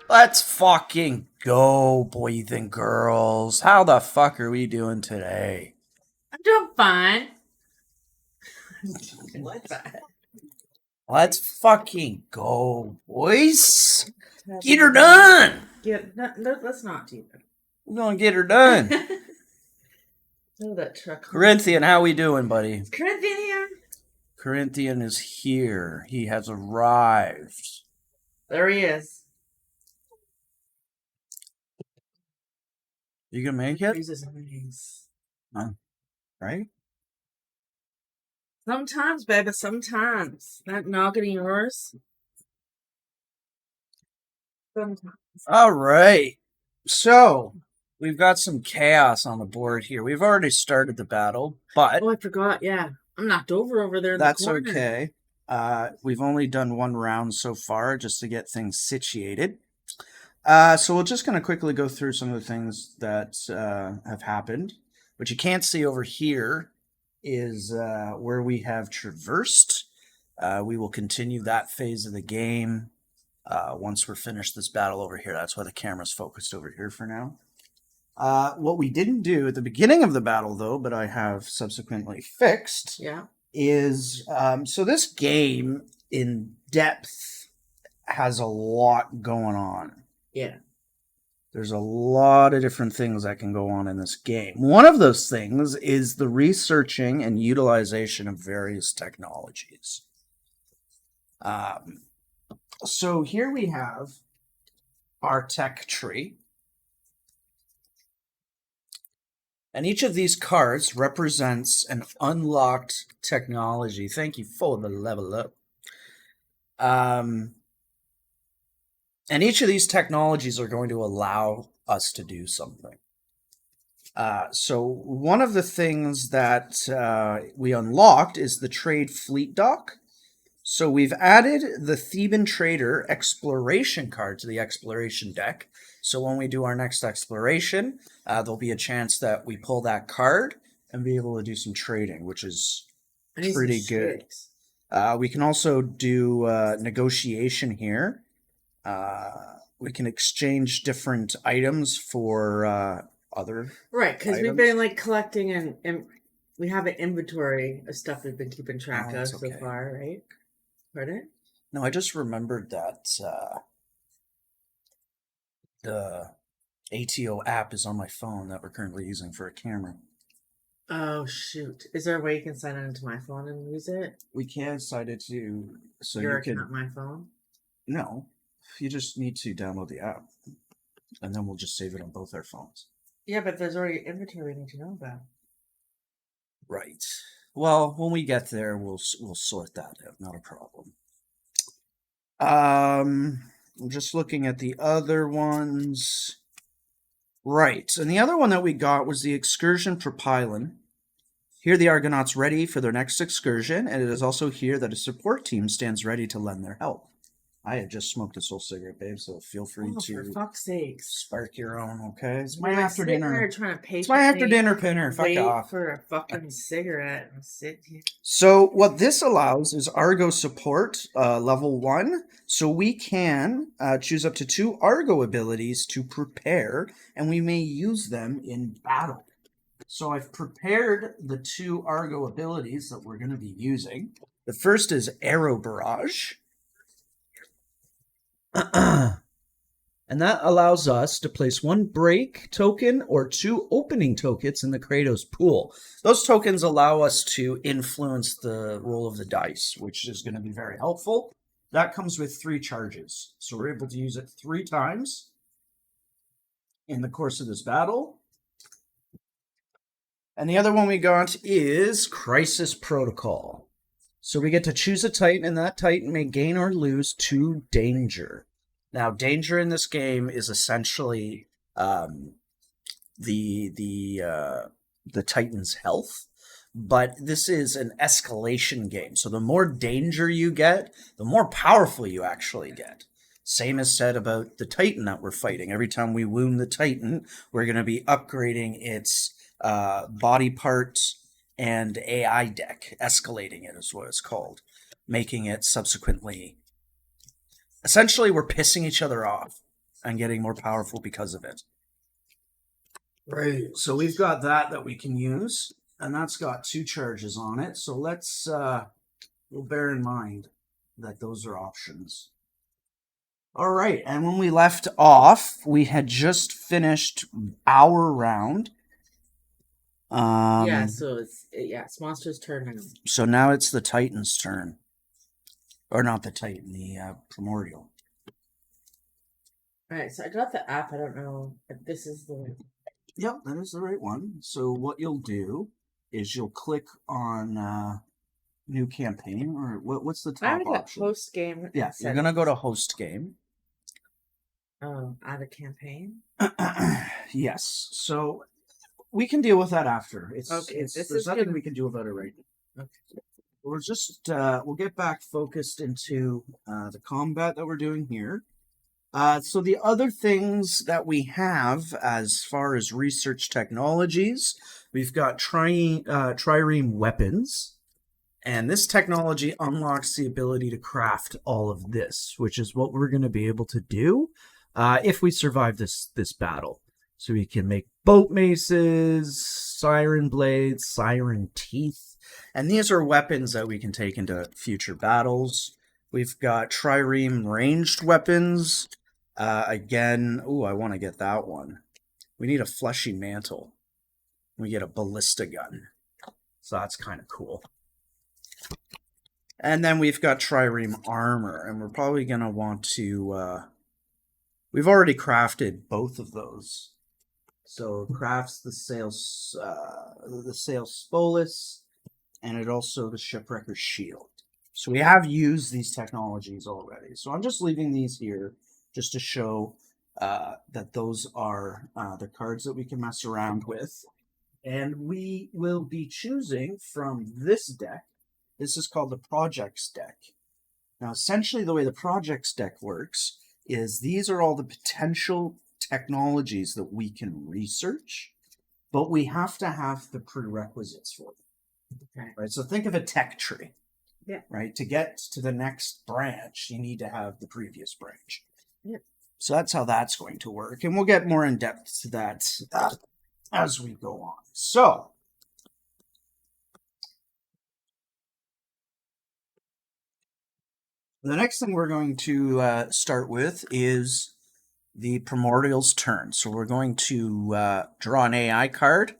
Let's fucking go, boys and girls. How the fuck are we doing today? I'm doing fine. Let's fucking go, boys. Get her done. Let's not do that. We're gonna get her done. Oh, that truck. Corinthian, how we doing, buddy? Is Corinthian here? Corinthian is here. He has arrived. There he is. You gonna make it? Jesus, nice. Right? Sometimes, baby, sometimes. That noggin of yours. Sometimes. All right. So, we've got some chaos on the board here. We've already started the battle, but Oh, I forgot. Yeah. I'm knocked over there in that's the corner. okay. We've only done one round so far just to get things situated. So we're just going to quickly go through some of the things that have happened. What you can't see over here is where we have traversed. We will continue that phase of the game once we're finished this battle over here. That's why the camera's focused over here for now. What we didn't do at the beginning of the battle, though, but I have subsequently fixed, is so this game in depth has a lot going on. Yeah. There's a lot of different things that can go on in this game. One of those things is the researching and utilization of various technologies. So here we have our tech tree. And each of these cards represents an unlocked technology. Thank you for the level up. And each of these technologies are going to allow us to do something. So one of the things that we unlocked is the trade fleet dock. So we've added the Theban Trader Exploration card to the exploration deck. So when we do our next exploration, there'll be a chance that we pull that card and be able to do some trading, which is pretty good. We can also do negotiation here. We can exchange different items for other Right, because we've items. been like collecting and we have an inventory of stuff we've been keeping track of so far, right? Pardon? No, I just remembered that the ATO app is on my phone that we're currently using for a camera. Oh shoot! Is there a way you can sign into my phone and use it? We can sign it to so Your you can. account, my phone. No, you just need to download the app, and then we'll just save it on both our phones. Yeah, but there's already inventory we need to know about. Right. Well, when we get there, we'll sort that out. Not a problem. I'm just looking at the other ones. Right, and the other one that we got was the excursion for Pylon. Here the Argonauts ready for their next excursion, and it is also here that a support team stands ready to lend their help. I had just smoked a soul cigarette, babe, so feel free to for fuck's sakes. spark your own, okay? It's my after dinner. It's my after dinner pinner. Fuck off. For a fucking cigarette and sit here. So what this allows is Argo support, level 1. So we can choose up to 2 Argo abilities to prepare, and we may use them in battle. So I've prepared the 2 Argo abilities that we're going to be using. The first is Arrow Barrage. And that allows us to place 1 break token or 2 opening tokens in the Kratos pool. Those tokens allow us to influence the roll of the dice, which is going to be very helpful. That comes with 3 charges. So we're able to use it 3 times in the course of this battle. And the other one we got is Crisis Protocol. So we get to choose a Titan, and that Titan may gain or lose 2 danger. Now, danger in this game is essentially the Titan's health, but this is an escalation game. So the more danger you get, the more powerful you actually get. Same is said about the Titan that we're fighting. Every time we wound the Titan, we're going to be upgrading its body parts and AI deck. Escalating it is what it's called, making it subsequently essentially we're pissing each other off and getting more powerful because of it. Right. So we've got that we can use, and that's got 2 charges on it. So let's we'll bear in mind that those are options. All right, and when we left off, we had just finished our round. So it's Monster's turn now. So now it's the Titan's turn. Or not the Titan, the Primordial. Alright, so I got the app. I don't know if this is the... Yep, that is the right one. So what you'll do is you'll click on new campaign, or what's the top option? Host game. Yeah, you're going to go to host game. Oh, add a campaign? Yes. So we can deal with that after. There's nothing we can do about it right now. Okay. We're just we'll get back focused into the combat that we're doing here. So the other things that we have as far as research technologies, we've got trireme weapons, and this technology unlocks the ability to craft all of this, which is what we're going to be able to do if we survive this battle. So we can make boat maces, siren blades, siren teeth, and these are weapons that we can take into future battles. We've got trireme ranged weapons. Again, I want to get that one. We need a fleshy mantle. We get a ballista gun. So that's kind of cool. And then we've got trireme armor, and we're probably going to want to... we've already crafted both of those. So it crafts the sail spolis, and it also the shipwrecker's shield. So we have used these technologies already. So I'm just leaving these here just to show that those are the cards that we can mess around with. And we will be choosing from this deck. This is called the Projects deck. Now, essentially the way the Projects deck works is these are all the potential technologies that we can research, but we have to have the prerequisites for them. Okay. Right? So think of a tech tree. Yeah. Right? To get to the next branch, you need to have the previous branch. Yeah. So that's how that's going to work. And we'll get more in depth to that as we go on. So, the next thing we're going to start with is the Primordial's turn. So we're going to draw an AI card,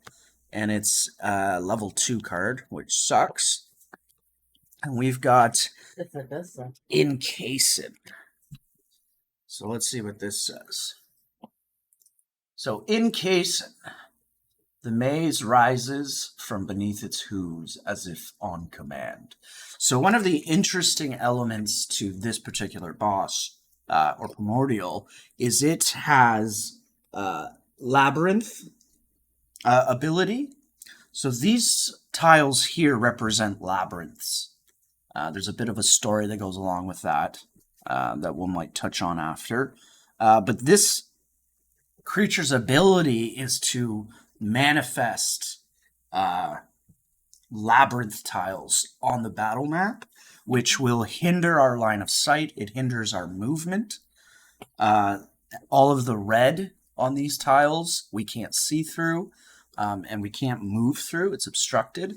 and it's a level 2 card, which sucks. And we've got Encased. So let's see what this says. So Encased. The maze rises from beneath its hooves as if on command. So one of the interesting elements to this particular boss, or Primordial, is it has Labyrinth ability. So these tiles here represent labyrinths. There's a bit of a story that goes along with that that we might touch on after. But this creature's ability is to manifest labyrinth tiles on the battle map, which will hinder our line of sight. It hinders our movement. All of the red on these tiles we can't see through, and we can't move through. It's obstructed.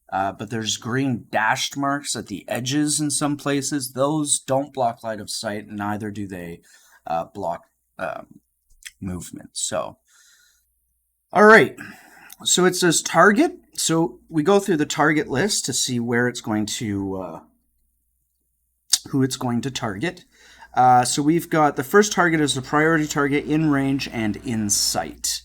But there's green dashed marks at the edges in some places. Those don't block line of sight, and neither do they block movement. So, all right. So it says target. So we go through the target list to see where it's going to, who it's going to target. So we've got the first target is the priority target in range and in sight.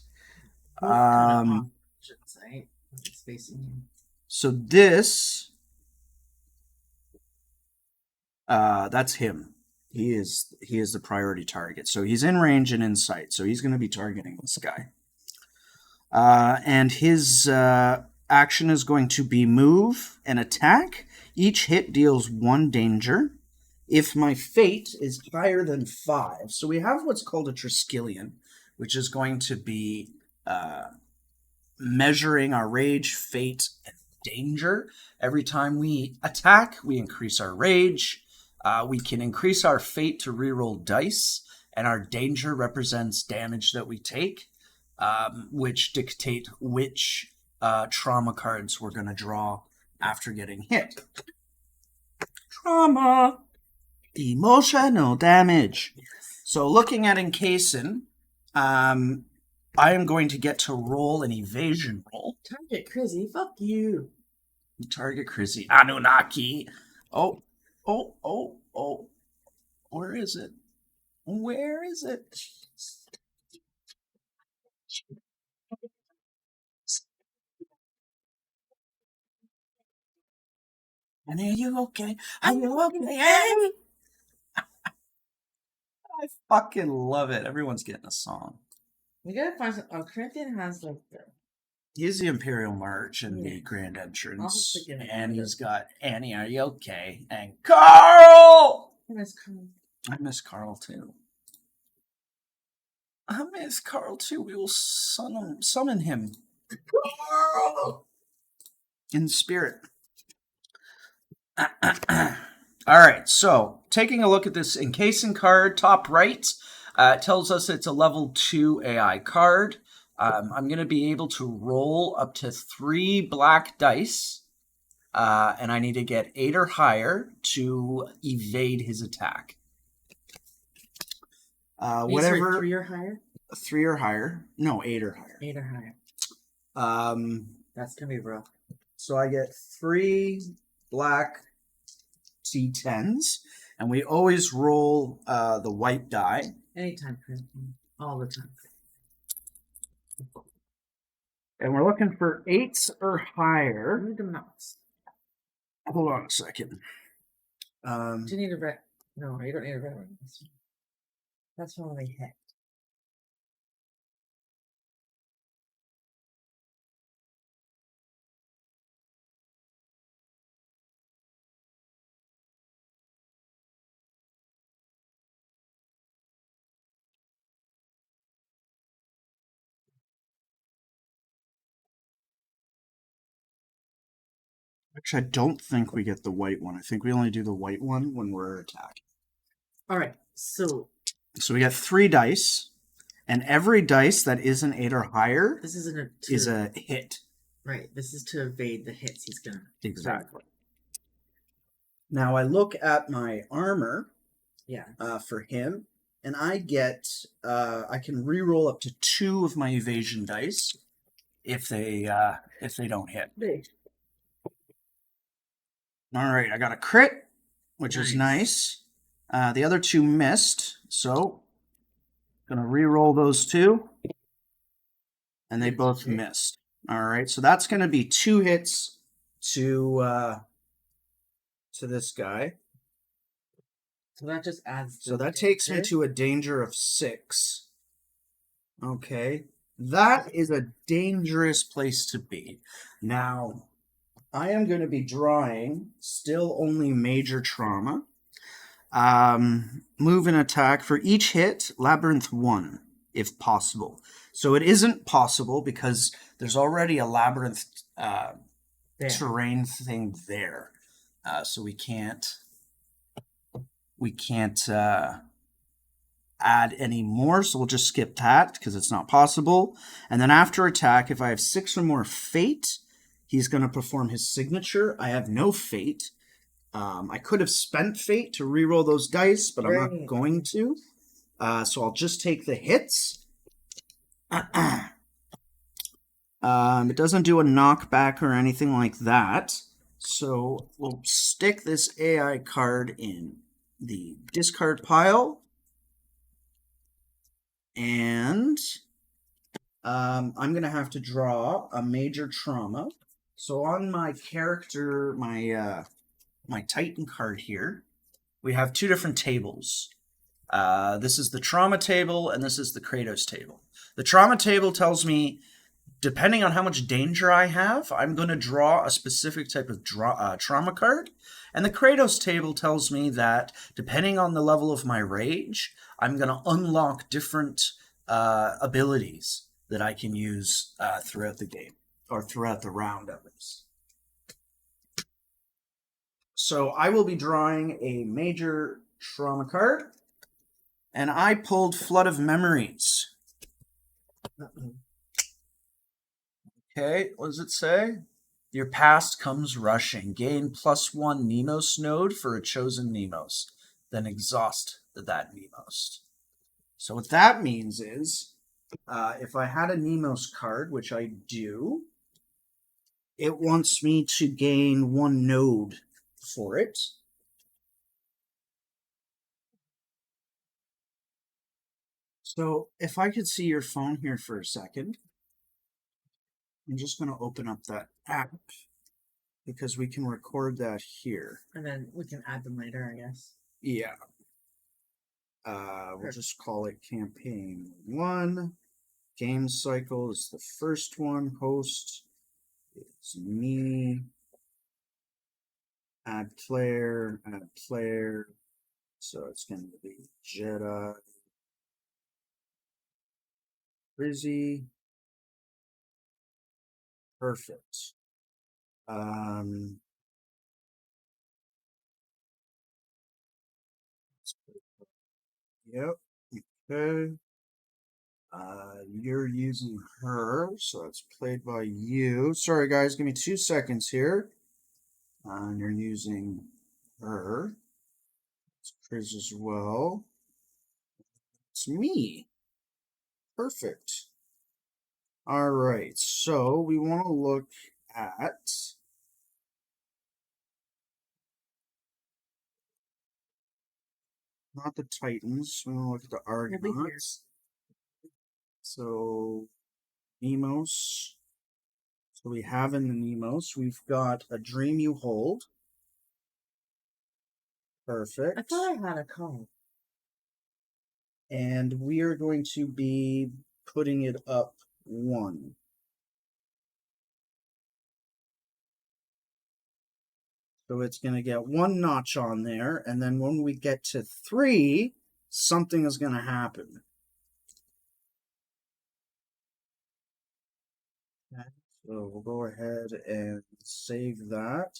So this, that's him. He is the priority target. So he's in range and in sight. So he's going to be targeting this guy. And his action is going to be move and attack. Each hit deals 1 danger. If my fate is higher than 5, so we have what's called a Triskelion, which is going to be measuring our rage, fate, and danger. Every time we attack, we increase our rage. We can increase our fate to reroll dice, and our danger represents damage that we take, which dictate which trauma cards we're going to draw after getting hit. Trauma. Emotional damage. So looking at encasing, I am going to get to roll an evasion roll. Target Crizzy, fuck you. Target Crizzy. Anunnaki. Oh. Where is it? Where is it? And are you okay? Are you okay? I fucking love it. Everyone's getting a song. We gotta find some. Oh, Corinthian has like the. He's the Imperial March and the Grand Entrance. And he's got Annie, are you okay? And Carl! I miss Carl. I miss Carl too. I miss Carl too. We will summon him. Carl! In spirit. All right, so taking a look at this encasing card, top right, it tells us it's a level 2 AI card. I'm going to be able to roll up to 3 black dice, and I need to get 8 or higher to evade his attack. Whatever. 3 or higher? 3 or higher. No, 8 or higher. 8 or higher. That's going to be rough. So I get 3 black D10s, and we always roll the white die. Anytime, all the time. And we're looking for 8s or higher. Read the mouse. Hold on a second. Do you need a red? No, you don't need a red one. That's when we hit. Actually, I don't think we get the white one. I think we only do the white one when we're attacking. All right, so we got 3 dice, and every dice that is an 8 or higher is a hit. Right, this is to evade the hits he's gonna. Exactly. Now I look at my armor. Yeah. For him, and I get I can re-roll up to 2 of my evasion dice if they don't hit. All right, I got a crit, which is nice. The other 2 missed, so gonna re-roll those 2, and they both missed. All right, so that's gonna be 2 hits to this guy. So that just adds. So that takes me to a danger of 6. Okay, that is a dangerous place to be. Now, I am going to be drawing still only major trauma. Move and attack for each hit, Labyrinth 1, if possible. So it isn't possible because there's already a Labyrinth terrain thing there. So we can't add any more, so we'll just skip that because it's not possible. And then after attack, if I have 6 or more fate, he's going to perform his signature. I have no fate. I could have spent fate to reroll those dice, but I'm not going to. So I'll just take the hits. It doesn't do a knockback or anything like that. So we'll stick this AI card in the discard pile. And I'm going to have to draw a major trauma. So on my character, my Titan card here, we have 2 different tables. This is the trauma table, and this is the Kratos table. The trauma table tells me, depending on how much danger I have, I'm going to draw a specific type of trauma card. And the Kratos table tells me that, depending on the level of my rage, I'm going to unlock different abilities that I can use throughout the game, or throughout the round at least. So I will be drawing a major trauma card. And I pulled Flood of Memories. Okay, what does it say? Your past comes rushing. Gain +1 Nemos node for a chosen Nemos. Then exhaust that Nemos. So what that means is, if I had a Nemos card, which I do, it wants me to gain 1 node for it. So if I could see your phone here for a second, I'm just going to open up that app because we can record that here. And then we can add them later, I guess. Yeah. We'll just call it campaign 1. Game cycle is the first one. Host is me. Add player. So it's going to be Jedi. Rizzy. Perfect. Yep. Okay. You're using her, so it's played by you. Sorry, guys, give me 2 seconds here. And you're using her. It's Chris as well. It's me. Perfect. All right, so we want to look at not the Titans. We want to look at the Argonauts. So Nemos. So we have in the Nemos, we've got A Dream You Hold. Perfect. I thought I had a code. And we are going to be putting it up 1. So it's going to get 1 notch on there, and then when we get to 3, something is going to happen. Okay. So we'll go ahead and save that.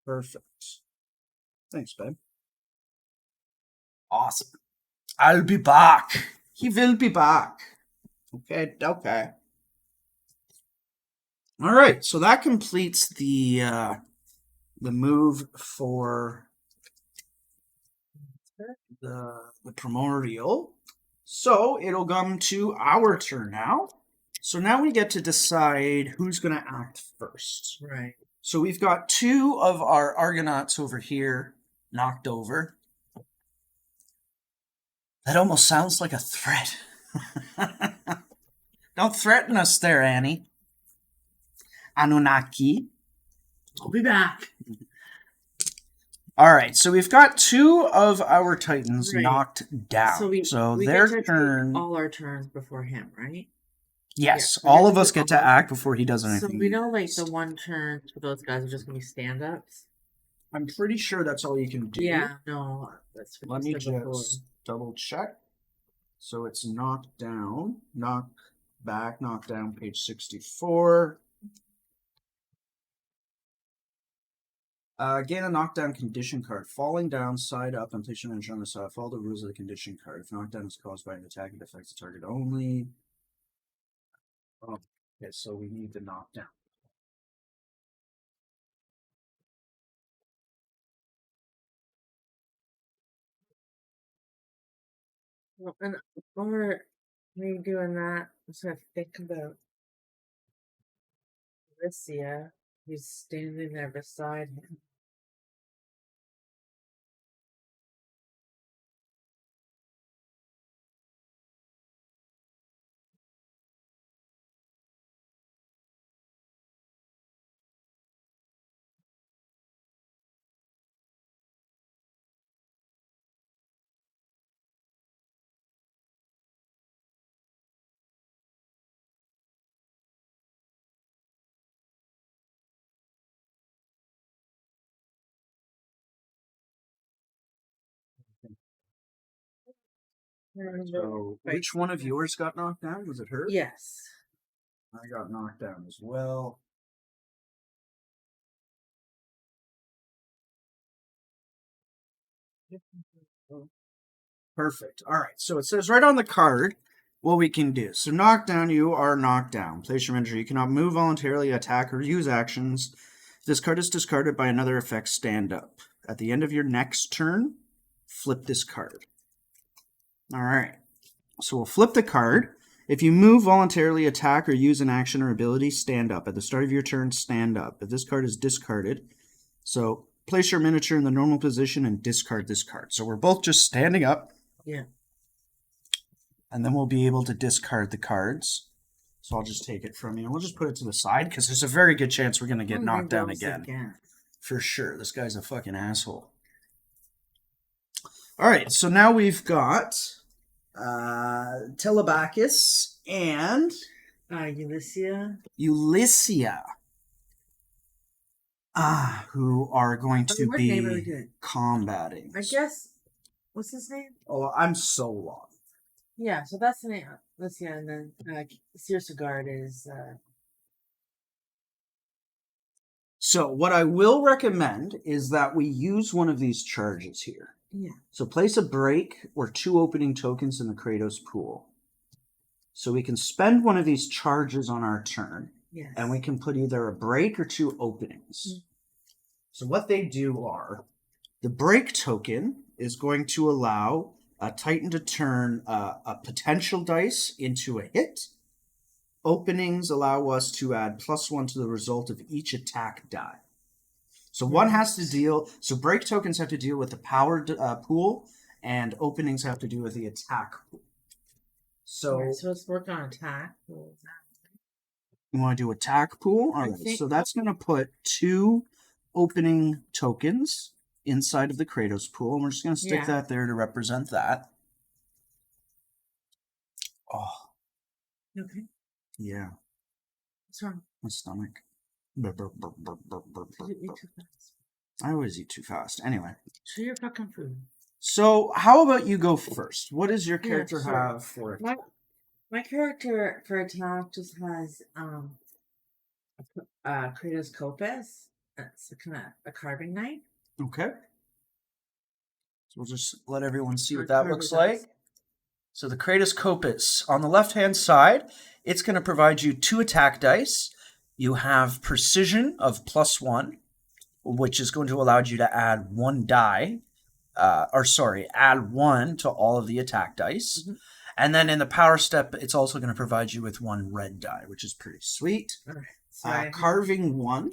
Perfect. Thanks, babe. Awesome. I'll be back. He will be back. Okay. All right. So that completes the move for the primordial. So it'll come to our turn now. So now we get to decide who's going to act first. Right. So we've got 2 of our Argonauts over here knocked over. That almost sounds like a threat. Don't threaten us there, Annie. Anunnaki. I'll be back. All right, so we've got 2 of our Titans knocked down. So we their get to turn. take all our turns before him, right? Yes, all of us get to act before he does anything. So we know, like, the 1 turn for those guys are just going to be stand-ups? I'm pretty sure that's all you can do. Yeah, no, that's what Let me just double check. So it's knocked down, knock back, knock down, page 64. Gain a knockdown condition card. Falling down, side up, and place your energy on the side. Follow the rules of the condition card. If knockdown is caused by an attack, it affects the target only. Oh, okay, so we need the knockdown. Well, and over me doing that, I'm just going to think about Alicia, who's standing there beside him. So, which one of yours got knocked down? Was it her? Yes. I got knocked down as well. Perfect. All right. So it says right on the card what we can do. So knockdown, you are knocked down. Place your miniature. You cannot move voluntarily, attack, or use actions. If this card is discarded by another effect, stand up. At the end of your next turn, flip this card. All right. So we'll flip the card. If you move voluntarily, attack, or use an action or ability, stand up. At the start of your turn, stand up. If this card is discarded, so place your miniature in the normal position and discard this card. So we're both just standing up. Yeah. And then we'll be able to discard the cards. So I'll just take it from you. We'll just put it to the side because there's a very good chance we're going to get knocked down again. For sure. This guy's a fucking asshole. All right. So now we've got Telebacus and Ulyssia. Who are going to be combating. I guess, what's his name? Oh, I'm so lost. Yeah, so that's the name. Let's see, and then Searsagard is... So what I will recommend is that we use one of these charges here. Yeah. So place a break or 2 opening tokens in the Kratos pool. So we can spend one of these charges on our turn. Yes. And we can put either a break or 2 openings. Mm-hmm. So what they do are, the break token is going to allow a Titan to turn a potential dice into a hit. Openings allow us to add +1 to the result of each attack die. So one has to deal... So break tokens have to deal with the power pool, and openings have to do with the attack pool. So, right, so let's work on attack. You want to do attack pool? All right, so that's going to put 2 opening tokens inside of the Kratos pool, and we're just going to stick that there to represent that. Oh. Okay. Yeah. What's wrong? My stomach. You eat too fast. I always eat too fast. Anyway. Chew your fucking food. So, how about you go first? What does your character have for it? My character for attack just has Kratos Kopis. It's kind of a carving knife. Okay. So we'll just let everyone see what that looks like. So the Kratos Kopis, on the left-hand side, it's going to provide you 2 attack dice. You have precision of +1, which is going to allow you to add 1 die. Add 1 to all of the attack dice. Mm-hmm. And then in the power step, it's also going to provide you with 1 red die, which is pretty sweet. Carving 1.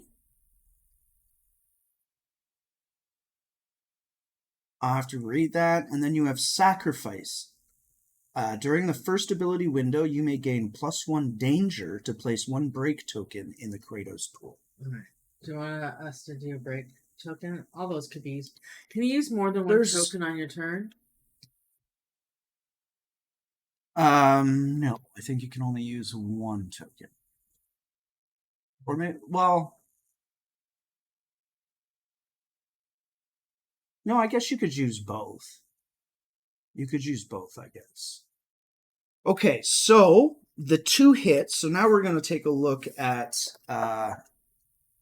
I'll have to read that. And then you have sacrifice. During the first ability window, you may gain +1 danger to place 1 break token in the Kratos pool. Okay. Do you want us to do a break token? All those could be used. Can you use more than 1 token on your turn? No. I think you can only use 1 token. Or maybe, well... No, I guess you could use both. You could use both, I guess. Okay, so the 2 hits. So now we're going to take a look at the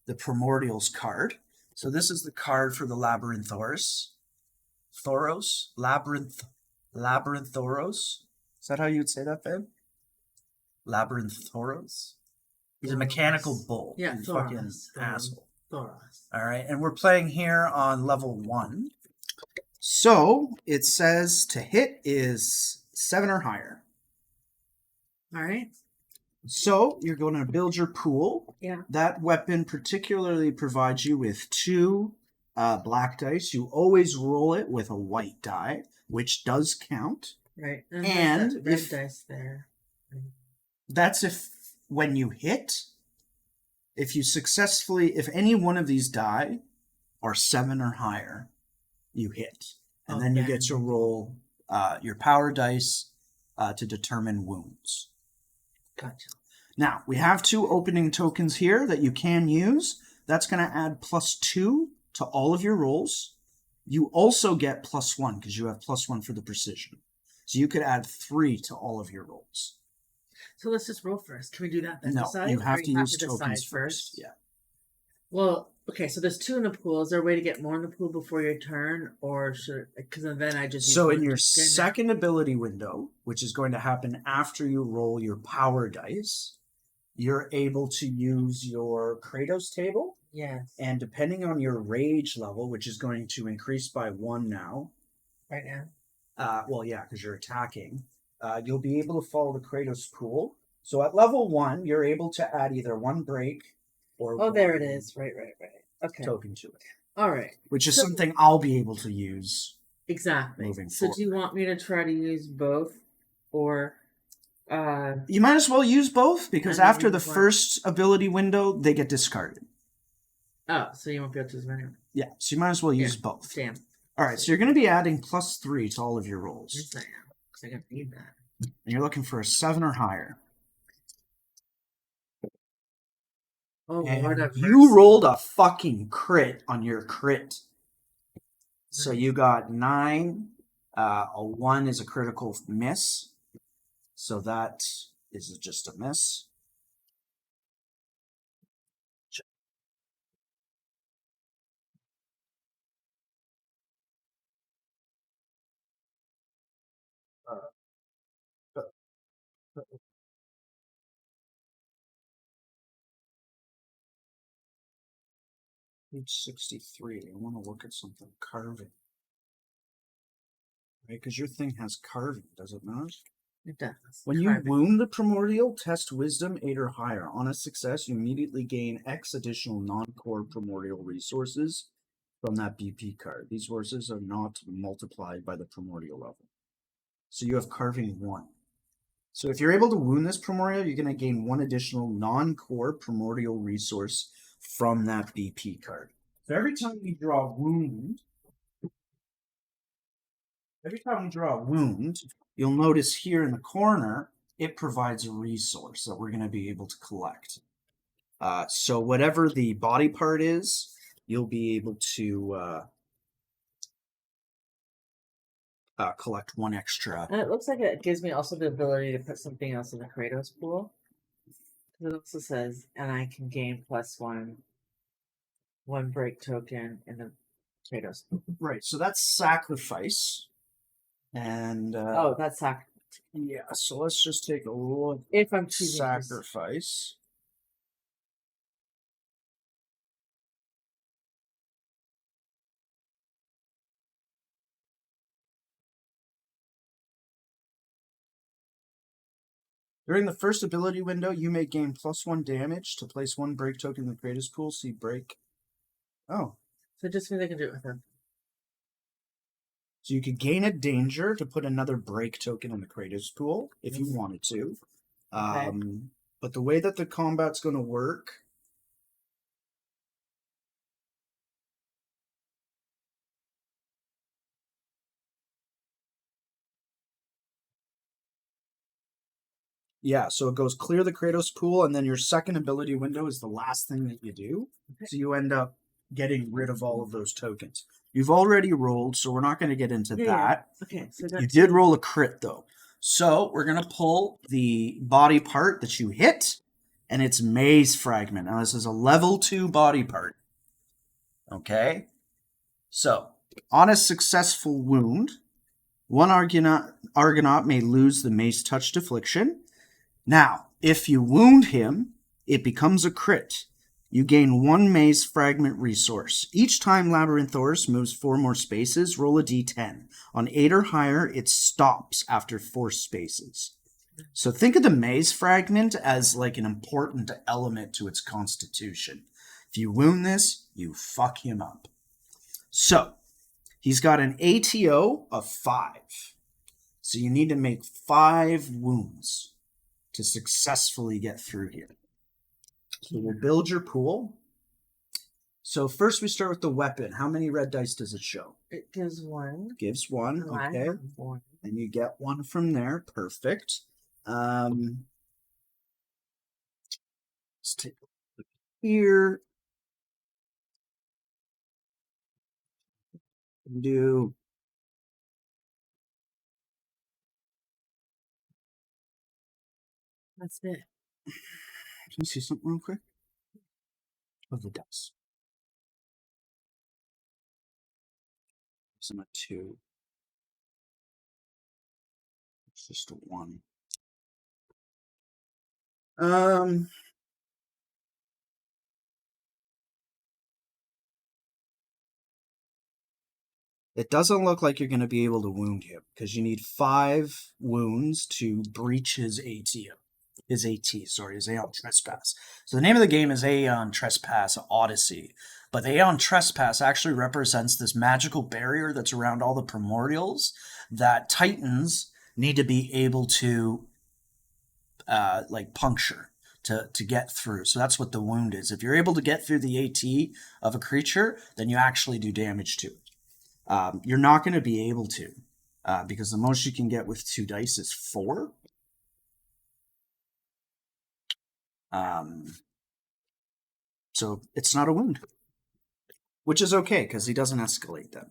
Primordials card. So this is the card for the Labyrinthoros. Labyrinthoros. Is that how you'd say that, babe? Labyrinthoros? He's a mechanical bull. Yeah, fucking asshole. Thoros. All right, and we're playing here on level 1. So it says to hit is 7 or higher. All right. So you're going to build your pool. Yeah. That weapon particularly provides you with 2 black dice. You always roll it with a white die, which does count. Right. And that red dice there. That's if when you hit, if any one of these die are 7 or higher, you hit. And then you get to roll your power dice to determine wounds. Gotcha. Now, we have 2 opening tokens here that you can use. That's going to add +2 to all of your rolls. You also get +1 because you have +1 for the precision. So you could add 3 to all of your rolls. So let's just roll first. Can we do that then? No, you have to use tokens first. Yeah. Well, okay, so there's two in the pool. Is there a way to get more in the pool before your turn, or should? Because then I just use So in one your token. second ability window, which is going to happen after you roll your power dice, you're able to use your Kratos table. Yes. And depending on your rage level, which is going to increase by 1 now. Right now. Well, yeah, because you're attacking. You'll be able to follow the Kratos pool. So at level 1, you're able to add either one break or Oh, there it is. Right. Okay. token to it. All right. Which is something I'll be able to use. Exactly. Moving so forward. do you want me to try to use both, or you might as well use both because And then after the use one. first ability window, they get discarded. Oh, so you won't be able to use them anyway. Yeah, so you might as well use both. Damn. All right, so you're going to be adding +3 to all of your rolls. Yes, I am. Because I got to need that. And you're looking for a 7 or higher. Oh, And Lord have you mercy. rolled a fucking crit on your crit. So you got 9. A 1 is a critical miss. So that is just a miss. Page 63. I want to look at something. Carving. Right, because your thing has carving, does it not? It does. When you wound the primordial, test wisdom 8 or higher. On a success, you immediately gain X additional non-core primordial resources from that BP card. These resources are not multiplied by the primordial level. So you have carving 1. So if you're able to wound this primordial, you're going to gain 1 additional non-core primordial resource from that BP card. So every time you draw a wound, you'll notice here in the corner, it provides a resource that we're going to be able to collect. So whatever the body part is, you'll be able to collect 1 extra. And it looks like it gives me also the ability to put something else in the Kratos pool. It also says, and I can gain +1 break token in the Kratos pool. Right, so that's sacrifice. And oh, that's sacrifice. Yeah, so let's just take a look. If I'm choosing sacrifice. During the first ability window, you may gain +1 damage to place 1 break token in the Kratos pool. See break. Oh. So it just means I can do it with him. So you could gain a danger to put another break token in the Kratos pool if you wanted to. Okay. But the way that the combat's going to work. Yeah, so it goes clear the Kratos pool, and then your second ability window is the last thing that you do. Okay. So you end up getting rid of all of those tokens. You've already rolled, so we're not going to get into that. Okay, so you did roll a crit, though. So we're going to pull the body part that you hit, and it's Maze Fragment. Now, this is a level 2 body part. Okay? So, on a successful wound, one Argonaut may lose the Maze Touched Affliction. Now, if you wound him, it becomes a crit. You gain 1 Maze Fragment resource. Each time Labyrinthaurus moves 4 more spaces, roll a d10. On 8 or higher, it stops after 4 spaces. So think of the Maze Fragment as like an important element to its constitution. If you wound this, you fuck him up. So, he's got an ATO of 5. So you need to make 5 wounds to successfully get through here. So we'll build your pool. So first we start with the weapon. How many red dice does it show? It gives 1. Gives 1, okay. And you get 1 from there. Perfect. Let's take a look here. Do That's it. Can you see something real quick? Of the dice. Isn't a 2. It's just a 1. It doesn't look like you're going to be able to wound him because you need 5 wounds to breach his his Aeon Trespass. So the name of the game is Aeon Trespass Odyssey, but the Aeon Trespass actually represents this magical barrier that's around all the primordials that Titans need to be able to like puncture to get through. So that's what the wound is. If you're able to get through the AT of a creature, then you actually do damage to it. You're not going to be able to because the most you can get with 2 dice is 4. So it's not a wound, which is okay because he doesn't escalate then.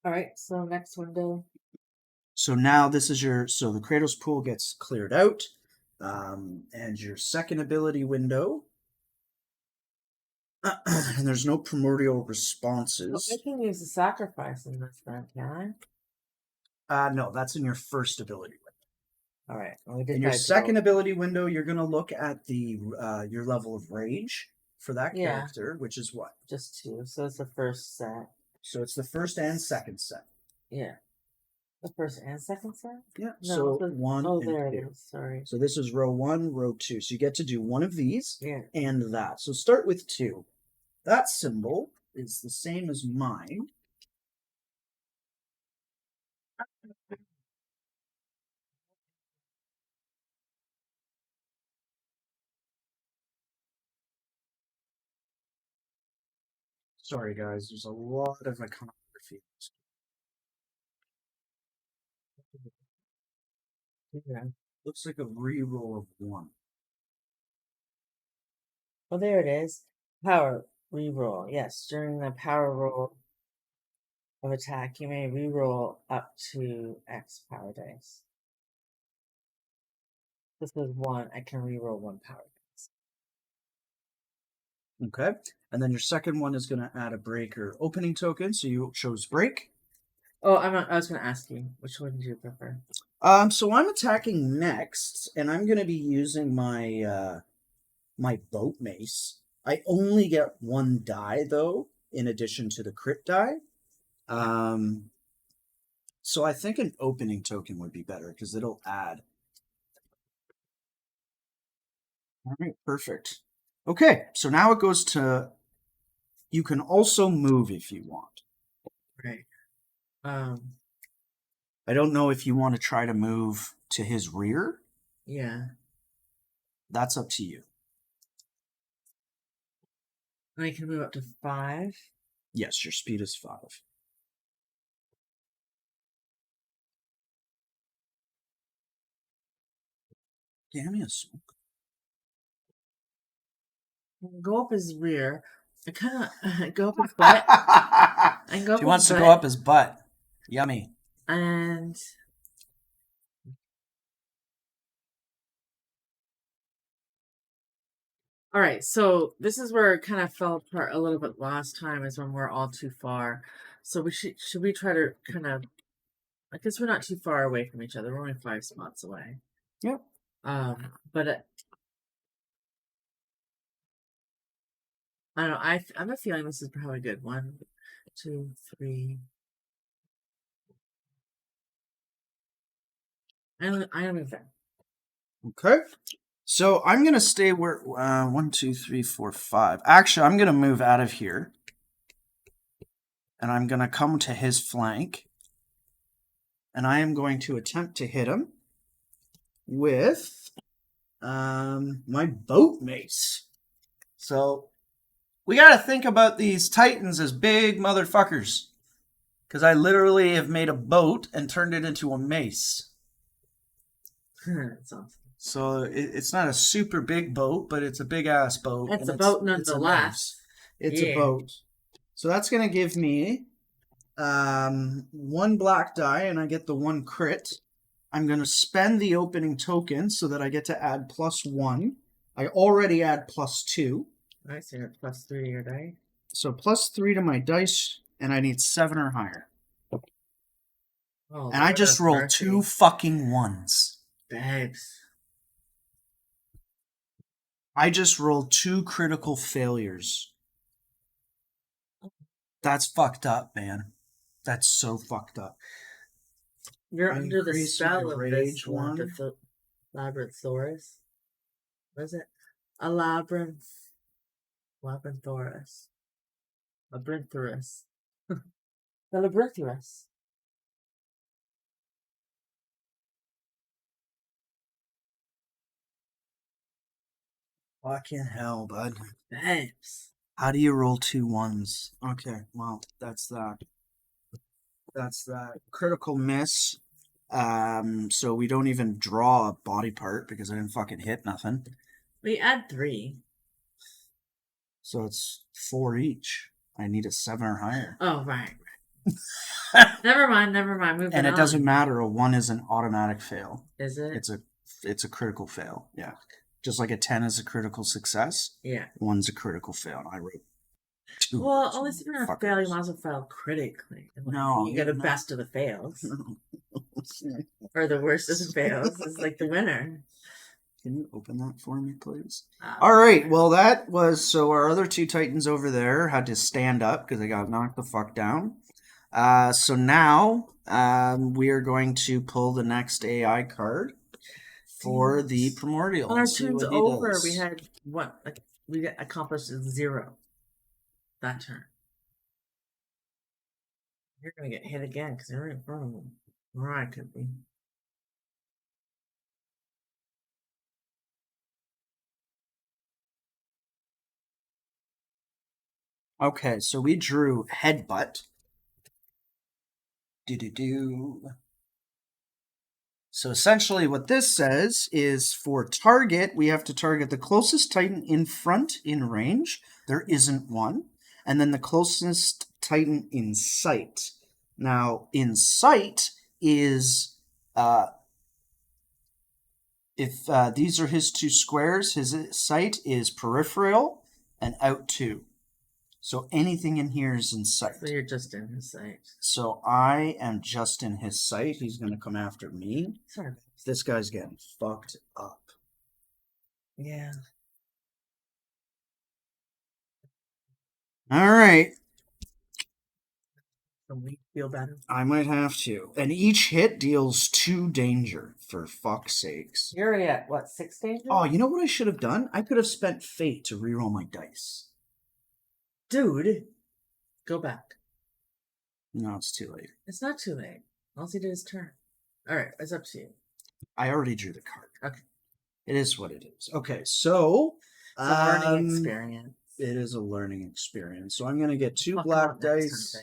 All right, so next window. So now this is so the Kratos pool gets cleared out, and your second ability window, and there's no primordial responses. I can use the sacrifice in this then, can No, that's in your first ability window. I? All right. Well, In your second ability window, you're going to look at the your level of rage for that character, which is what? Just 2. So it's the first set. So it's the first and second set. Yeah. The first and second set? Yeah. No, so the, 1 oh, and there 2. it is. Sorry. So this is row 1, row 2. So you get to do one of these Yeah. and that. So start with 2. That symbol is the same as mine. Sorry, guys. There's a lot of iconography. Yeah. Looks like a reroll of 1. Oh, there it is. Power reroll. Yes, during the power roll of attack, you may reroll up to X power dice. This is 1. I can reroll 1 power dice. Okay. And then your second one is going to add a break or opening token. So you chose break. Oh, I was going to ask you, which one do you prefer? So I'm attacking next, and I'm going to be using my my boat mace. I only get 1 die though, in addition to the crit die. So I think an opening token would be better because it'll add. All right, perfect. Okay, so now it goes to. You can also move if you want. Right. I don't know if you want to try to move to his rear. Yeah. That's up to you. And I can move up to 5. Yes, your speed is 5. Give me a smoke. Go up his rear. I kind of go up his butt. And go She wants to go up his butt. Yummy. And all right, so this is where it kind of fell apart a little bit last time, is when we're all too far. So we should we try to kind of, I guess we're not too far away from each other. We're only 5 spots away. Yep. But I don't know. I have a feeling this is probably good. 1, 2, 3. I don't move that. Okay. So I'm going to stay where 1, 2, 3, 4, 5. Actually, I'm going to move out of here. And I'm going to come to his flank. And I am going to attempt to hit him with my boat mace. So we got to think about these titans as big motherfuckers. Because I literally have made a boat and turned it into a mace. That's awesome. So it's not a super big boat, but it's a big ass boat. It's a boat nonetheless. It's a boat. So that's going to give me 1 black die, and I get the 1 crit. I'm going to spend the opening token so that I get to add +1 I already add +2. I see you're at +3 to your die. So +3 to my dice, and I need 7 or higher. Oh, And I Lord just have rolled mercy. 2 fucking 1s. Babes. I just rolled 2 critical failures. That's fucked up, man. That's so fucked up. You're I under the increased my spell of this rage one. Labyrinthosaurus. What is it? A labyrinth. Labyrinthosaurus. Labyrinthosaurus. The Labyrinthosaurus. Fucking hell, bud. Babes. How do you roll 2 1s? Okay, well, that's that. That's that. Critical miss. So we don't even draw a body part because I didn't fucking hit nothing. We add 3. So it's 4 each. I need a 7 or higher. Oh, right. Never mind. Moving And it on. doesn't matter. A 1 is an automatic fail. Is it? It's a critical fail. Yeah. Just like a 10 is a critical success. Yeah. 1's a critical fail. And I wrote 2. Well, at least if you're gonna fail, you might as well fail critically. No, you get a best of the fails. Or the worst of the fails is like the winner. Can you open that for me, please? All right. Well, that was so. Our other 2 titans over there had to stand up because they got knocked the fuck down. So now we are going to pull the next AI card for the primordial. On our turns over, we had what? Like we accomplished 0 that turn. You're gonna get hit again because you're in front of them. Right, could be. Okay, so we drew headbutt. Do. So essentially what this says is for target, we have to target the closest titan in front in range. There isn't one. And then the closest titan in sight. Now, in sight is if these are his 2 squares, his sight is peripheral and out 2. So anything in here is in sight. So you're just in his sight. So I am just in his sight. He's going to come after me. Sorry. This guy's getting fucked up. Yeah. All right. Can we feel better? I might have to. And each hit deals 2 danger, for fuck's sakes. You're already at, what, 6 danger? Oh, you know what I should have done? I could have spent fate to reroll my dice. Dude, go back. No, it's too late. It's not too late. All he did is turn. All right, it's up to you. I already drew the card. Okay. It is what it is. Okay, so... It's a learning experience. It is a learning experience. So I'm going to get 2 black dice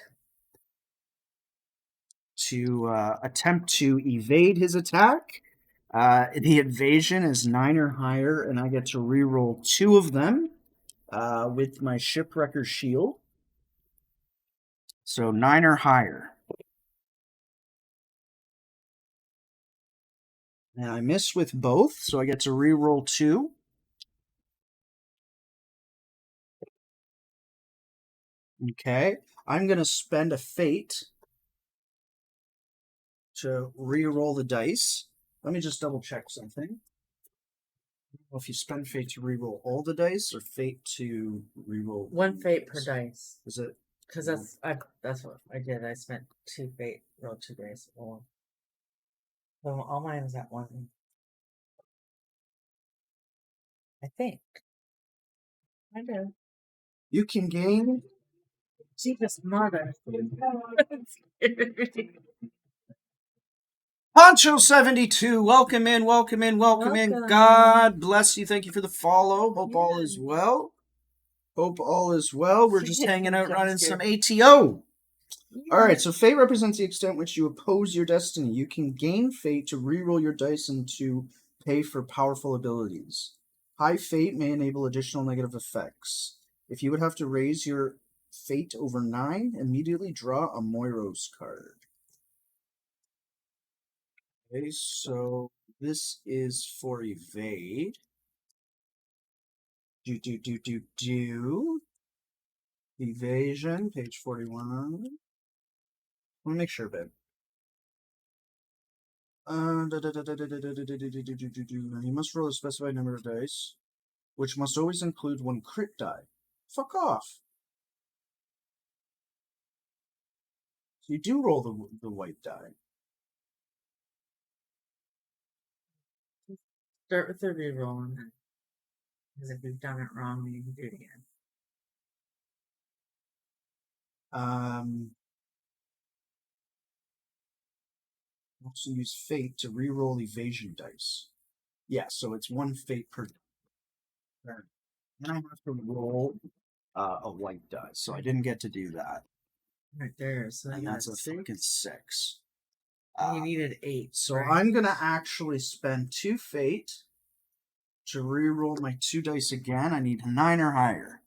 to attempt to evade his attack. The evasion is 9 or higher, and I get to reroll 2 of them with my shipwrecker shield. So 9 or higher. And I miss with both, so I get to reroll 2. Okay, I'm going to spend a fate to re-roll the dice. Let me just double check something. Well, if you spend fate to re-roll all the dice, or fate to re-roll 1 fate per dice. Is it? Because that's what I did. I spent 2 fate, rolled 2 dice. So all mine is at 1. I think. I do. You can gain. Jesus, mother. Poncho72, welcome in. Welcome. God bless you. Thank you for the follow. Hope all is well. We're just hanging out running some ATO. All right, so fate represents the extent which you oppose your destiny. You can gain fate to reroll your dice and to pay for powerful abilities. High fate may enable additional negative effects. If you would have to raise your fate over 9, immediately draw a Moiros card. Okay, so this is for evade. Do. Evasion, page 41. Let me make sure, babe. You must roll a specified number of dice, which must always include one crit die. Fuck off. So you do roll the white die. Start with the reroll, and then, because if we've done it wrong, we need to do it again. Also use fate to reroll evasion dice. Yeah, so it's one fate per turn. Then I have to roll a white die, so I didn't get to do that. Right there, so And that's a fucking 6. You needed 8. So right? I'm gonna actually spend 2 fate to reroll my 2 dice again. I need a 9 or higher.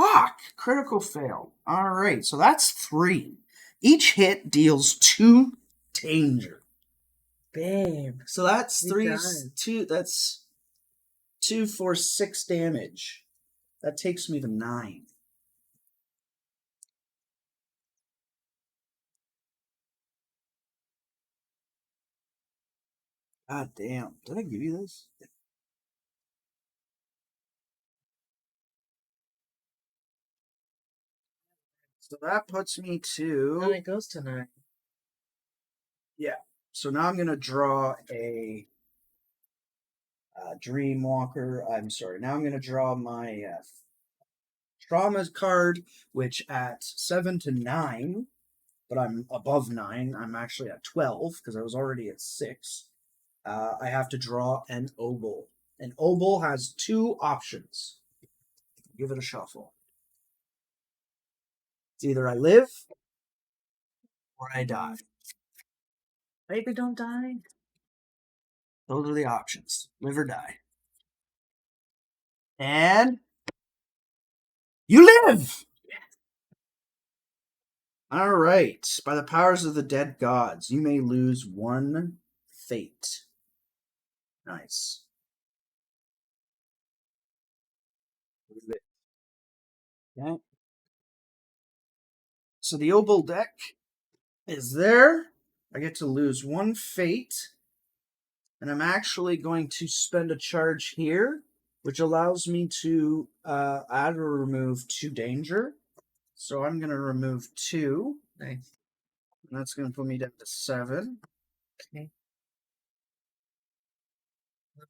Fuck! Critical fail. Alright, so that's 3. Each hit deals 2 danger. Babe. So that's You 3, died. 2, that's 2, 4, 6 damage. That takes me to 9. God damn. Did I give you this? So that puts me to... No, it goes to 9. Yeah. So now I'm going to draw a Dreamwalker. I'm sorry. Now I'm going to draw my Trauma card, which at 7 to 9, but I'm above 9. I'm actually at 12 because I was already at 6. I have to draw an Obol. An Obol has 2 options. Give it a shuffle. It's either I live or I die. Baby, don't die. Those are the options. Live or die. And you live! All right. By the powers of the dead gods, you may lose 1 fate. Nice. Okay. So the Obol deck is there. I get to lose 1 fate. And I'm actually going to spend a charge here, which allows me to add or remove 2 danger. So I'm going to remove 2. Nice. And that's going to put me down to 7. Okay.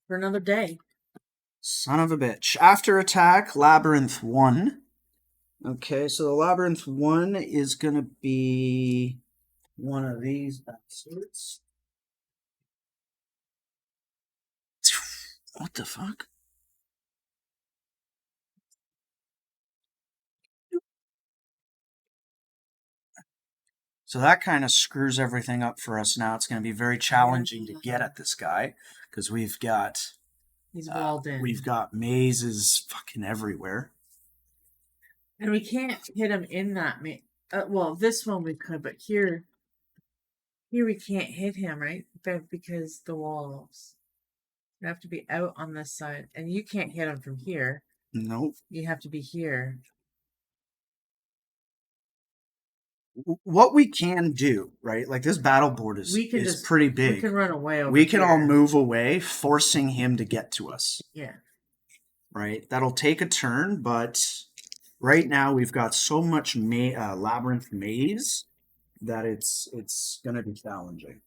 For another day. Son of a bitch. After attack, Labyrinth 1. Okay, so the Labyrinth 1 is going to be one of these bastards. What the fuck? So that kind of screws everything up for us now. It's going to be very challenging to get at this guy because we've got He's walled in. we've got mazes fucking everywhere. And we can't hit him in that well, this one we could, but here we can't hit him, right? Because the walls. You have to be out on this side, and you can't hit him from here. Nope. You have to be here. What we can do, right? Like this battle board is pretty big. We can run away. We can all move away, forcing him to get to us. Yeah. Right. That'll take a turn, but right now we've got so much labyrinth maze that it's going to be challenging.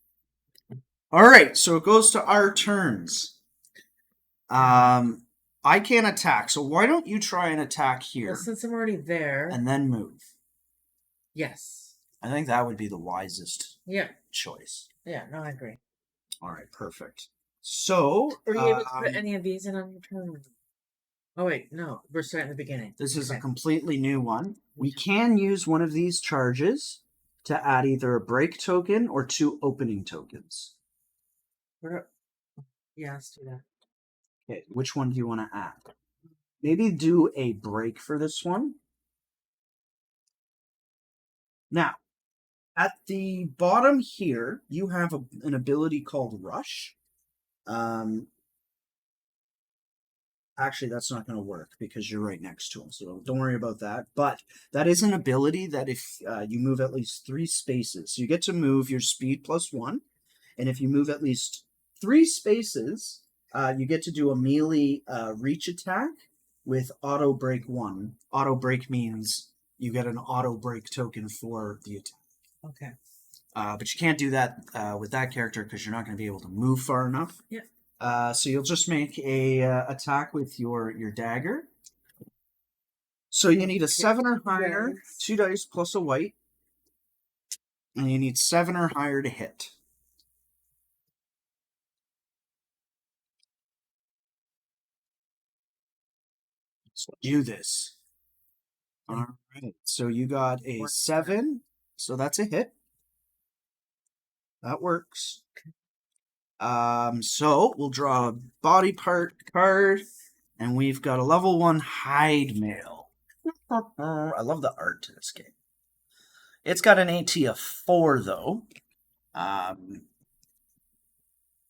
All right, so it goes to our turns. I can't attack, so why don't you try and attack here? Well, since I'm already there. And then move. Yes. I think that would be the wisest choice. Yeah, no, I agree. All right, perfect. So... Are you able to put any of these in on your turn? Oh, wait, no. We're starting at the beginning. This is a completely new one. We can use one of these charges to add either a break token or 2 opening tokens. Yeah, let's do that. Okay, which one do you want to add? Maybe do a break for this one. Now, at the bottom here, you have an ability called Rush. Actually, that's not going to work because you're right next to him. So don't worry about that. But that is an ability that if you move at least 3 spaces, so you get to move your speed +1. And if you move at least 3 spaces, you get to do a melee reach attack with auto break 1. Auto break means you get an auto break token for the attack. Okay. But you can't do that with that character because you're not going to be able to move far enough. Yeah. So you'll just make a attack with your dagger. So you need a 7 or higher, 2 dice plus a white, and you need 7 or higher to hit. So do this. All right. So you got a 7, so that's a hit. That works. So we'll draw a body part card, and we've got a level 1 hide mail. I love the art to this game. It's got an AT of 4 though.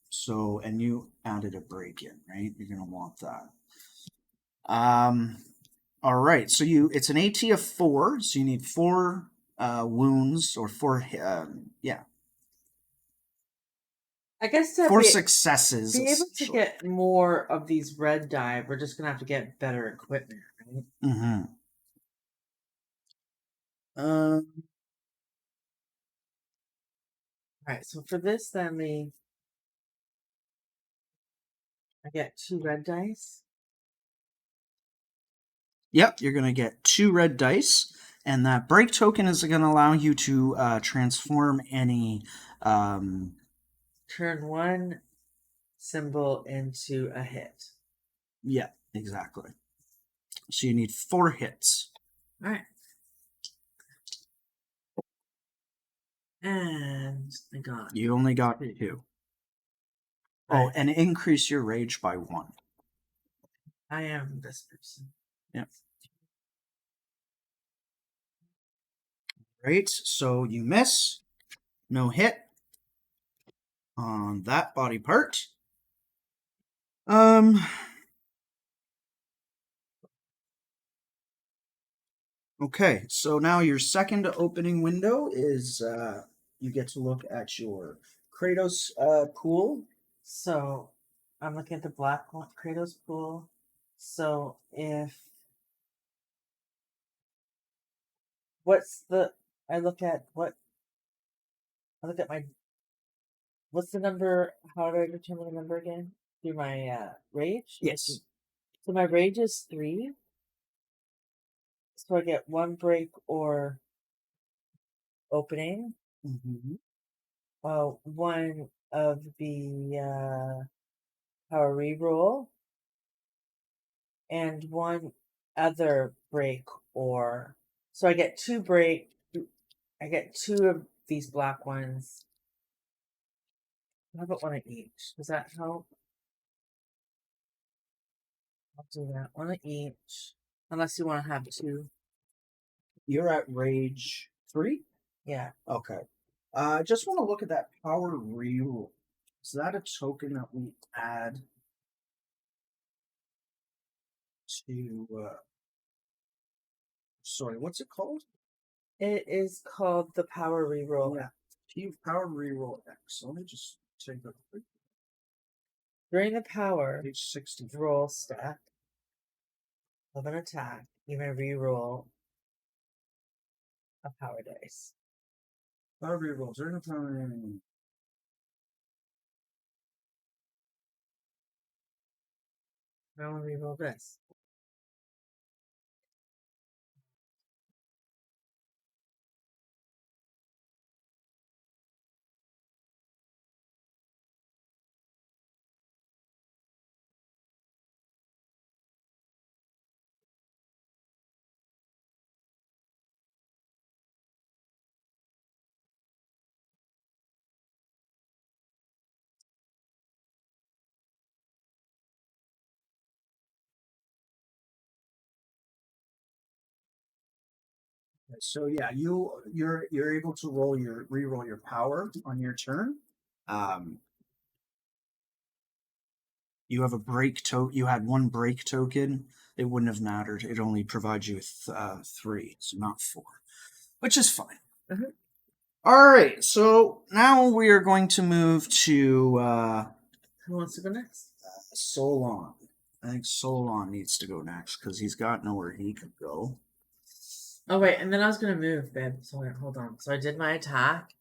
So and you added a break in, right? You're gonna want that. All right. So it's an AT of 4, so you need 4 wounds or 4 yeah. I guess to 4 be successes. able to get more of these red dye, we're just gonna have to get better equipment, right? Mm-hmm. Alright, so for this then I get 2 red dice. Yep, you're gonna get 2 red dice, and that break token is gonna allow you to transform any Turn 1 symbol into a hit. Yeah, exactly. So you need 4 hits. Alright. And I got You only got 2. Oh, and increase your rage by 1. I am this person. Yep. Right, so you miss. No hit on that body part. Okay, so now your second opening window is you get to look at your Kratos pool. So I'm looking at the black one, Kratos pool. So if I look at my what's the number? How do I determine the number again? Through my rage? Yes. So my rage is 3. So I get 1 break or opening. Mm-hmm. 1 of the power reroll. And 1 other break or so I get 2 break. I get 2 of these black ones. How about 1 of each? Does that help? I'll do that. 1 of each. Unless you want to have 2. You're at rage 3? Yeah. Okay. I just want to look at that power reroll. Is that a token that we add to sorry, what's it called? It is called the power reroll. Yeah. Power reroll X. So let me just take a quick During the power page 60. roll step of an attack, you may reroll a power dice. Power reroll. During the power. I want to reroll this. So yeah, you're able to reroll your power on your turn. Um, You have a break token. You had one break token. It wouldn't have mattered. It only provides you with 3, so not 4, which is fine. Mhm. All right, so now we are going to move to Who wants to go next? Solon. I think Solon needs to go next because he's got nowhere he could go. Oh wait, and then I was gonna move, babe. So wait, hold on. So I did my attack.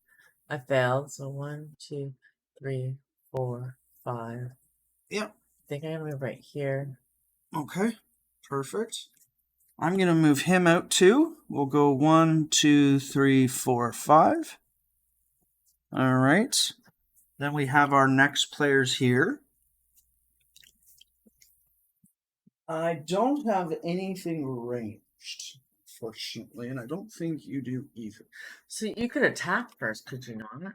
I failed. So 1, 2, 3, 4, 5. Yep. I think I'm gonna move right here. Okay. Perfect. I'm gonna move him out too. We'll go 1, 2, 3, 4, 5. All right. Then we have our next players here. I don't have anything ranged, fortunately, and I don't think you do either. So you could attack first, could you not?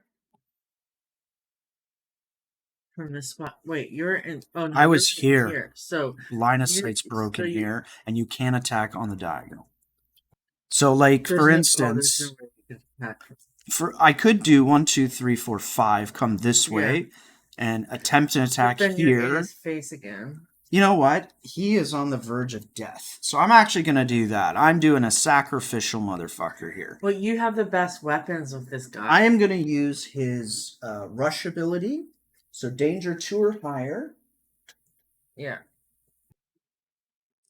From this spot. Wait, you're in. Oh no, I was you're here. So Line of you- sight's broken so you- here, and you can attack on the diagonal. So, like there's for no- instance, there's no way you could attack. I could do 1, 2, 3, 4, 5. Come this Yeah. way, and attempt an attack But then you're in here. his face again. You know what? He is on the verge of death, so I'm actually gonna do that. I'm doing a sacrificial motherfucker here. Well, you have the best weapons with this guy. I am gonna use his rush ability, so danger 2 or higher. Yeah.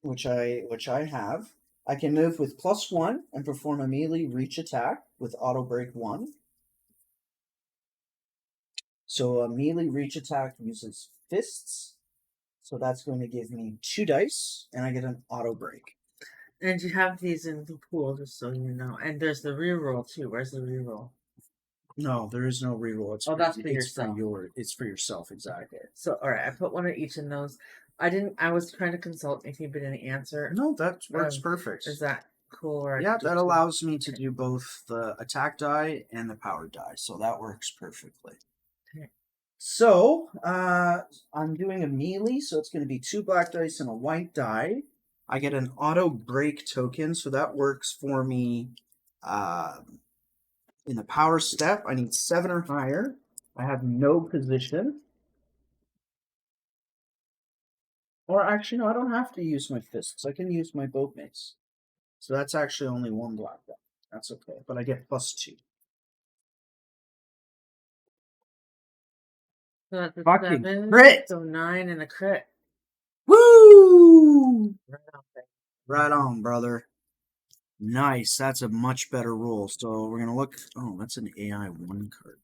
Which I have. I can move with +1 and perform a melee reach attack with auto break 1. So a melee reach attack uses fists. So that's going to give me 2 dice, and I get an auto break. And you have these in the pool, just so you know. And there's the reroll too. Where's the reroll? No, there is no reroll. That's for yourself. It's for yourself, exactly. So all right, I put one of each in those. I was trying to consult if you didn't answer. No, that works perfect. Is that cool? Or yeah, that allows me to do both the attack die and the power die, so that works perfectly. Okay. So, I'm doing a melee, so it's going to be 2 black dice and a white die. I get an auto break token, so that works for me in the power step. I need 7 or higher. I have no position. Or actually, no, I don't have to use my fists. I can use my boat mace. So that's actually only 1 black die. That's okay, but I get +2. So that's a Fucking 7, crit! so 9 and a crit. Woo! Right on, babe. Right on, brother. Nice. That's a much better roll. So we're going to look. Oh, that's an AI1 card.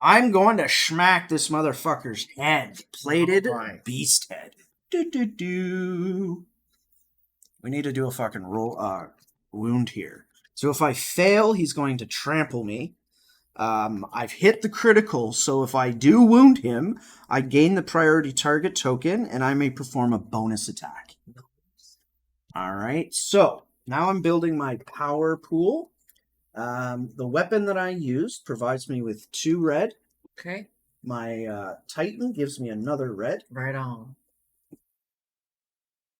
I'm going to smack this motherfucker's head. Plated beast head. Do. We need to do a fucking wound here. So if I fail, he's going to trample me. I've hit the critical, so if I do wound him, I gain the priority target token, and I may perform a bonus attack. All right, so now I'm building my power pool. The weapon that I used provides me with 2 red. Okay. My Titan gives me another red. Right on.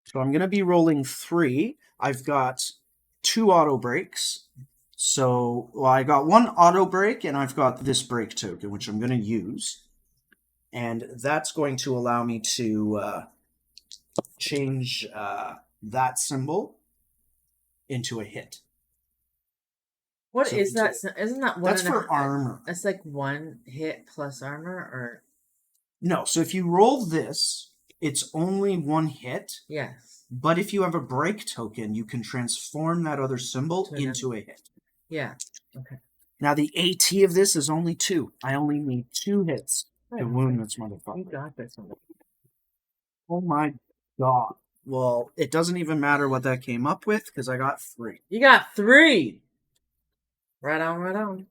So I'm going to be rolling 3. I've got 2 auto breaks. So, I got 1 auto break, and I've got this break token, which I'm going to use. And that's going to allow me to change that symbol into a hit. What is that? Isn't that one? That's for armor. That's like 1 hit plus armor, or no? So if you roll this, it's only 1 hit. Yes. But if you have a break token, you can transform that other symbol into a hit. Yeah. Okay. Now the AT of this is only 2. I only need 2 hits to wound this motherfucker. You got this one. Oh my god. Well, it doesn't even matter what that came up with because I got 3. You got 3. Right on, right on.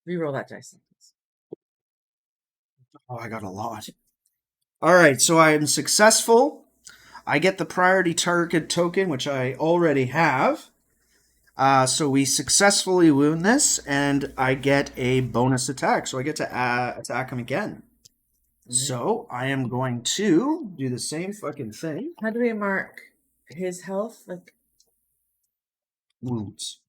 Reroll that dice. Oh, I got a lot. All right, so I am successful. I get the priority target token, which I already have. So we successfully wound this, and I get a bonus attack. So I get to attack him again. Mm-hmm. So I am going to do the same fucking thing. How do we mark his health? Like wounds.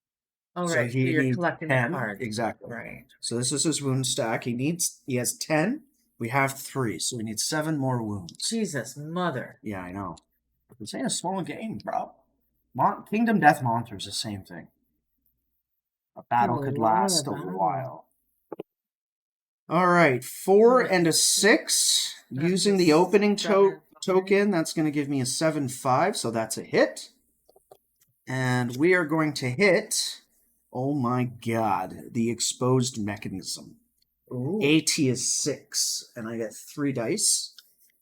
Oh, So right. So he you're needs collecting the 10. cards. Exactly. Right. So this is his wound stack. He has 10. We have 3, so we need 7 more wounds. Jesus, mother. Yeah, I know. This ain't a small game, bro. Kingdom Death Monster is the same thing. A battle could last a while. All right, 4 and a 6. That's Using a the opening 7-5. token, that's going to give me a 7-5, so that's a hit. And we are going to hit, oh my god, the exposed mechanism. Ooh. AT is 6, and I get 3 dice.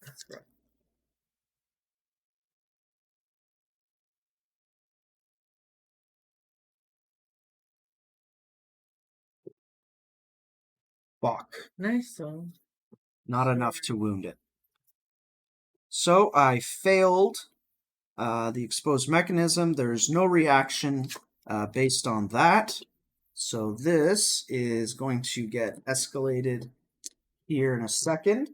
That's great. Fuck. Nice one. Not enough to wound it. So I failed the exposed mechanism. There's no reaction based on that. So this is going to get escalated here in a second.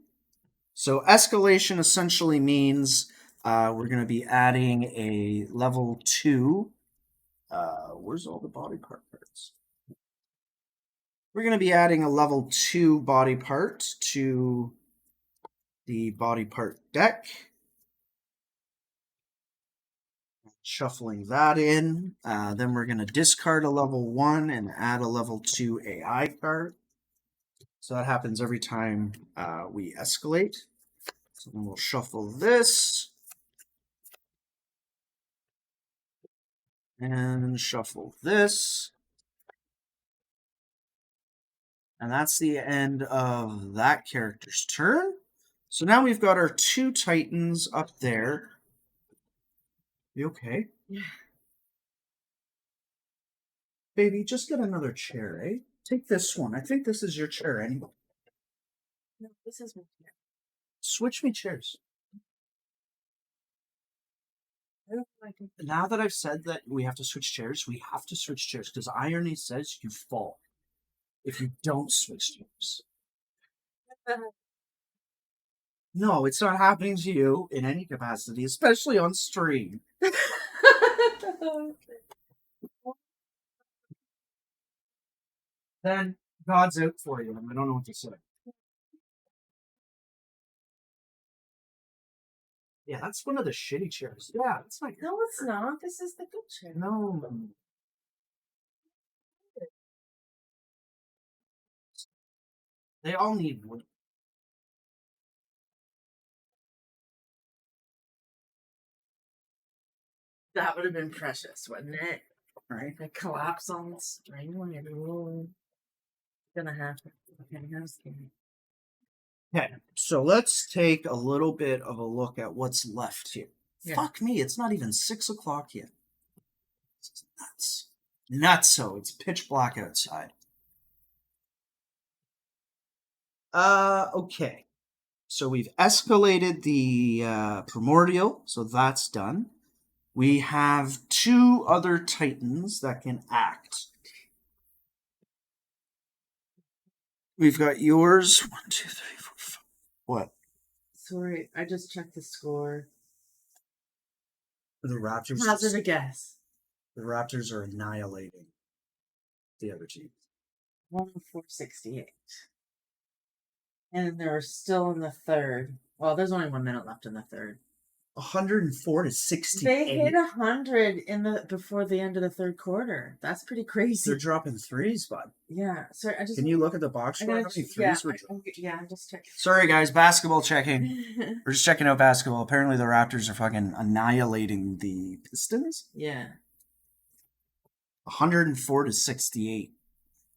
So escalation essentially means we're going to be adding a level 2. Where's all the body part cards? We're going to be adding a level 2 body part to the body part deck. Shuffling that in. Then we're going to discard a level 1 and add a level 2 AI card. So that happens every time we escalate. So then we'll shuffle this. And shuffle this. And that's the end of that character's turn. So now we've got our 2 Titans up there. You okay? Yeah. Baby, just get another chair, eh? Take this one. I think this is your chair anyway. No, this is my chair. Switch me chairs. I don't like it. Now that I've said that we have to switch chairs, we have to switch chairs because irony says you fall if you don't switch chairs. No, it's not happening to you in any capacity, especially on stream. Then God's out for you, and I don't know what to say. Yeah, that's one of the shitty chairs. Yeah, it's like No, it's not. This is the good chair. no. They all need wood. That would have been precious, wouldn't it? Right? Like collapse on the string when you're rolling. Gonna happen. Okay, how's the Okay, so let's take a little bit of a look at what's left here. Yeah. Fuck me, it's not even 6 o'clock yet. This is nuts. Nutso, it's pitch black outside. Okay. So we've escalated the primordial, so that's done. We have 2 other titans that can act. We've got yours. 1, 2, 3, 4, 5. What? Sorry, I just checked the score. The Raptors. Hazard a guess. The Raptors are annihilating the other team. 104.68. And they're still in the third. Well, there's only 1 minute left in the third. 104 to 68. They hit 100 before the end of the third quarter. That's pretty crazy. They're dropping threes, bud. Yeah. Sorry, I just. Can you look at the box score? How many threes were dropping? Yeah, I'm just checking. Sorry, guys. Basketball checking. We're just checking out basketball. Apparently, the Raptors are fucking annihilating the Pistons. Yeah. 104 to 68.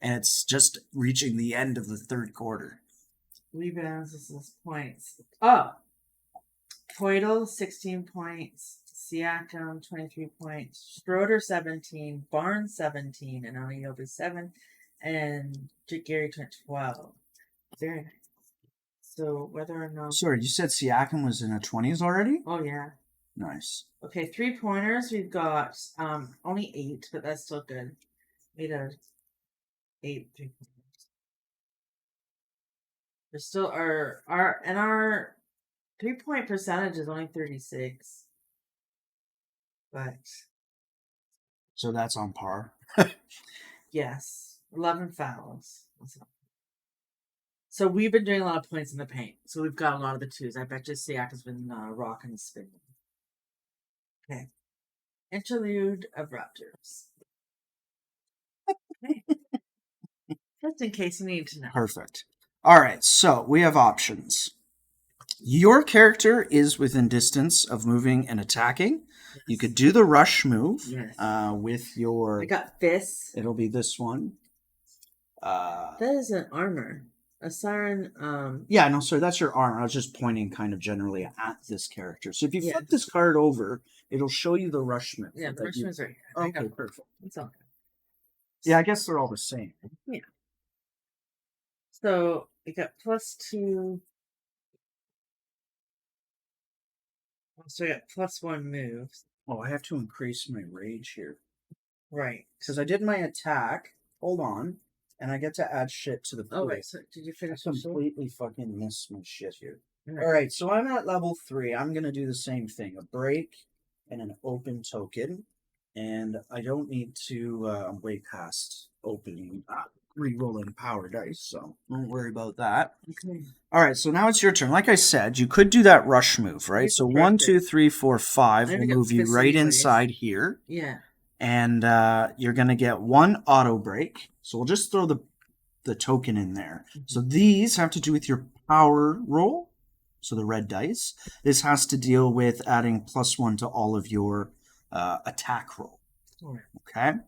And it's just reaching the end of the third quarter. Rebounds, this is points. Oh! Poidal, 16 points. Siakam, 23 points. Schroeder, 17. Barnes, 17. And Anunoby, 7. And Gary, 12. Very nice. So, whether or not... Sorry, you said Siakam was in the 20s already? Oh, yeah. Nice. Okay, 3-pointers. We've got only 8, but that's still good. Made a 8 3-pointers. There's still our 3-point percentage is only 36. But So that's on par. Yes, 11 fouls. So we've been doing a lot of points in the paint. So we've got a lot of the twos. I bet you Siak has been rocking and spinning. Okay. Interlude of Raptors. Okay. Just in case you need to know. Perfect. All right, so we have options. Your character is within distance of moving and attacking. Yes. You could do the rush move Yes. with your. I got fists. It'll be this one. That is an armor. A siren. Yeah, no, sorry, that's your armor. I was just pointing kind of generally at this character. So if you Yeah. flip this card over, it'll show you the rush move. Yeah, the rush move's right here. Okay, perfect. It's all good. Yeah, I guess they're all the same. Yeah. So we got +2. So we got +1 moves. Oh, I have to increase my rage here. Right. Because I did my attack. Hold on. And I get to add shit to the plate. Oh, wait. So did you I finish? completely fucking missed my shit here. Right. All right, so I'm at level 3. I'm going to do the same thing. A break and an open token. And I don't need to way past opening, re-rolling power dice, so don't worry about that. Okay. All right, so now it's your turn. Like I said, you could do that rush move, right? So 1, 2, 3, 4, 5 will move you right inside here. Yeah. And you're going to get 1 auto break. So we'll just throw the token in there. Mm-hmm. So these have to do with your power roll. So the red dice. This has to deal with adding +1 to all of your attack roll. Right. Okay.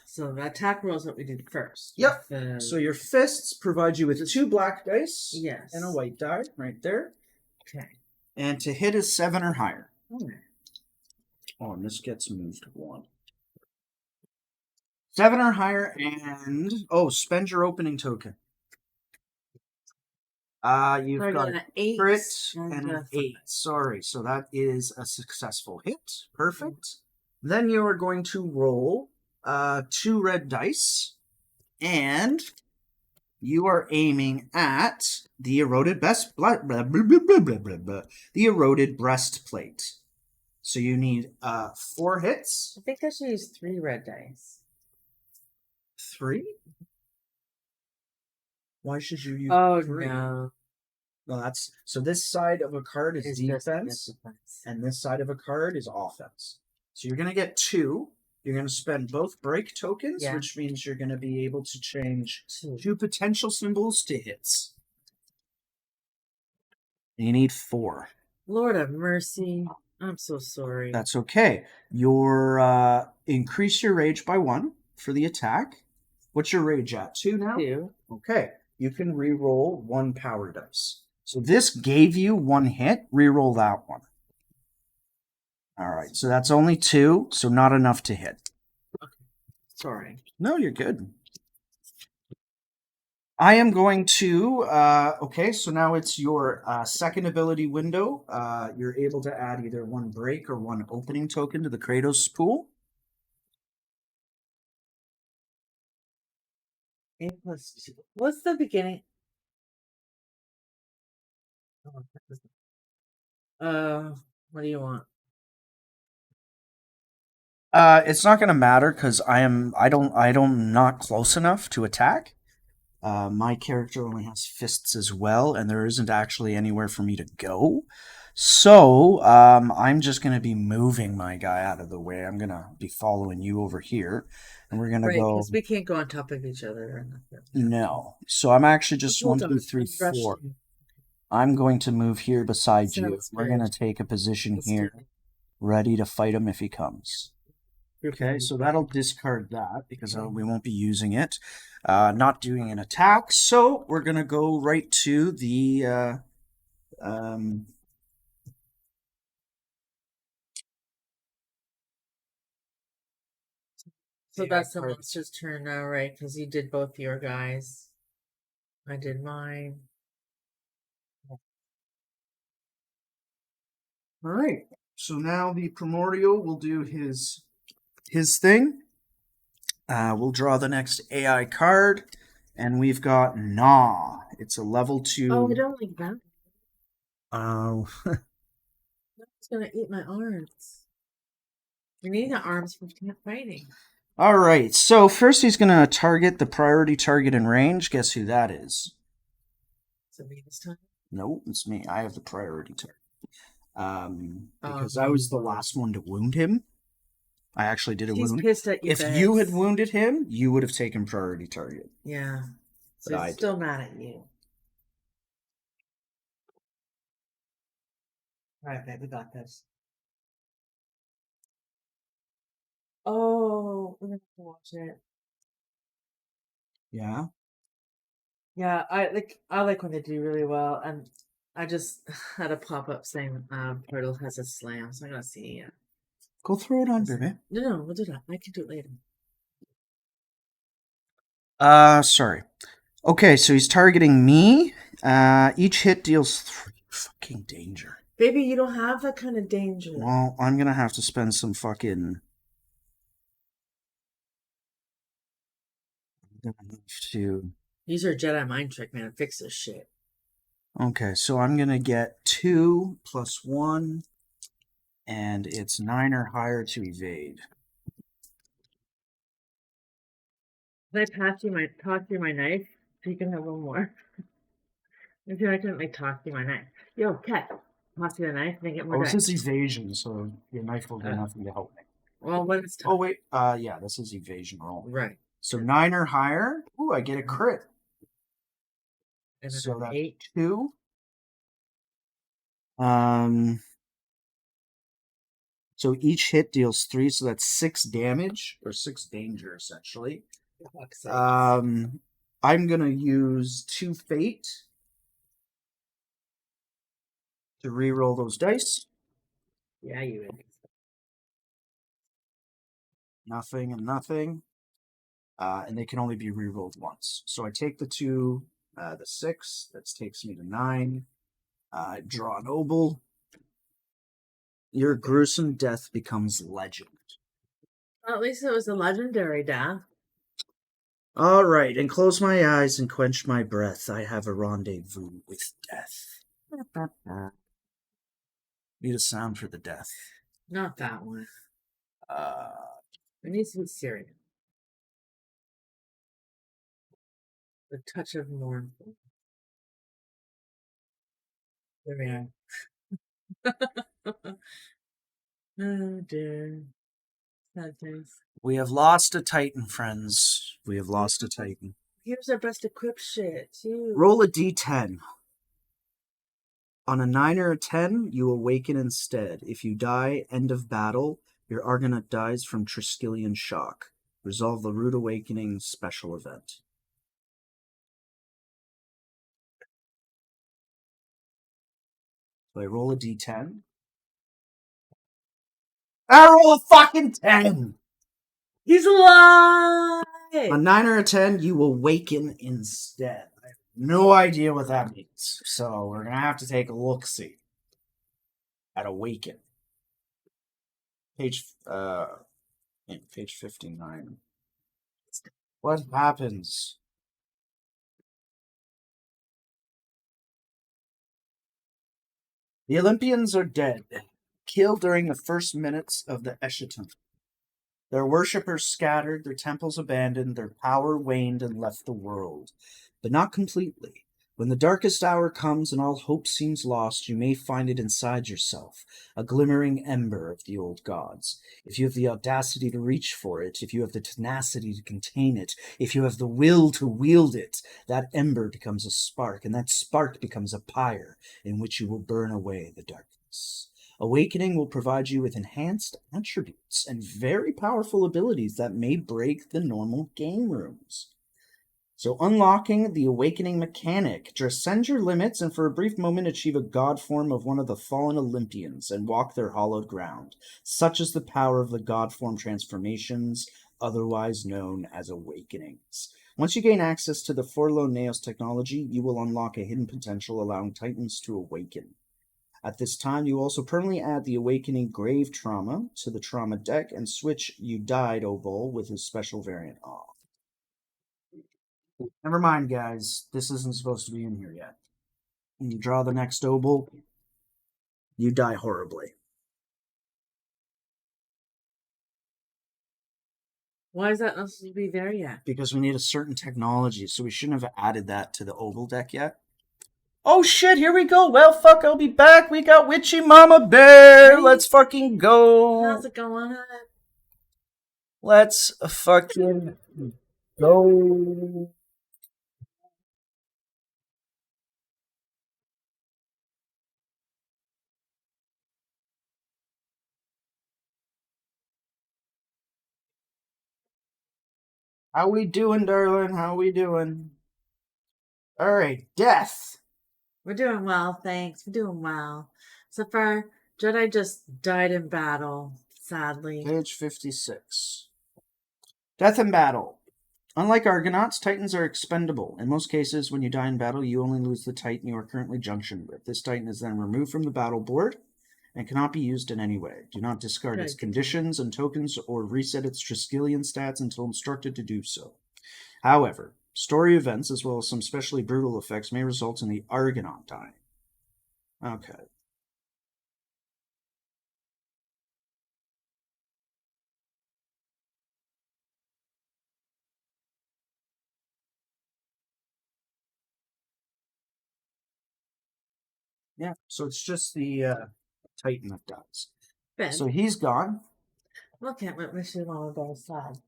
So the attack roll is what we did first. Yep. So your fists provide you with 2 black dice. Yes. And a white die right there. Okay. And to hit is 7 or higher. Right. Oh, and this gets moved 1. 7 or higher, and spend your opening token. You've got an 8 crit and an 8. Sorry, so that is a successful hit. Perfect. Then you are going to roll 2 red dice, and you are aiming at the eroded the eroded breastplate. So you need 4 hits. I think I should use 3 red dice. 3? Why should you use 3? No. No, that's so this side of a card is defense, defense, and this side of a card is offense. So you're going to get 2. You're going to spend both break tokens, which means you're going to be able to change 2 potential symbols to hits. You need 4. Lord have mercy. I'm so sorry. That's okay. Your increase your rage by 1 for the attack. What's your rage at? 2 now? 2. Okay. You can re-roll 1 power dice. So this gave you 1 hit. Re-roll that one. All right. So that's only 2, so not enough to hit. Okay. Sorry. No, you're good. I am going to... okay, so now it's your second ability window. You're able to add either 1 break or 1 opening token to the Kratos pool. 8 + 2. What's the beginning? What do you want? It's not going to matter because I don't not close enough to attack. My character only has fists as well, and there isn't actually anywhere for me to go. So I'm just going to be moving my guy out of the way. I'm going to be following you over here, and we're going to go. Because we can't go on top of each other. Or nothing. No. So I'm actually just 1, 2, 3, 4. I'm going to move here beside you. We're going to take a position here, ready to fight him if he comes. Okay, so that'll discard that because we won't be using it. Not doing an attack, so we're going to go right to the... So that's the monster's turn now, right? Because you did both your guys. I did mine. All right. So now the Primordial will do his thing. We'll draw the next AI card, and we've got Gnaw. It's a level 2. Oh, I don't like that. Oh. It's gonna eat my arms. We need the arms for fighting. All right. So first he's going to target the priority target in range. Guess who that is? Is it me this time? No, it's me. I have the priority target. Because I was the Oh. last one to wound him. I actually did a He's wound. pissed at you, If you had babes. wounded him, you would have taken priority target. Yeah. But So he's I did. still mad at you. All right, babe, we got this. Oh, we're gonna have to watch it. Yeah. Yeah, I like when they do really well, and I just had a pop up saying Portal has a slam, so I'm gonna see. Go throw it on, Listen. baby. No, we'll do that. I can do it later. Sorry. Okay, so he's targeting me. Each hit deals 3 fucking danger. Baby, you don't have that kind of danger. Well, I'm gonna have to spend some fucking. I'm gonna have to. Use your Jedi mind trick, man. Fix this shit. Okay, so I'm gonna get 2 plus 1, and it's 9 or higher to evade. Can I toss you my knife? So you can have one more. If you accidentally toss you my knife. Yo, cat. Toss you the knife and then get more Oh, dice. this is evasion, so your knife will do Uh. nothing to help me. Well, when it's Oh time. wait, yeah, this is evasion roll. Right. So 9 or higher. Ooh, I get a crit. And then So an that's 8. 2. Um, so each hit deals 3, so that's 6 damage or 6 danger essentially. For fuck's sake. I'm gonna use 2 fate to re-roll those dice. Yeah, you would. Nothing and nothing. And they can only be re-rolled once. So I take the 2, the 6. That takes me to 9. Draw an obel. Your gruesome death becomes legend. Well, at least it was a legendary death. All right, and close my eyes and quench my breath. I have a rendezvous with death. Need a sound for the death. Not that one. Uh, It needs to be serious. The touch of mournful. There we are. Oh dear. Sad face. we have lost a Titan, friends. We have lost a Titan. Here's our best equipped shit, too. Roll a d10. On a 9 or a 10, you awaken instead. If you die, end of battle, your Argonaut dies from Triskelion shock. Resolve the Rude Awakening special event. So I roll a d10. I roll a fucking 10! He's alive! A 9 or a 10, you awaken instead. I have no idea what that means. So we're going to have to take a look-see at awaken. Page 59. What happens? The Olympians are dead, killed during the first minutes of the Eschaton. Their worshippers scattered, their temples abandoned, their power waned and left the world. But not completely. When the darkest hour comes and all hope seems lost, you may find it inside yourself, a glimmering ember of the old gods. If you have the audacity to reach for it, if you have the tenacity to contain it, if you have the will to wield it, that ember becomes a spark, and that spark becomes a pyre in which you will burn away the darkness. Awakening will provide you with enhanced attributes and very powerful abilities that may break the normal game rooms. So, unlocking the Awakening mechanic. Transcend your limits and for a brief moment achieve a god form of one of the fallen Olympians and walk their hallowed ground. Such is the power of the god form transformations, otherwise known as awakenings. Once you gain access to the Forlorn Naos technology, you will unlock a hidden potential allowing Titans to awaken. At this time, you also permanently add the Awakening Grave Trauma to the Trauma deck and switch You Died, Obol with his special variant off. Never mind, guys. This isn't supposed to be in here yet. When you draw the next Obol, you die horribly. Why is that not supposed to be there yet? Because we need a certain technology, so we shouldn't have added that to the oval deck yet. Oh shit, here we go. Well, fuck, I'll be back. We got Witchy Mama Bear. Hey. Let's fucking go. How's it going? Let's fucking go. How we doing, darling? How we doing? All right, death. We're doing well, thanks. We're doing well. So far, Jedi just died in battle, sadly. Page 56. Death in battle. Unlike Argonauts, Titans are expendable. In most cases, when you die in battle, you only lose the Titan you are currently junctioned with. This Titan is then removed from the battle board and cannot be used in any way. Do not discard its conditions and tokens or reset its Triskelion stats until instructed to do so. However, story events, as well as some especially brutal effects, may result in the Argonaut dying. Okay. Yeah, so it's just the Titan that dies. Ben, So he's gone. look at what Mission Mama Bear said.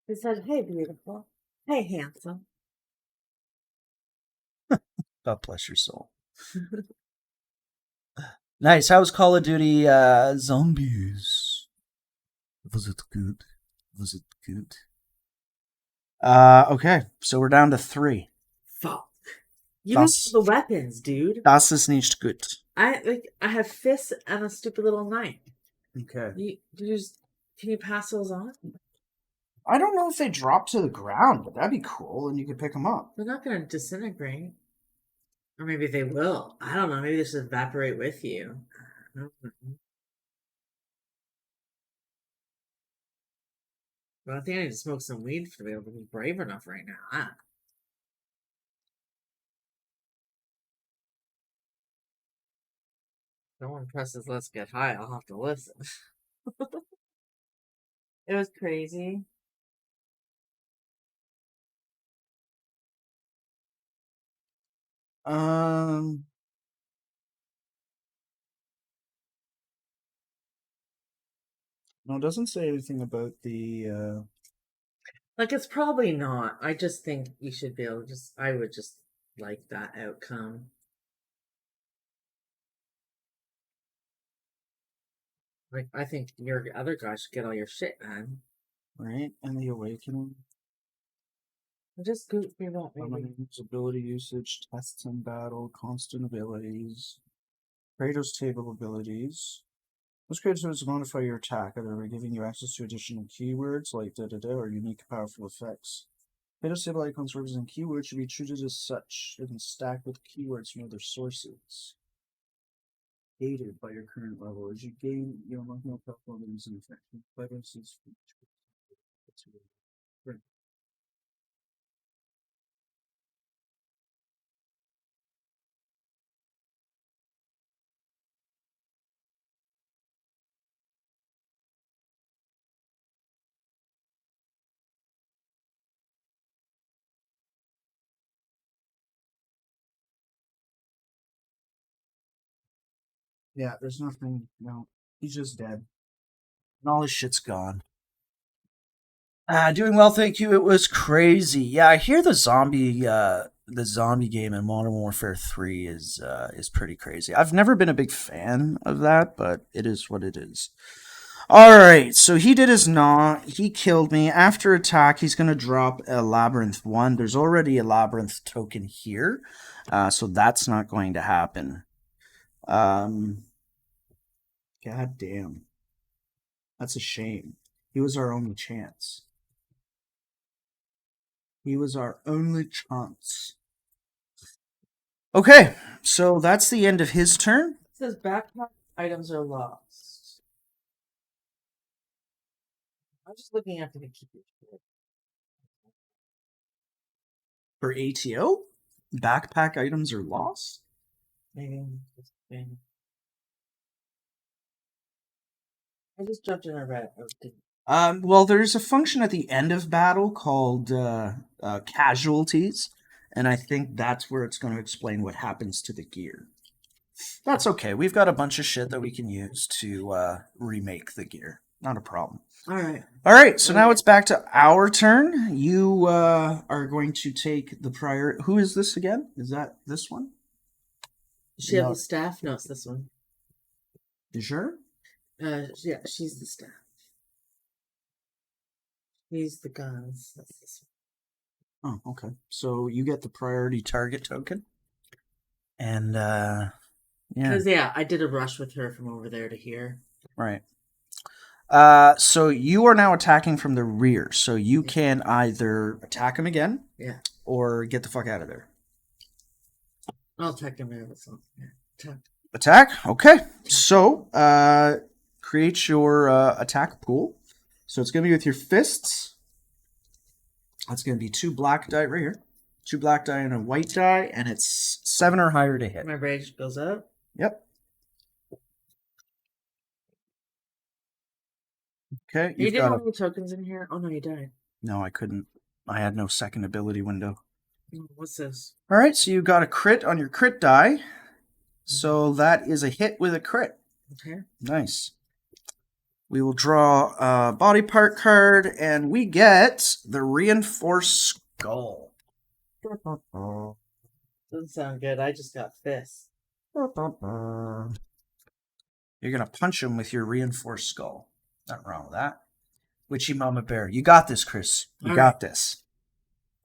He said, "Hey, beautiful. Hey, handsome." God bless your soul. Nice. How was Call of Duty Zombies? Was it good? Was it good? Okay, so we're down to 3. Fuck. You have Das, the weapons, dude. das ist nicht gut. I have fists and a stupid little knife. Okay. Can you pass those on? I don't know if they drop to the ground, but that'd be cool, and you could pick them up. They're not going to disintegrate. Or maybe they will. I don't know. Maybe they just evaporate with you. I don't know. But I think I need to smoke some weed to be able to be brave enough right now. No one presses "Let's get high." I'll have to listen. It was crazy. Um, no, it doesn't say anything about the. Like, it's probably not. I just think you should be able to I would just like that outcome. Like, I think your other guy should get all your shit, man. Right, and the awakening. Just goop me that, maybe. Ability usage, tests in battle, constant abilities, Kratos table abilities. This Kratos will modify your attack, either by giving you access to additional keywords like or unique powerful effects. Kratos table icons represent keywords should be treated as such and stacked with keywords from other sources. Gated by your current level. As you gain, you unlock more powerful abilities and effects. Yeah, there's nothing. No, he's just dead. And all his shit's gone. Doing well, thank you. It was crazy. Yeah, I hear the zombie game in Modern Warfare 3 is pretty crazy. I've never been a big fan of that, but it is what it is. All right, so he did his gnaw. He killed me. After attack, he's going to drop a Labyrinth 1. There's already a Labyrinth token here, so that's not going to happen. God damn. That's a shame. He was our only chance. He was our only chance. Okay, so that's the end of his turn. It says backpack items are lost. I'm just looking after the keepers. For ATO, backpack items are lost. Maybe I just jumped in a red. Well, there's a function at the end of battle called casualties, and I think that's where it's going to explain what happens to the gear. That's okay. We've got a bunch of shit that we can use to remake the gear. Not a problem. All right. All right, so now Okay. it's back to our turn. You are going to take the prior. Who is this again? Is that this one? Does she have No. the staff? No, it's this one. You sure? Yeah, she's the staff. He's the guns. That's this Oh, okay. So you get the priority target token. And yeah, Because I did a rush with her from over there to here. right. So you are now attacking from the rear. So you can either attack him again, Yeah. or get the fuck out of there. I'll attack him there. So, yeah. Attack. Attack. Okay. So create your attack pool. So it's going to be with your fists. That's going to be 2 black die right here. 2 black die and a white die, and it's 7 or higher to hit. My rage goes up. Yep. Okay. You You've didn't got have any tokens in here? Oh, no, you died. No, I couldn't. I had no second ability window. What's this? All right, so you got a crit on your crit die. So that is a hit with a crit. Okay. Nice. We will draw a body part card, and we get the reinforced skull. Doesn't sound good. I just got fists. You're gonna punch him with your reinforced skull. Nothing wrong with that. Witchy Mama Bear. You got this, Chris. You All got this.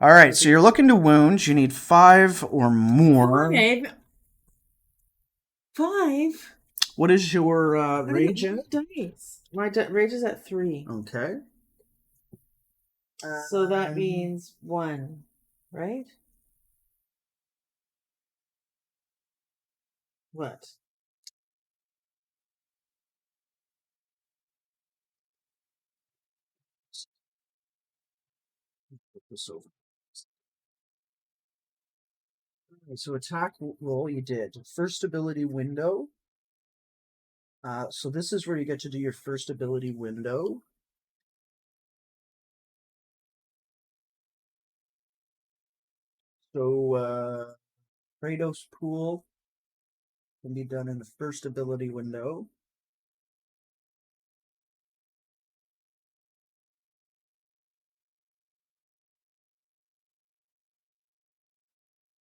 All right, so you're looking to wound. You need 5 or more. 5? What is your rage in? Dice. My rage is at 3. Okay. So that means 1, right? What? Put this over. So attack roll you did. First ability window. So this is where you get to do your first ability window. So Kratos pool can be done in the first ability window.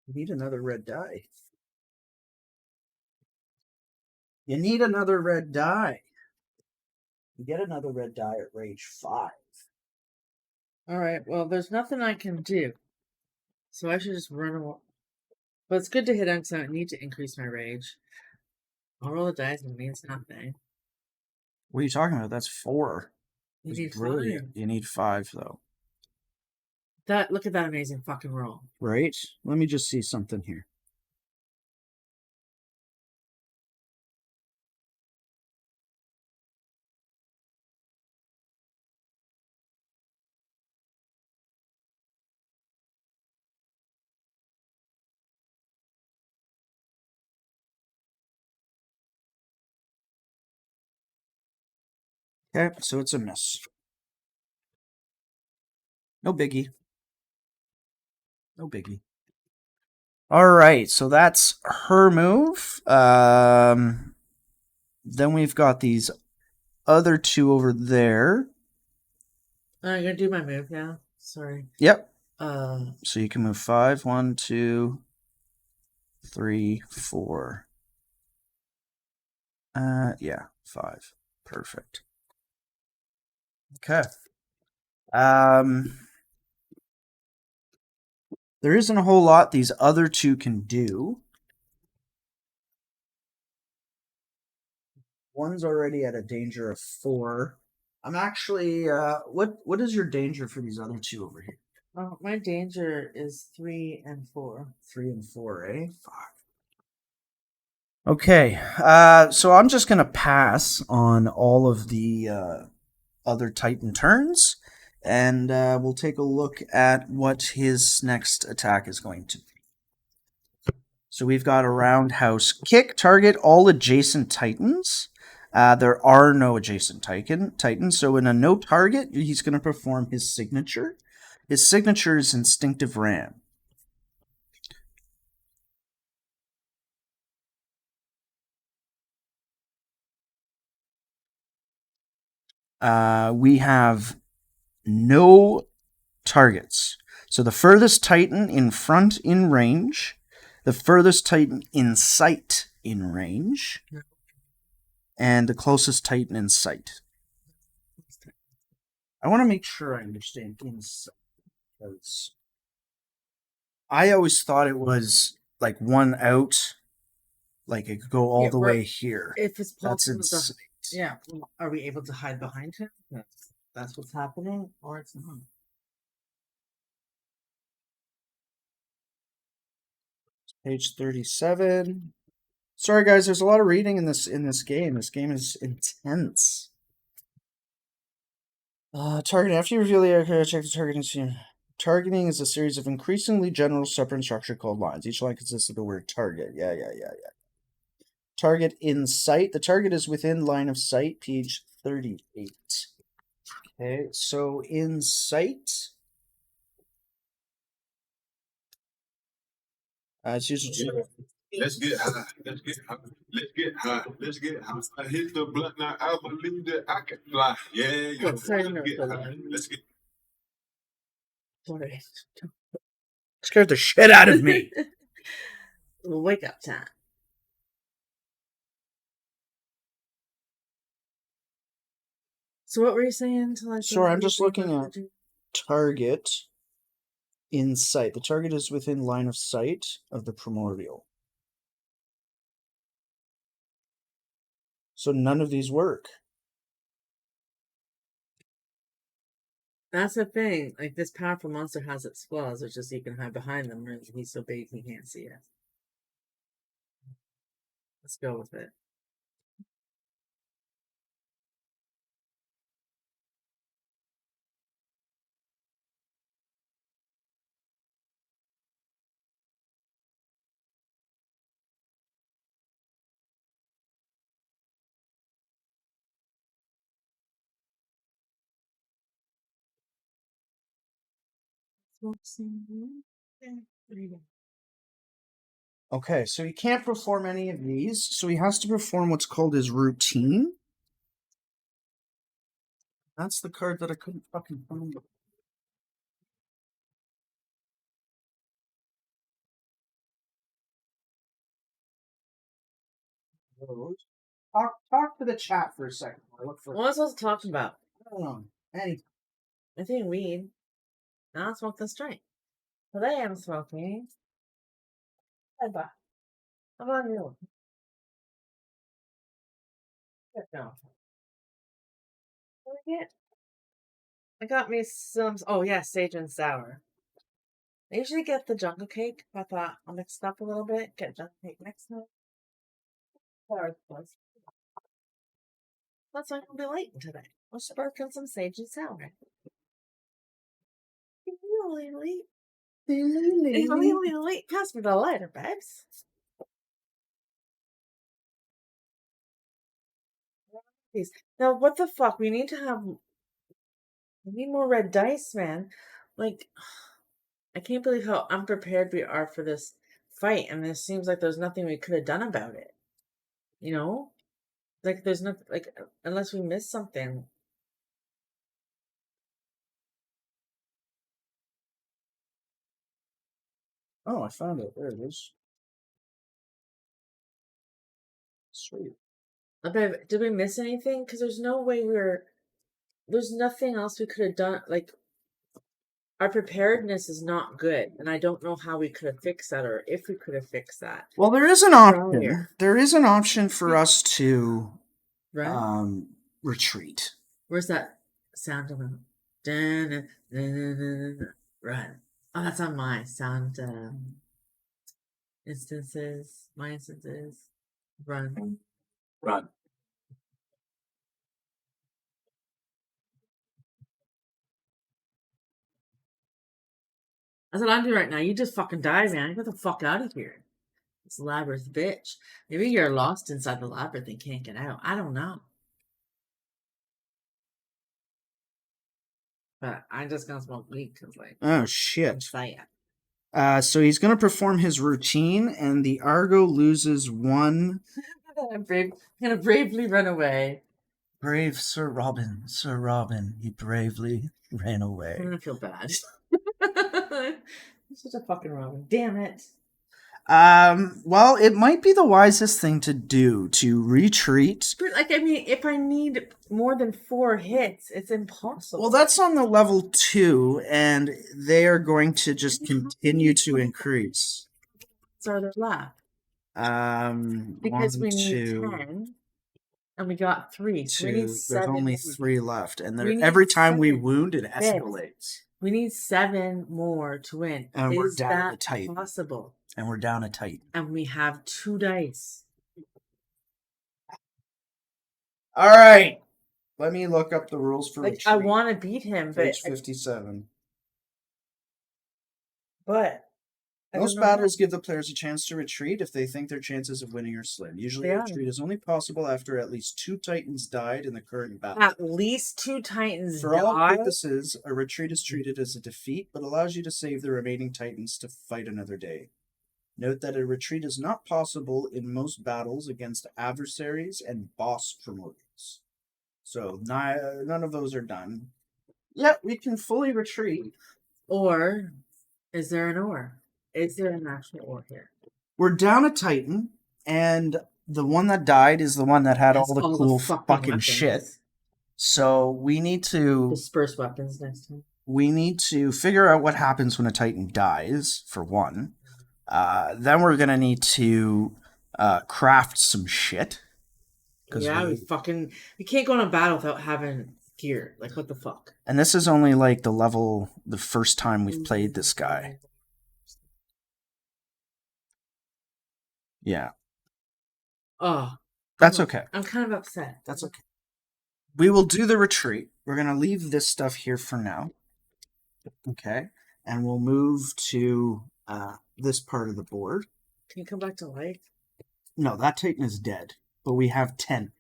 You need another red die. You need another red die. You get another red die at rage 5. All right. Well, there's nothing I can do. So I should just run away. But it's good to hit on because I don't need to increase my rage. I'll roll the dice and it means nothing. What are you talking about? That's 4. You That's need brilliant. 5. You need 5 though. Look at that amazing fucking roll. Right? Let me just see something here. Okay, so it's a miss. No biggie. No biggie. All right, so that's her move. Then we've got these other 2 over there. I'm gonna do my move now. Sorry. Yep. Uh. So you can move 5. 1, 2, 3, 4. Yeah, 5. Perfect. Okay. There isn't a whole lot these other 2 can do. One's already at a danger of 4. I'm actually what is your danger for these other 2 over here? Oh, my danger is 3 and 4. 3 and 4, eh? Fuck. Okay. So I'm just gonna pass on all of the other Titan turns, and we'll take a look at what his next attack is going to be. So we've got a roundhouse kick. Target all adjacent Titans. There are no adjacent titans, so in a no target, he's going to perform his signature. His signature is Instinctive Ram. We have no targets. So the furthest titan in front in range, the furthest titan in sight in range, and the closest titan in sight. I want to make sure I understand insight, because I always thought it was like one out, like it could go all the way here. If it's That's possible, insight. yeah. Are we able to hide behind him? That's what's happening, or it's not. Page 37. Sorry guys, there's a lot of reading in this game. This game is intense. Targeting. After you reveal the area, check the targeting scheme. Targeting is a series of increasingly general separate structure called lines. Each line consists of the word target. Yeah. Target in sight. The target is within line of sight. Page 38. Okay, so in sight. It's usually Let's get high. Let's get high. Let's get high. Let's get high. I hit the blunt now. I believe that I can fly. Yeah, yo. Let's get high. Let's get. Sorry. scared the shit out of me. Wake up time. So what were you saying? Sorry, I'm just looking at target in sight. The target is within line of sight of the primordial. So none of these work. That's the thing. Like, this powerful monster has its flaws. It's just you can hide behind them, or he's so big he can't see us. Let's go with it. Okay, so he can't perform any of these, so he has to perform what's called his routine. That's the card that I couldn't fucking find. Talk to the chat for a second. I look for. What was I supposed to talk about? I don't know. Any. I think weed. Now I smoke this joint. Today I'm smoking. How about you? No. What did I get? I got me some. Oh yeah, sage and sour. I usually get the jungle cake. I thought I'll mix it up a little bit. Get jungle cake next time. Sour plus. That's why I'll be late today. I'll sparkle some sage and sour. Really late. It's really late. Pass me the lighter, babes. Now, what the fuck? We need more red dice, man. Like, I can't believe how unprepared we are for this fight, and it seems like there's nothing we could have done about it. You know? Like, there's no, like, unless we missed something. Oh, I found it. There it is. Sweet. Okay, did we miss anything? Because there's no way there's nothing else we could have done. Like, our preparedness is not good, and I don't know how we could have fixed that, or if we could have fixed that. Well, there is an option. Earlier. There is an option for us to Run? retreat. Where's that sound of them? Run. Oh, that's on my sound instances. My instances. Run. Run. That's what I'm doing right now. You just fucking die, man. Get the fuck out of here. This labyrinth bitch. Maybe you're lost inside the labyrinth and can't get out. I don't know. But I'm just gonna smoke weed because, like, Oh, I'm shit. sad. So he's going to perform his routine, and the Argo loses 1. I'm gonna bravely run away. Brave Sir Robin, he bravely ran I'm away. gonna feel bad. I'm such a fucking Robin. Damn it. Well, it might be the wisest thing to do to retreat. But, like, I mean, if I need more than 4 hits, it's impossible. Well, that's on the level 2, and they are going to just continue to increase. So are there left? One, Because we need 2, 10, and we got 3. So we 2. need There's 7. only 3 left, and We need every time we 7 wound, it hits. escalates. We need 7 more to win. And we're Is down that a Titan. possible? And we're down a Titan. And we have 2 dice. All right. Let me look up the rules for Like, retreat. I want to beat him, Page 57. but I Most don't know how. battles give the players a chance to retreat if they think their chances of winning are slim. Usually, They a are. retreat is only possible after at least 2 Titans died in the current battle. At least 2 Titans For all die. purposes, a retreat is treated as a defeat, but allows you to save the remaining Titans to fight another day. Note that a retreat is not possible in most battles against adversaries and boss promoters. So none of those are done. Yeah, we can fully retreat. Or is there an or? Is there an actual or here? We're down a Titan, and the one that died is the one that had all the cool fucking weapons. shit. So we need to Disperse weapons next time. figure out what happens when a Titan dies, for one. Then we're gonna need to craft some shit. Yeah, we can't go on a battle without having gear. Like, what the fuck? And this is only like the first time we've played this guy. Yeah. Oh. That's okay. I'm kind of upset. That's okay. We will do the retreat. We're going to leave this stuff here for now. Okay. And we'll move to this part of the board. Can you come back to life? No, that Titan is dead. But we have 10.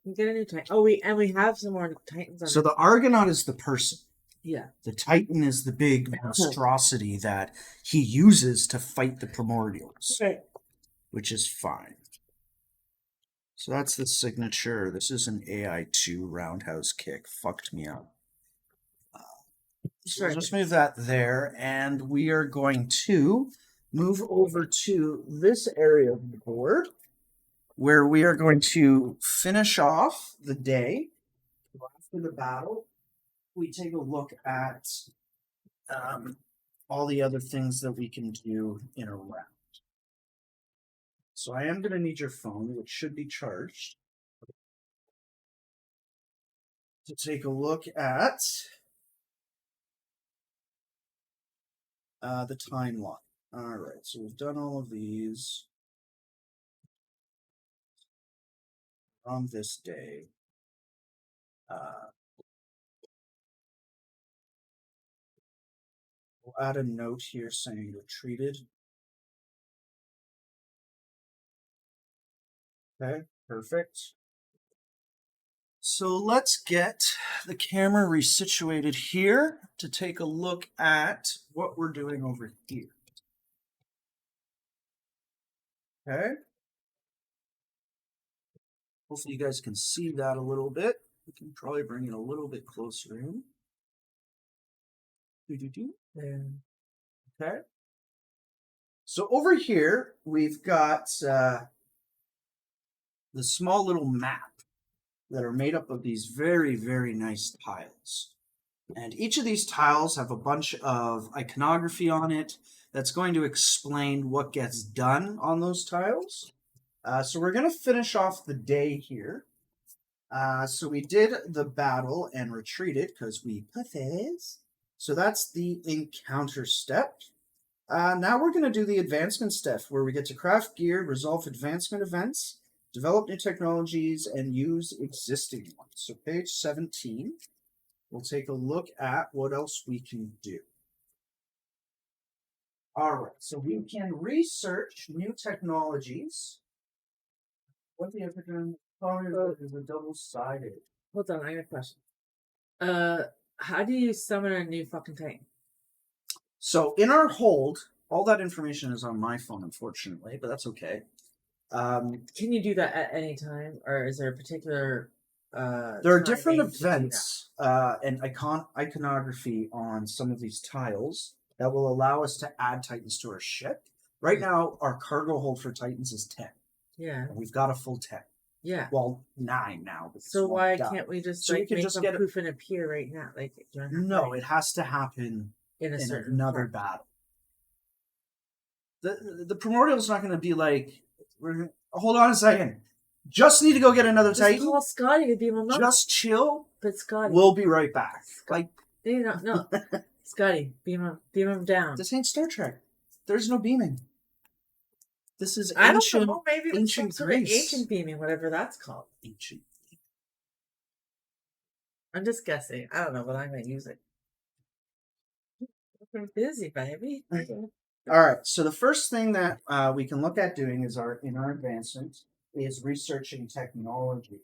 Can you get a new Titan? Oh, we have some more Titans on So the Argonaut is the person. Yeah. The Titan is the big monstrosity that he uses to fight the primordials. Right. Which is fine. So that's the signature. This is an AI2 roundhouse kick. Fucked me up. So we'll just move that there, and we are going to move over to this area of the board, where we are going to finish off the day. After the battle, we take a look at all the other things that we can do in a round. So I am going to need your phone, which should be charged, to take a look at the timeline. All right, so we've done all of these on this day. We'll add a note here saying retreated. Okay, perfect. So let's get the camera resituated here to take a look at what we're doing over here. Okay. Hopefully you guys can see that a little bit. We can probably bring it a little bit closer in. Okay. So over here, we've got the small little map that are made up of these very, very nice tiles. And each of these tiles have a bunch of iconography on it that's going to explain what gets done on those tiles. So we're going to finish off the day here. So we did the battle and retreated because we pussies. So that's the encounter step. Now we're going to do the advancement step, where we get to craft gear, resolve advancement events, develop new technologies, and use existing ones. So page 17, we'll take a look at what else we can do. All right, so we can research new technologies. What the other term is a double-sided. Hold on, I got a question. How do you summon a new fucking Titan? So in our hold, all that information is on my phone, unfortunately, but that's okay. Can you do that at any time, or is there a particular? There are time different that you do that? events and iconography on some of these tiles that will allow us to add Titans to our ship. Right now, our cargo hold for Titans is 10. Yeah, And we've got a full 10. yeah. Well, 9 now. So why can't we just So we like can make just them get poof and appear right now? Like No, it has to happen in a in certain another part. battle. The primordial's not going to be like, hold on a second. Just need to go get another Just Titan. call Scotty to beam him up. Just chill. But Scotty, We'll be right back. Like, no, Scotty, beam him down. this ain't Star Trek. There's no beaming. This is I don't ancient, know. Maybe it's ancient some sort of Greece. ancient beaming, whatever that's called. Ancient. I'm just guessing. I don't know, but I'm gonna use it. I'm busy, baby. All right. So the first thing that we can look at doing is in our advancement is researching technology.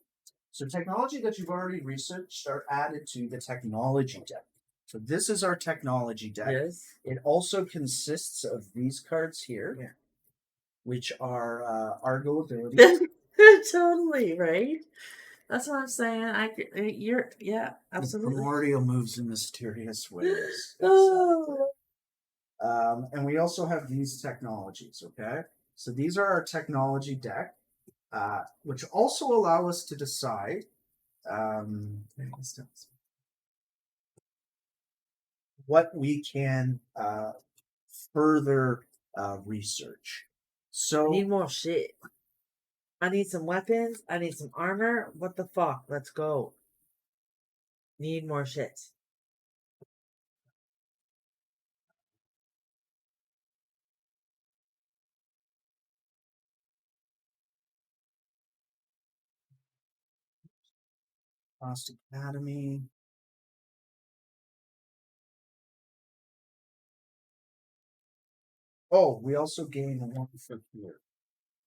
So technology that you've already researched are added to the technology deck. So this is our technology deck. Yes. It also consists of these cards here, Yeah. which are Argo abilities. Totally right. That's what I'm saying. Yeah, The absolutely. primordial moves in mysterious ways. Oh. And we also have these technologies, okay? So these are our technology deck, which also allow us to decide what we can further research. So I need more shit. I need some weapons. I need some armor. What the fuck? Let's go. Need more shit. Lost Academy. Oh, we also gain one for here.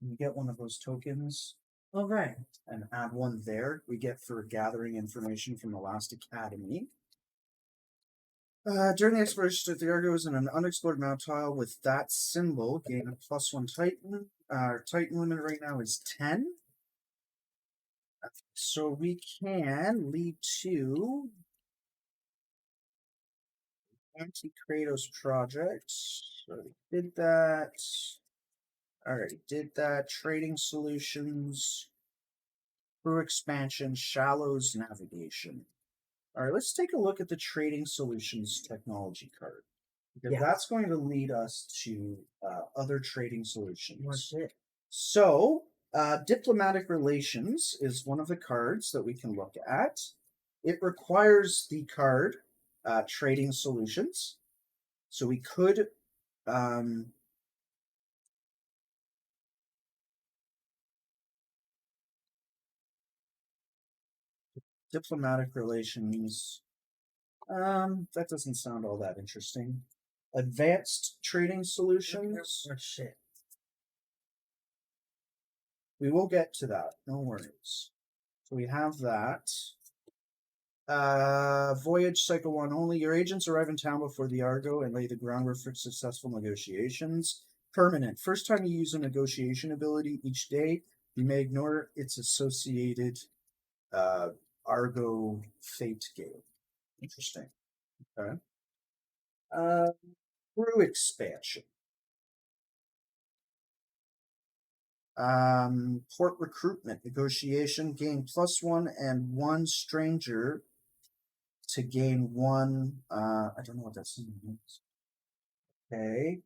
You get one of those tokens. All right. And add one there. We get for gathering information from the last academy. During the exploration, if the Argo is in an unexplored map tile with that symbol, gain a +1 Titan. Our Titan limit right now is 10. So we can lead to Anti-Kratos project. So we did that. Already did that. Trading solutions. Crew expansion. Shallows navigation. Alright, let's take a look at the trading solutions technology card. Because that's going to lead us to other trading solutions. More shit. So, diplomatic relations is one of the cards that we can look at. It requires the card trading solutions. So we could diplomatic relations. That doesn't sound all that interesting. Advanced trading solutions. More shit. We will get to that. No worries. So we have that. Voyage Cycle 1 only. Your agents arrive in town before the Argo and lay the groundwork for successful negotiations. Permanent. First time you use a negotiation ability each day, you may ignore its associated Argo fate gate. Interesting. Okay. Crew expansion. Port recruitment. Negotiation. Gain +1 and 1 stranger to gain 1. I don't know what that means. Okay.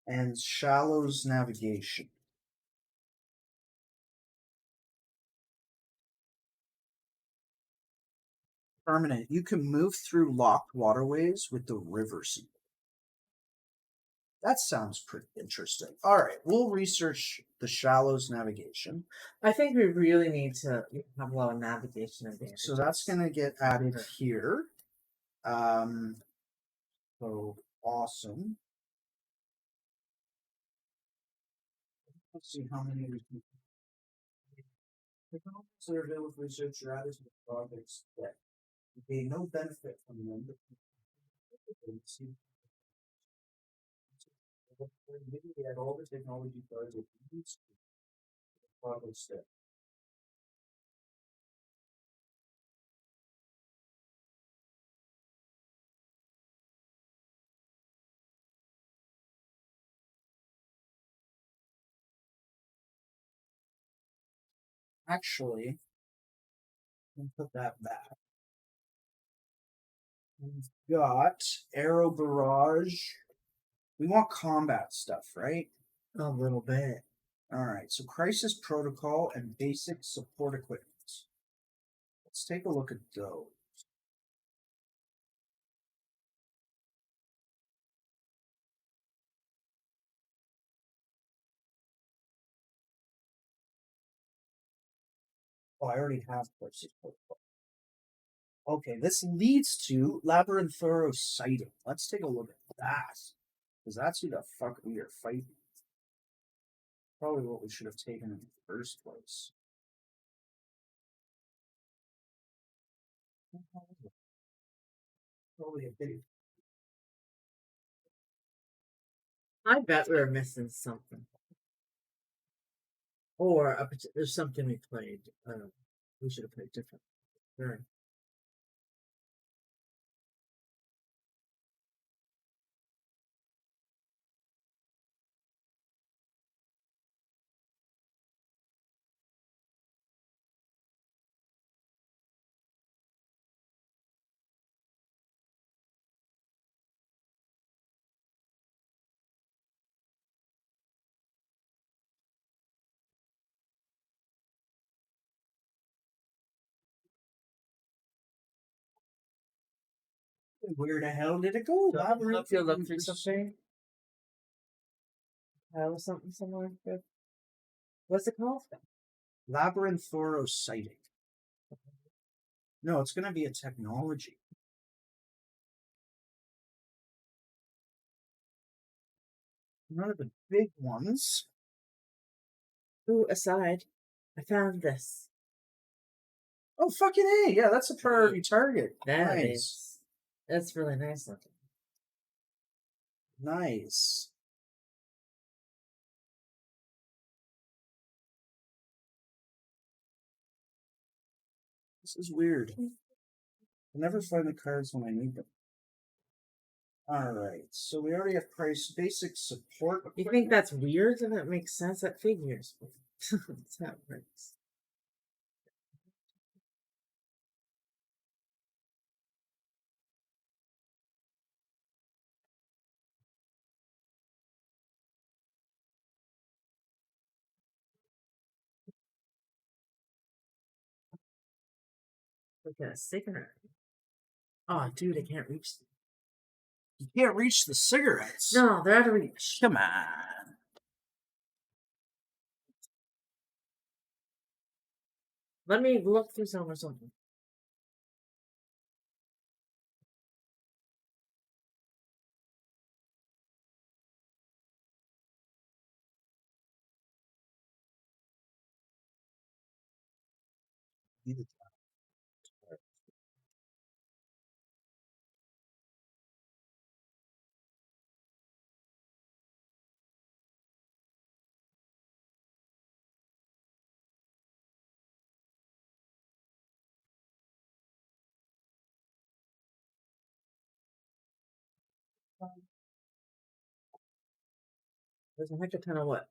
And shallows navigation. Permanent. You can move through locked waterways with the river symbol. That sounds pretty interesting. All right, we'll research the shallows navigation. I think we really need to have a lot of navigation advantages. So that's going to get added here. So awesome. Let's see how many we can. Technologies are available for research rather than projects that gain no benefit from them. Maybe at all the technology projects used to projects that. Actually, let me put that back. We've got arrow barrage. We want combat stuff, right? A little bit. All right. So crisis protocol and basic support equipment. Let's take a look at those. Oh, I already have crisis protocol. Okay, this leads to labyrinthoro sighting. Let's take a look at that. Because that's who the fuck we are fighting. Probably what we should have taken in the first place. Probably a big. I bet we were missing something. Or there's something we played. We should have played different. Sure. Where the hell did it go? If you look through something. Was something somewhere good. What's it called? Labyrinthoro sighting. No, it's going to be a technology. One of the big ones. Ooh, aside, I found this. Oh, fucking A. Yeah, that's a priority target. That Nice. is. That's really nice looking. Nice. This is weird. I never find the cards when I need them. Alright, so we already have price basic support. You think that's weird? And that makes sense? That figures. That's how it works. Look at a cigarette. Oh, dude, I can't reach them. You can't reach the cigarettes. No, they're out of reach. Come on. Let me look through some or something. There's a heck of a ton of what?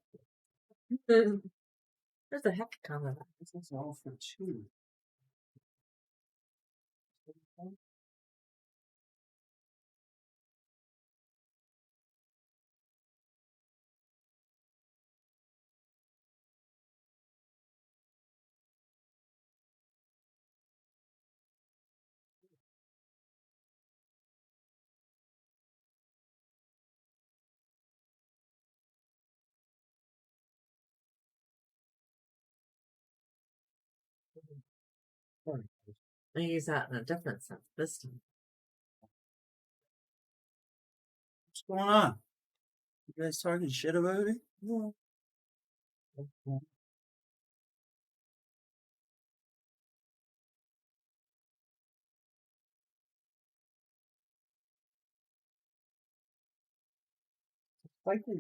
There's a heck of a ton of that. This is all for 2. I use that in a different sense this time. What's going on? You guys talking shit about it? Yeah. Cycle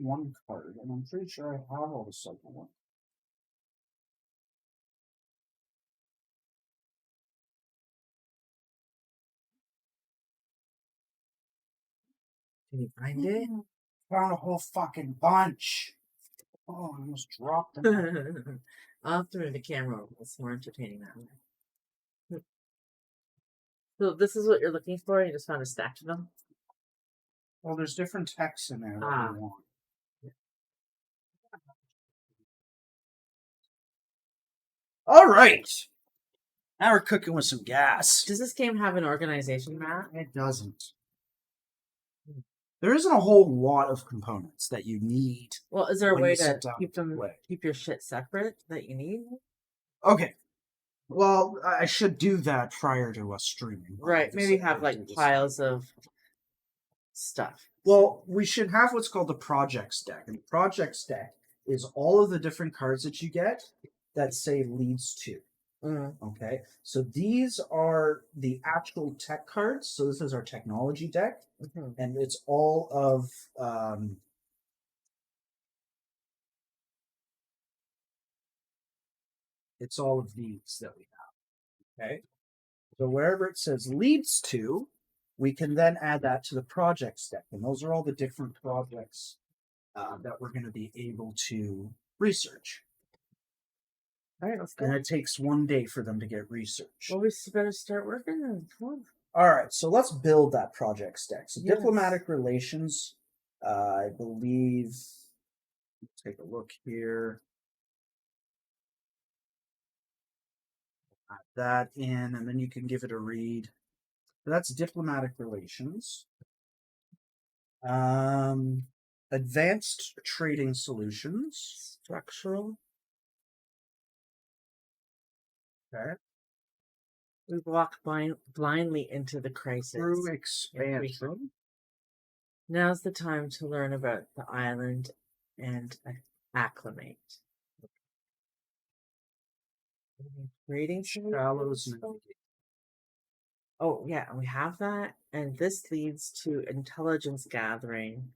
1 card, and I'm pretty sure I have all the cycle 1. Can you find it? Found a whole fucking bunch. Oh, I almost dropped them. I'll have to move the camera. It's more entertaining that way. So this is what you're looking for? You just found a stack of them? Well, there's different texts in there that Ah. we want. All right. Now we're cooking with some gas. Does this game have an organization map? It doesn't. There isn't a whole lot of components that you need. Well, is there a when way you to sit down keep to them, play. keep your shit separate that you need? Okay. Well, I should do that prior to us streaming. Right. Maybe obviously. have like piles of stuff. Well, we should have what's called the projects deck. And the projects deck is all of the different cards that you get that say leads to. Okay, so these are the actual tech cards. So this is our technology deck, and it's all of it's all of these that we have. Okay, so wherever it says leads to, we can then add that to the projects deck, and those are all the different projects that we're going to be able to research. All right, let's go. And it takes 1 day for them to get researched. Well, we better start working then. Come on. All right, so let's build that project stack. So Yes. diplomatic relations, I believe. Let's take a look here. Add that in, and then you can give it a read. So that's diplomatic relations. Advanced trading solutions. Structural. Okay. We walk blindly into the crisis. Through expansion. Now's the time to learn about the island and acclimate. Rating Shallows. Oh, yeah, we have that. And this leads to intelligence gathering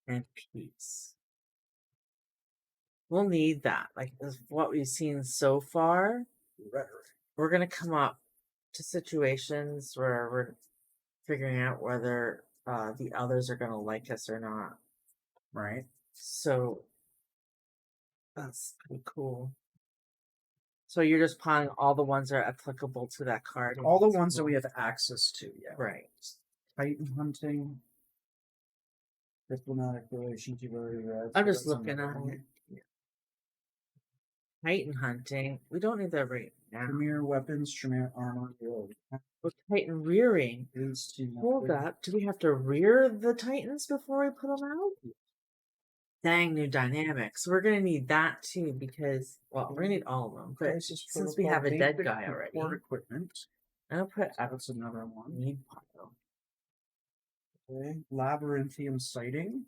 and peace. We'll need that. Like what we've seen so far. Rhetoric. We're going to come up to situations where we're figuring out whether the others are going to like us or not. Right. So that's pretty cool. So you're just piling all the ones that are applicable to that card. All the ones that we have access to, yeah. Right. Titan hunting. Diplomatic relations you've already read. I'm so just that's looking another at one. it. Titan hunting. We don't need that right now. Tremere weapons, Tremere armor. With Titan rearing. Leads to Hold up. Do we have to rear the Titans before we put them out? Dang, new dynamics. We're going to need that too because, well, we're going to need all of them. But since we have a dead guy already, equipment. I'll put That's another one. need pile. Okay. Labyrinthium sighting.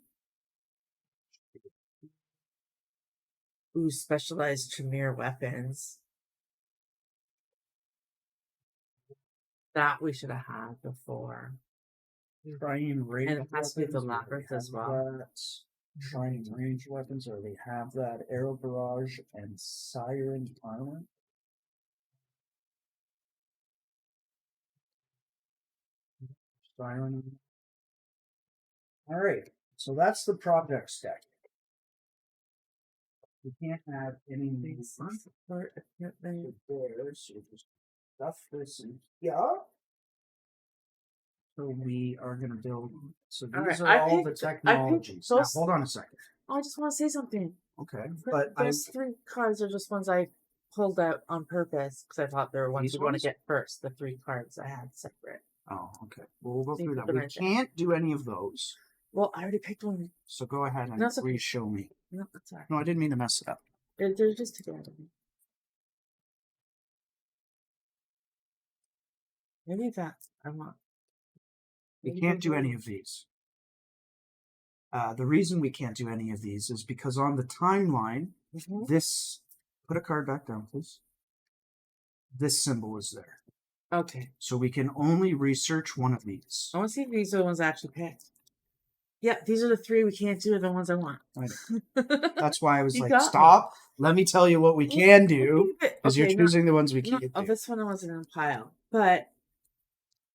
Ooh, specialized Tremere weapons. That we should have had before. Trying range And it has to be the weapons, labyrinth we as have well. that. Trying range weapons, or they have that. Arrow barrage and siren armor. Siren. All right, so that's the project stack. We can't have any Support equipment. there, so just stuff this in here. So we are going to build. So these Alright, are all the technologies. Now, those- hold on a second. I just want to say something. Okay, but Those 3 cards are just ones I pulled out on purpose because I thought they were ones These we want to ones? get first. The 3 cards I had separate. Oh, okay. Well, we'll go So you through put that. them We right there. can't do any of those. Well, I already picked one. So go ahead and That's okay. re-show me. No, that's alright. No, I didn't mean to mess it up. They're just together. Maybe that's I want. We can't do any of these. The reason we can't do any of these is because on the timeline, Mhm. This, put a card back down, please. This symbol is there. Okay. So we can only research one of these. I want to see if these are the ones I actually picked. Yeah, these are the 3 we can't do, the ones I want. I know. That's why I was You like, got me. stop. Let me tell you what we can do. Because Okay, you're choosing the ones we can't Oh, do. this one I wasn't in a pile. But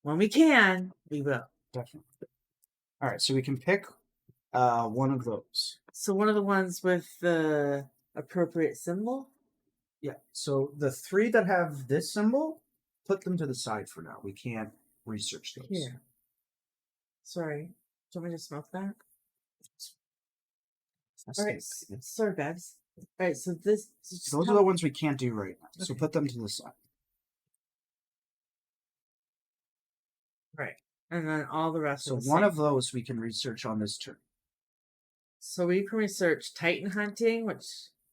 when we can, we will. Definitely. All right, so we can pick one of those. So one of the ones with the appropriate symbol? Yeah, so the 3 that have this symbol, put them to the side for now. We can't research those. Here. Sorry. Do you want me to smoke that? That's All right. the- Sorry, Babs. All right, so this... Those are the ones we can't do right now. So Okay. put them to the side. Right. And then all the rest So are the one same. of those we can research on this turn. So we can research Titan hunting, which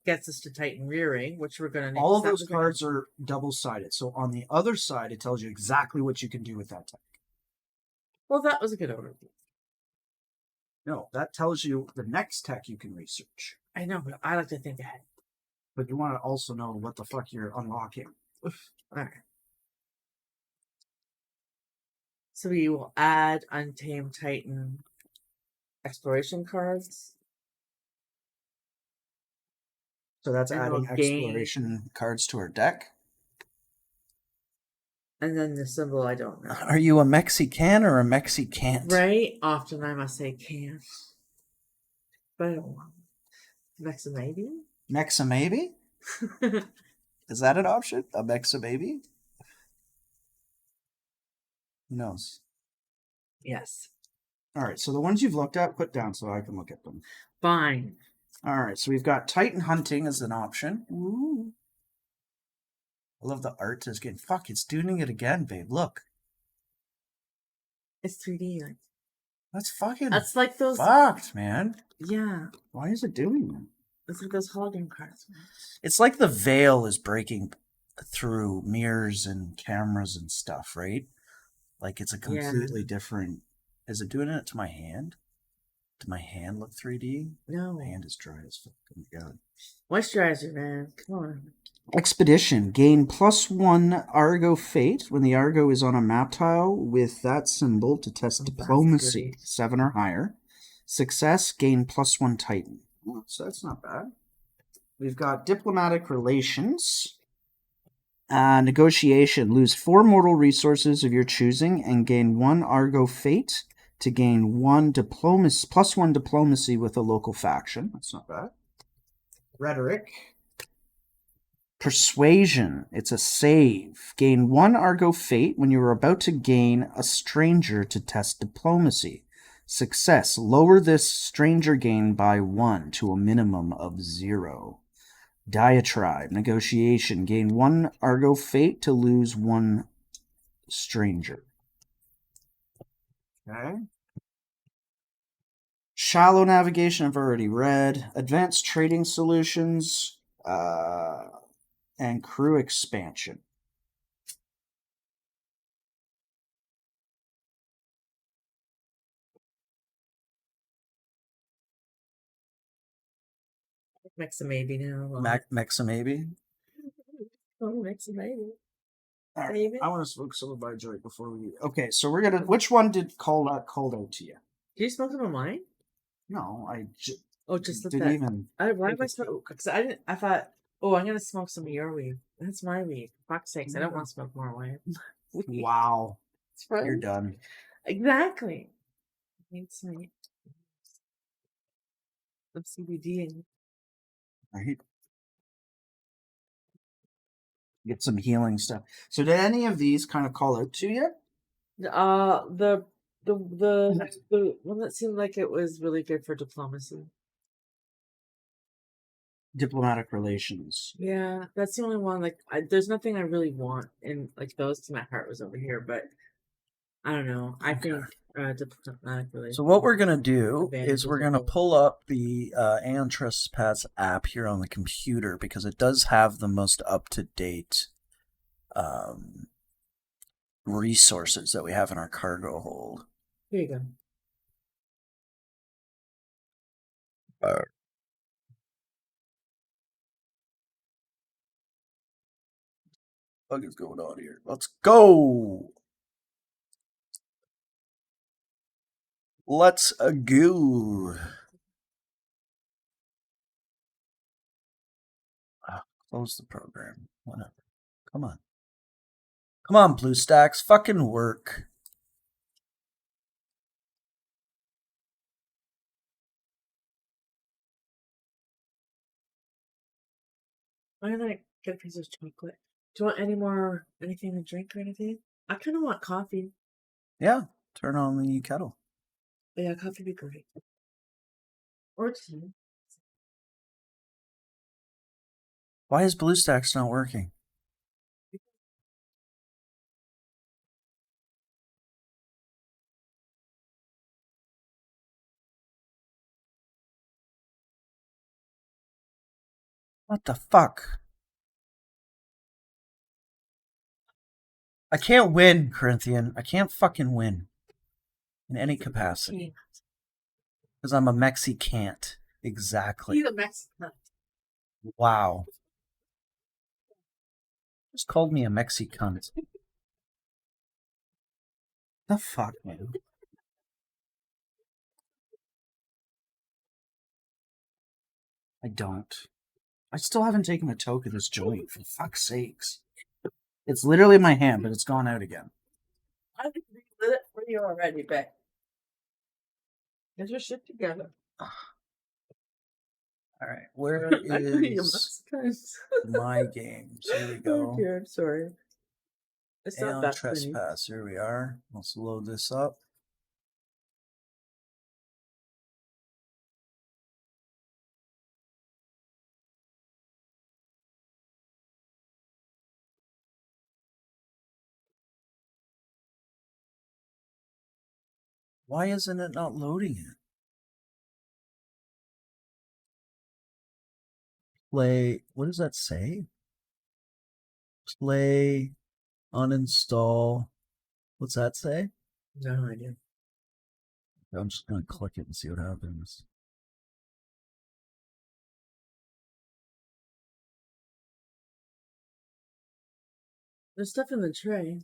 gets us to Titan rearing, which we're going to... All of those cards are double-sided. So on the other side, it tells you exactly what you can do with that tech. Well, that was a good overview. No, that tells you the next tech you can research. I know, but I like to think ahead. But you want to also know what the fuck you're unlocking. All right. So we will add Untamed Titan exploration cards. So that's And adding we'll gain- exploration cards to our deck. And then the symbol, I don't know. Are you a Mexican or a Mexicant? Right? Often I must say can't. But I don't want Mexa maybe? Mexa maybe? Is that an option? A Mexa maybe? Who knows? Yes. All right, so the ones you've looked at, put down so I can look at them. Fine. All right, so we've got Titan hunting as an option. Ooh. I love the art is getting... Fuck, it's doing it again, babe. Look. It's 3D. Like, That's fucking that's like those... fucked, man. Yeah. Why is it doing that? It's like those hologram cards. It's like the veil is breaking through mirrors and cameras and stuff, right? Like it's a completely different... Is it doing it to my hand? Did my hand look 3D? No. My hand is dry as fuck. Oh my god. Moisturizer, man. Come on. Expedition. Gain +1 Argo Fate when the Argo is on a map tile with that symbol to test diplomacy. 7 or higher. Success. Gain +1 Titan. So that's not bad. We've got diplomatic relations. Negotiation. Lose 4 mortal resources of your choosing and gain 1 Argo Fate to gain +1 diplomacy with a local faction. That's not bad. Rhetoric. Persuasion. It's a save. Gain 1 Argo Fate when you are about to gain a stranger to test diplomacy. Success. Lower this stranger gain by 1 to a minimum of 0. Diatribe. Negotiation. Gain 1 Argo Fate to lose 1 stranger. Okay. Shallow navigation, I've already read. Advanced trading solutions. And crew expansion. Mexa maybe now. Mexa maybe? Oh, Mexa maybe. All right. Maybe. I want to smoke some of my joint before we... Okay, so we're going to... Which one did called out to you? Did you smoke some of mine? No, I Just didn't that. even... Why take am I a smoking? joke. Because I didn't. I thought, oh, I'm gonna smoke some of your weed. That's my weed. For fuck's sakes, I don't want to smoke more weed. Wow. It's fun. You're done. Exactly. I need some CBD and Right? Get some healing stuff. So did any of these kind of call out to you? the one that seemed like it was really good for diplomacy. Diplomatic relations. Yeah, that's the only one. Like, there's nothing I really want in like those. To my heart was over here, but I don't know. I think diplomatic relations. So what we're going to do Advantages is we're of going to both. pull up the Aeon Trespass app here on the computer because it does have the most up-to-date resources that we have in our cargo hold. Here you go. What is going on here? Let's go. Let's go. Close the program. Whatever. Come on. Come on, BlueStacks. Fucking work. Why don't I get a piece of chocolate? Do you want anything to drink or anything? I kind of want coffee. Yeah. Turn on the kettle. But yeah, coffee would be great. Or tea. Why is BlueStacks not working? What the fuck? I can't win, Corinthian. I can't fucking win. In any capacity. Because I'm a Mexicant. Exactly. He's a Mexican. Wow. Just called me a Mexicant. The fuck, man? I don't. I still haven't taken a toke of this joint, for fuck's sakes. It's literally in my hand, but it's gone out again. I think we lit it for you already, but get your shit together. Alright, where I know you're is Mexicans. my games? Here we Oh go. dear, I'm sorry. It's not Aeon that funny. Trespass. Here we are. Let's load this up. Why isn't it not loading it? Play. What does that say? Play. Uninstall. What's that say? No idea. I'm just going to click it and see what happens. There's stuff in the tray.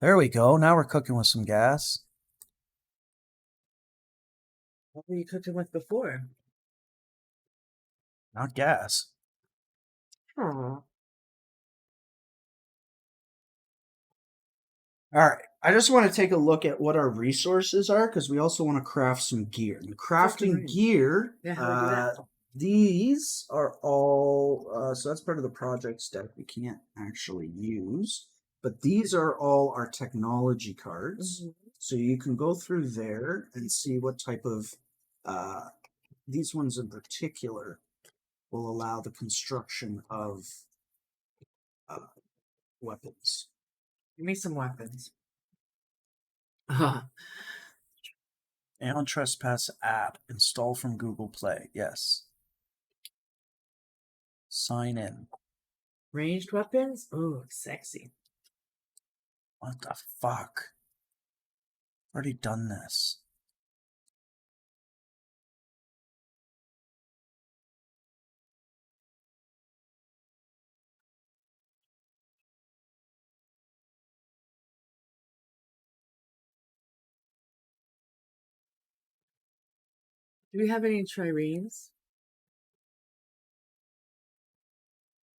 There we go. Now we're cooking with some gas. What were you cooking with before? Not gas. Oh. All right. I just want to take a look at what our resources are because we also want to craft some gear. And crafting gear, Yeah, how do we do that? these are all, so that's part of the project deck we can't actually use. But these are all our technology cards. Mm-hmm. So you can go through there and see what type of, these ones in particular will allow the construction of weapons. Give me some weapons. Aeon Trespass app. Install from Google Play. Yes. Sign in. Ranged weapons? Ooh, sexy. What the fuck? Already done this. Do we have any triremes?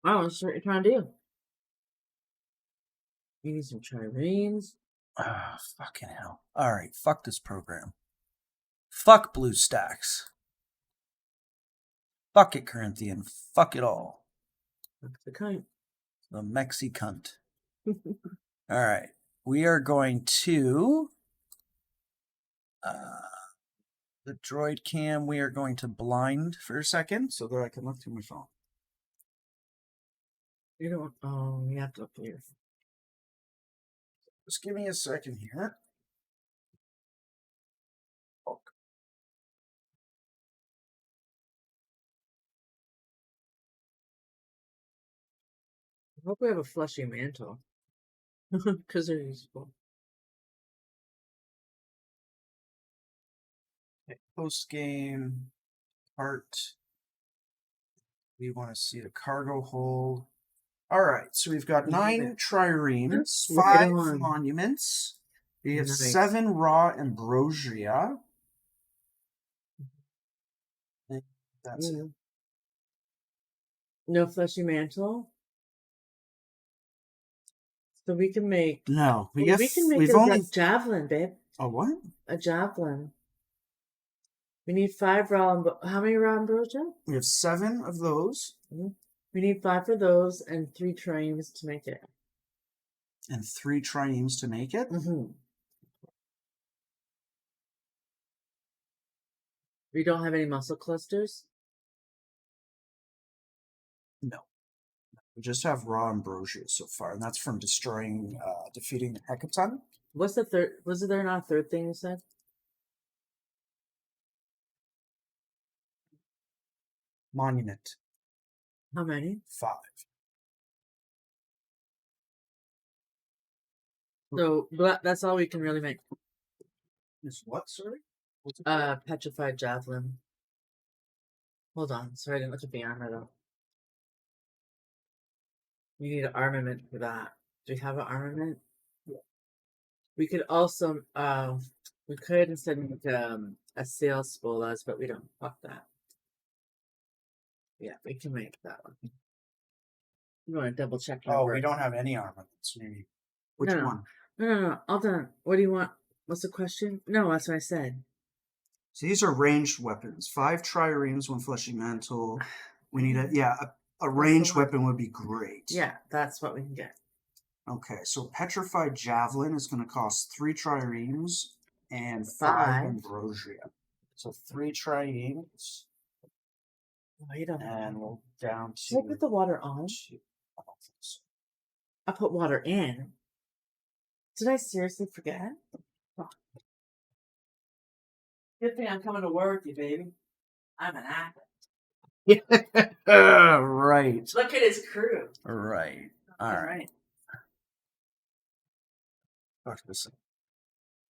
Oh, that's what you're trying to do. We need some triremes. Ah, fucking hell. Alright, fuck this program. Fuck BlueStacks. Fuck it, Corinthian. Fuck it all. That's the kind. The Mexicunt. Alright. We are going to the droid cam. We are going to blind for a second so that I can look through my phone. You don't. Oh, you have to look here. Just give me a second here. I hope we have a fleshy mantle. Because they're useful. Okay, post game part. We want to see the cargo hold. All right, so we've got We have 9 triremes, Look at 5 on. monuments. We have Nice. 7 raw ambrosia. And that's it. No fleshy mantle. So we can make. No, We can make we've a only javelin, babe. a what? A javelin. We need 5 raw. How many raw ambrosia? We have 7 of those. We need 5 for those and 3 triremes to make it. And 3 triremes to make it. We don't have any muscle clusters. No. We just have raw ambrosia so far, and that's from defeating the hecaton. What's the third? Was there not a third thing you said? Monument. How many? 5. So that's all we can really make. Is what, sorry? What's it Petrified javelin. Hold on. Sorry, I didn't look at the armor though. We need an armament for that. Do we have an armament? Yeah. We could also we could instead make a sail spolas, but we don't fuck that. Yeah, we can make that one. You want to double check your we don't have any armaments, maybe. Which No. one? No. All done. What do you want? What's the question? No, that's what I said. So these are ranged weapons. 5 triremes, 1 fleshy mantle. We need a ranged weapon would be great. Yeah, that's what we can get. Okay, so petrified javelin is going to cost 3 triremes and 5 5. ambrosia. So 3 triremes. Wait a minute. And we'll down to. Should I put the water on? I don't think so. I put water in. Did I seriously forget? Oh. Good thing I'm coming to work with you, baby. I'm an actor. Yeah, right. Look at his crew. Right. All right.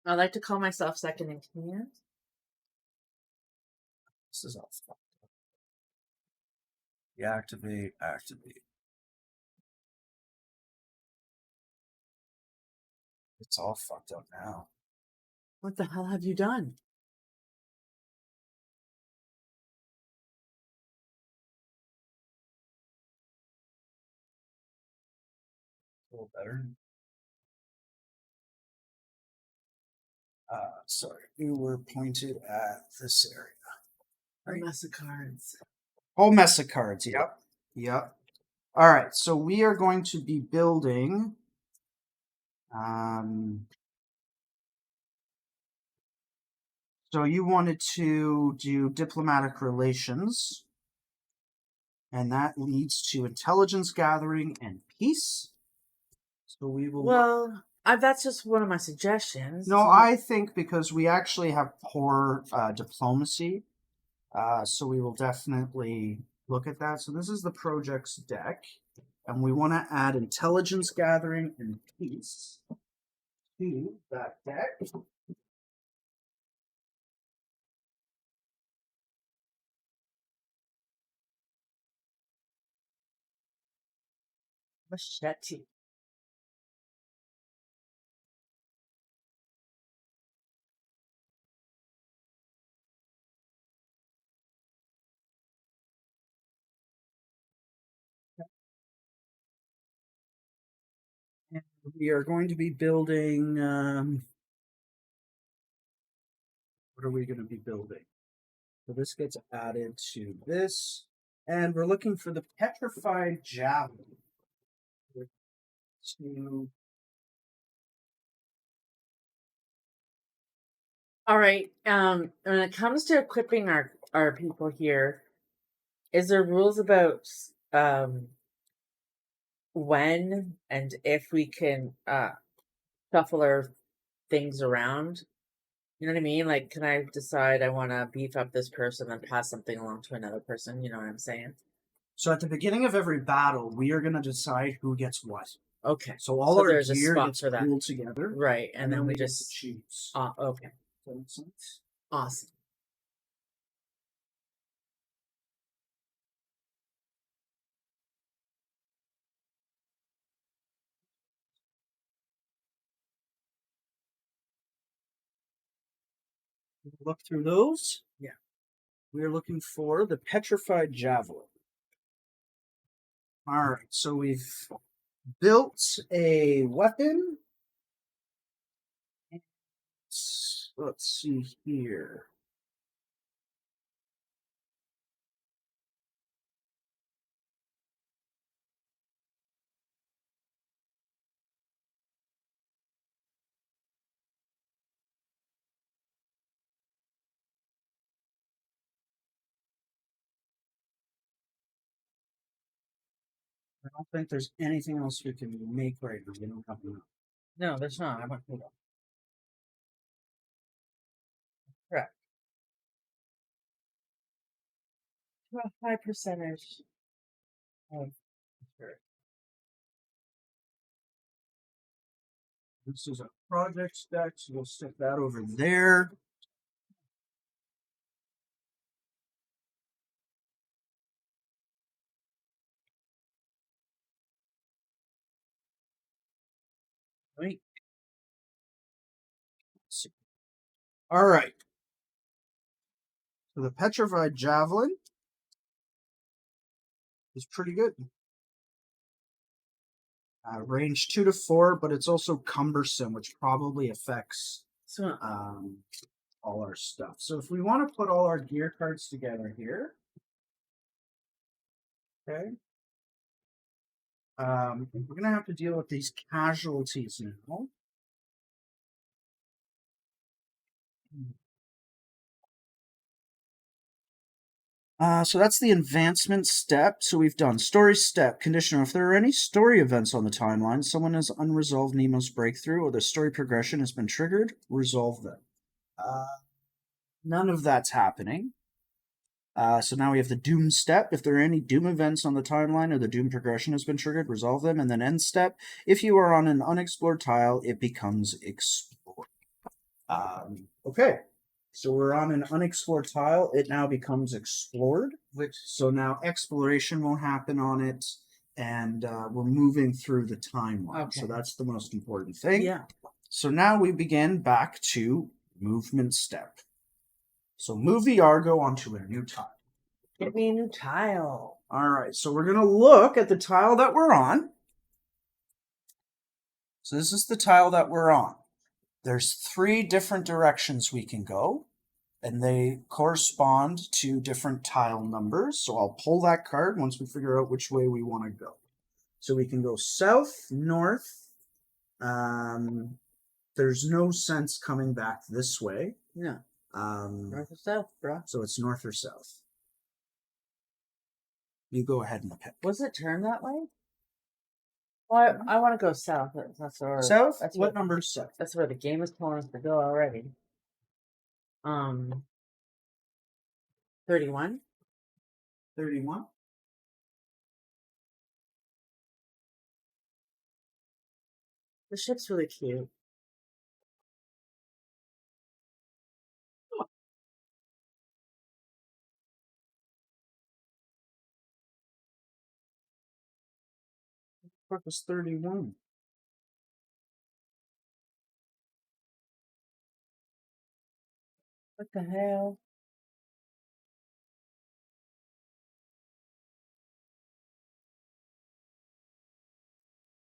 I like to call myself second in command. This is all fucked up. Activate. It's all fucked up now. What the hell have you done? A little better. Sorry, we were pointed at this area. Right. A mess of cards. Whole mess of cards. Yep. All right, so we are going to be building. So you wanted to do diplomatic relations, and that leads to intelligence gathering and peace. So we will. Well, that's just one of my suggestions. No, I think because we actually have poor diplomacy, so we will definitely look at that. So this is the projects deck, and we want to add intelligence gathering and peace to that deck. Machete. And we are going to be building. What are we going to be building? So this gets added to this, and we're looking for the petrified javelin. All right. When it comes to equipping our people here, is there rules about when and if we can shuffle our things around? You know what I mean? Like, can I decide I want to beef up this person and pass something along to another person? You know what I'm saying? So at the beginning of every battle, we are going to decide who gets what. Okay. So all our there's gear a spot gets for that. pooled together. Right. And then we get just to choose. Okay. Does that make sense? Awesome. Look through those. Yeah. We are looking for the petrified javelin. All right, so we've built a weapon. Let's see here. I don't think there's anything else we can make right now. We don't have enough. No, there's not. I went through that. Correct. To a high percentage of spirit. This is a project stack, so we'll stick that over there. Right. All right. So the petrified javelin is pretty good. Range 2 to 4, but it's also cumbersome, which probably affects So all our stuff. So if we want to put all our gear cards together here, okay, we're gonna have to deal with these casualties now. So that's the advancement step. So we've done story step, conditioner. If there are any story events on the timeline, someone has unresolved Nemo's breakthrough, or the story progression has been triggered, resolve them. None of that's happening. So now we have the Doom step. If there are any Doom events on the timeline or the Doom progression has been triggered, resolve them. And then end step. If you are on an unexplored tile, it becomes explored. Okay. So we're on an unexplored tile. It now becomes explored. So now exploration will happen on it. And we're moving through the timeline. Okay. So that's the most important thing. yeah. So now we begin back to movement step. So move the Argo onto a new tile. Get me a new tile. All right, so we're going to look at the tile that we're on. So this is the tile that we're on. There's 3 different directions we can go, and they correspond to different tile numbers. So I'll pull that card once we figure out which way we want to go. So we can go south, north. There's no sense coming back this way. No. North or south, bro. So it's north or south. You go ahead and pick. Was it turned that way? Well, I want to go south. That's where South? That's What number is south? That's where the game is telling us to go already. 31. 31. The ship's really cute. Purpose 31. What the hell?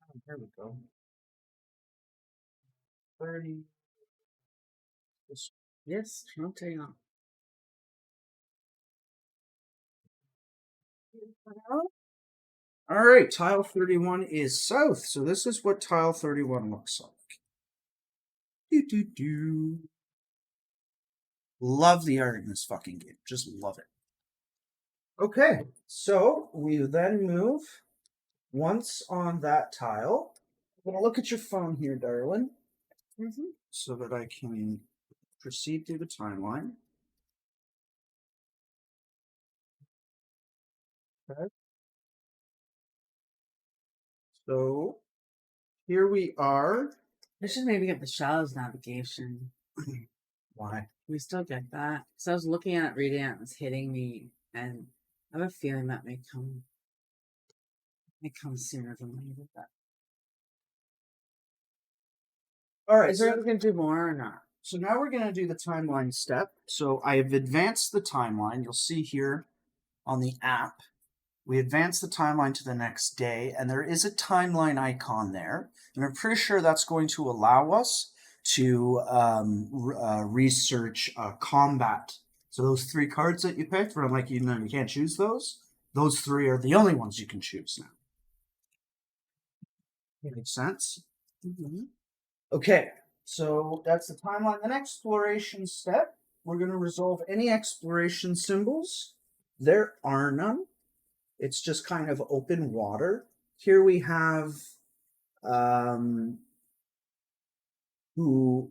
Oh, there we go. 30. Yes, rotate on. All right, tile 31 is south. So this is what tile 31 looks like. Do. Love the art in this fucking game. Just love it. Okay, so we then move once on that tile. I'm going to look at your phone here, darling, so that I can proceed through the timeline. Okay. So here we are. We should maybe get the Shadow's navigation. Why? We still get that. So I was looking at it, reading it, and it's hitting me, and I have a feeling that may come sooner than later. But All right. is there ever going to do more or not? So now we're going to do the timeline step. So I have advanced the timeline. You'll see here on the app, we advance the timeline to the next day, and there is a timeline icon there. And I'm pretty sure that's going to allow us to research combat. So those 3 cards that you picked, where I'm like, you can't choose those. Those 3 are the only ones you can choose now. Makes sense? Mm-hmm. Okay, so that's the timeline. The next exploration step, we're going to resolve any exploration symbols. There are none. It's just kind of open water. Here we have who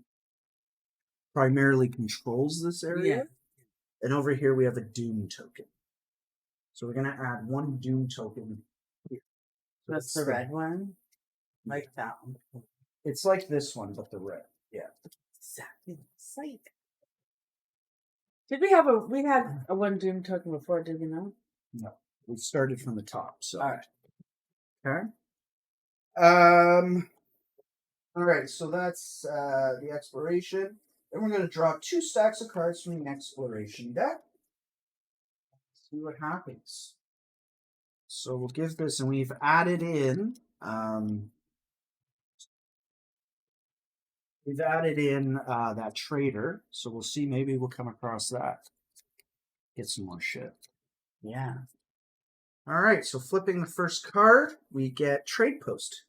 primarily controls this area. Yeah. And over here we have a Doom token. So we're going to add 1 Doom token here. So That's the red one? Like that one. It's like this one, but the red. Yeah. Exactly the same. Did we had a 1 Doom token before, did we not? No. We started from the top, so. Alright. Okay. All right, so that's the exploration. Then we're going to draw 2 stacks of cards from the exploration deck. See what happens. So we'll give this, and we've added in. We've added in that trader, so we'll see. Maybe we'll come across that. Get some more shit. Yeah. All right, so flipping the first card, we get Trade Post.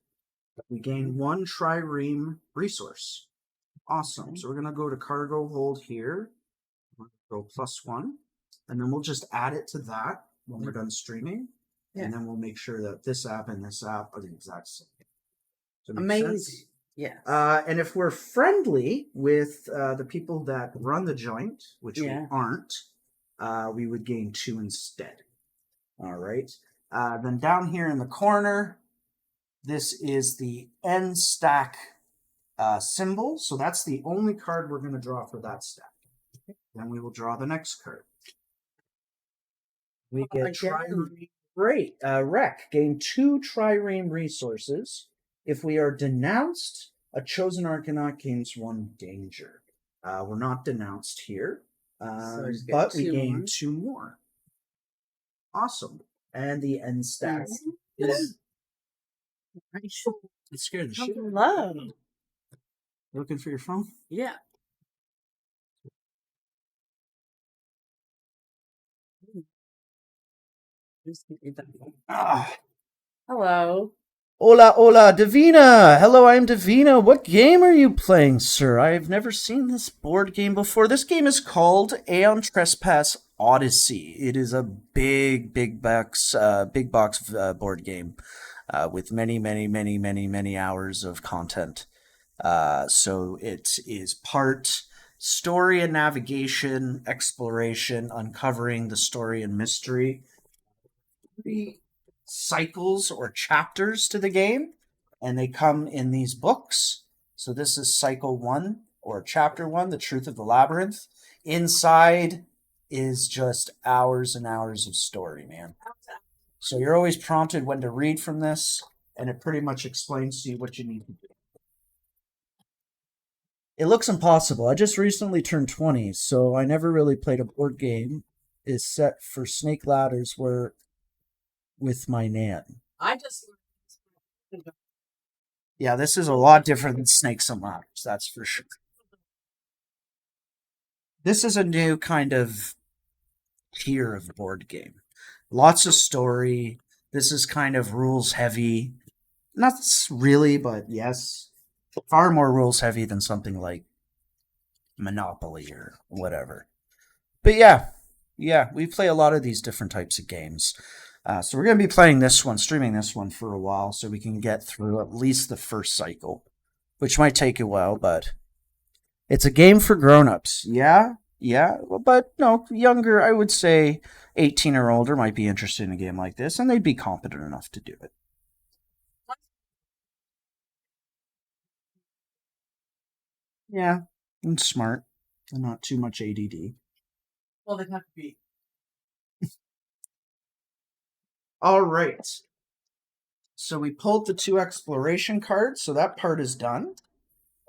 We gain 1 trireme resource. Awesome. Okay. So we're going to go to cargo hold here. We'll go +1. And then we'll just add it to that when we're done streaming. Yeah. And then we'll make sure that this app and this app are the exact same. Does that make Amazing. sense? Yes. And if we're friendly with the people that run the joint, which we aren't, we would gain 2 instead. All right. Then down here in the corner, this is the end stack symbol. So that's the only card we're going to draw for that stack. Then we will draw the next card. We get trireme wreck. Gain 2 trireme resources. If we are denounced, a chosen Argonaut gains 1 danger. We're not denounced here, but we gain 2 more. Awesome. And the end stack is... It scared the shit. Hello. Looking for your phone? Yeah. Hello. Hola, hola, Davina. Hello, I'm Davina. What game are you playing, sir? I've never seen this board game before. This game is called Aeon Trespass Odyssey. It is a big box board game with many hours of content. So it is part story and navigation, exploration, uncovering the story and mystery. 3 cycles or chapters to the game, and they come in these books. So this is cycle 1 or chapter 1, The Truth of the Labyrinth. Inside is just hours and hours of story, man. So you're always prompted when to read from this, and it pretty much explains to you what you need to do. It looks impossible. I just recently turned 20, so I never really played a board game. Is set for Snake Ladders where with my nan. I just... Yeah, this is a lot different than Snakes and Ladders, that's for sure. This is a new kind of tier of board game. Lots of story. This is kind of rules heavy. Not really, but yes. Far more rules heavy than something like Monopoly or whatever. But yeah, we play a lot of these different types of games. So we're going to be playing this one, streaming this one for a while so we can get through at least the first cycle, which might take a while, but it's a game for grown-ups. Yeah, but no, younger, I would say 18 or older might be interested in a game like this, and they'd be competent enough to do it. Yeah, and smart, and not too much ADD. Well, they'd have to be. All right. So we pulled the 2 exploration cards, so that part is done.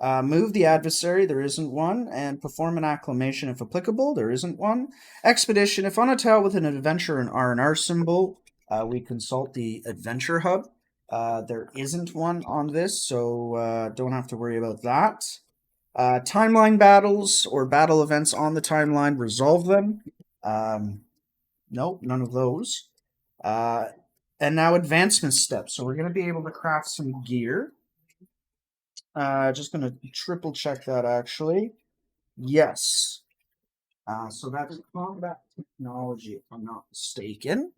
Move the adversary, there isn't one, and perform an acclamation if applicable, there isn't one. Expedition, if on a tile with an adventure and R&R symbol, we consult the adventure hub. There isn't one on this, so don't have to worry about that. Timeline battles or battle events on the timeline, resolve them. Nope, none of those. And now advancement steps. So we're going to be able to craft some gear. Just going to triple check that actually. Yes. So that's combat technology, if I'm not mistaken.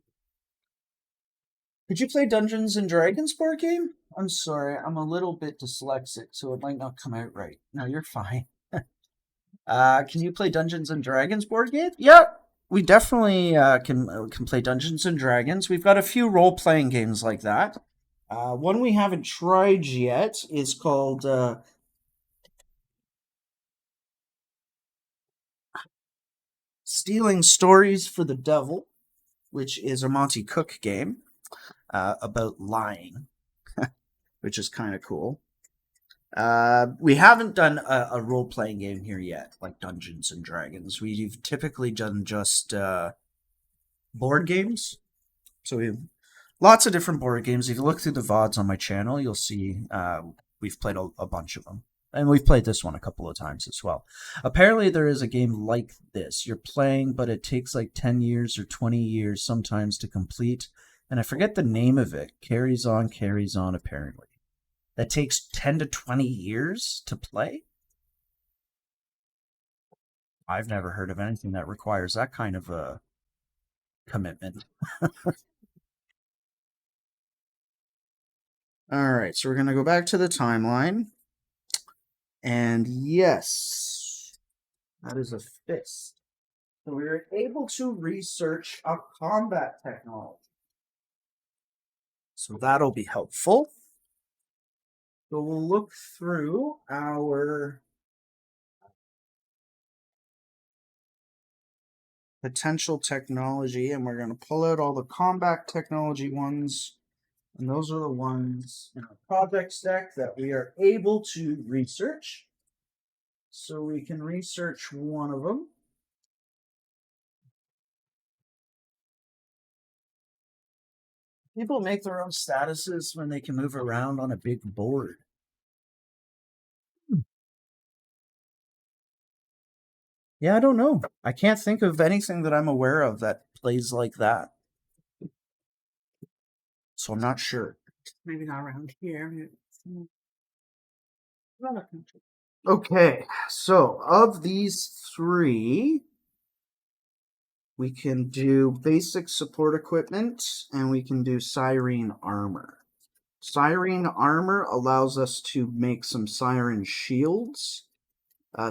Did you play Dungeons and Dragons board game? I'm sorry, I'm a little bit dyslexic, so it might not come out right. No, you're fine. Can you play Dungeons and Dragons board game? Yep. We definitely can play Dungeons and Dragons. We've got a few role-playing games like that. One we haven't tried yet is called Stealing Stories for the Devil, which is a Monty Cook game about lying, which is kind of cool. We haven't done a role-playing game here yet, like Dungeons and Dragons. We've typically done just board games. So we have lots of different board games. If you look through the VODs on my channel, you'll see we've played a bunch of them. And we've played this one a couple of times as well. Apparently there is a game like this. You're playing, but it takes like 10 years or 20 years sometimes to complete. And I forget the name of it. Carries on, apparently. That takes 10 to 20 years to play? I've never heard of anything that requires that kind of a commitment. All right, so we're going to go back to the timeline. And yes, that is a fist. So we were able to research a combat technology. So that'll be helpful. So we'll look through our potential technology, and we're going to pull out all the combat technology ones. And those are the ones in our projects deck that we are able to research. So we can research one of them. People make their own statuses when they can move around on a big board. Yeah, I don't know. I can't think of anything that I'm aware of that plays like that. So I'm not sure. Maybe not around here. Maybe another country. Okay, so of these three, we can do basic support equipment and we can do Siren armor. Siren armor allows us to make some Siren shields,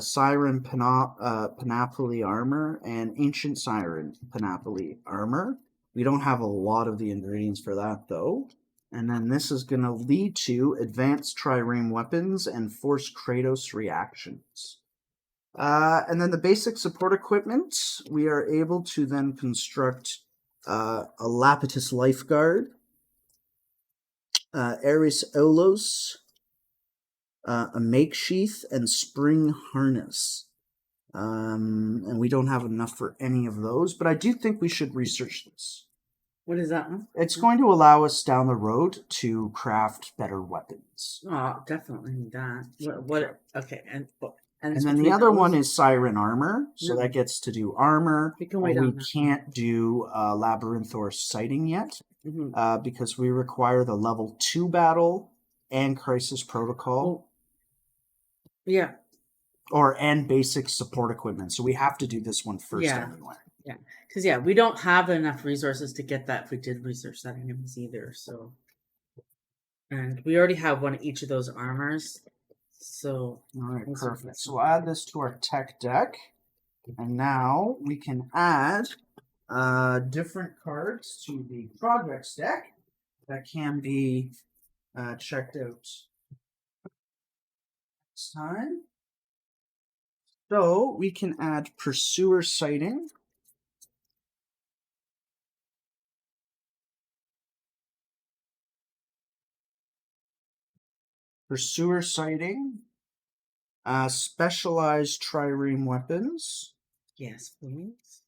Siren Panoply armor, and Ancient Siren Panoply armor. We don't have a lot of the ingredients for that though. And then this is going to lead to advanced trireme weapons and force Kratos reactions. And then the basic support equipment, we are able to then construct a Lapidus Lifeguard, Ares Olos, a Makesheath, and Spring Harness. And we don't have enough for any of those, but I do think we should research this. What is that one? It's going to allow us down the road to craft better weapons. Oh, definitely need that. What okay, and then the other one is Siren Armor, so that gets to do armor. We can wait on that. Can't do Labyrinthor Sighting yet, because we require the level 2 battle and Crisis Protocol. Yeah. And basic support equipment. So we have to do this one first anyway. Yeah. Because we don't have enough resources to get that if we did research that anyways either. So, and we already have one of each of those armors. So all right, perfect. So we'll add this to our tech deck, and now we can add different cards to the projects deck that can be checked out next time. So we can add Pursuer Sighting. Pursuer Sighting Specialized trireme weapons. Yes, please.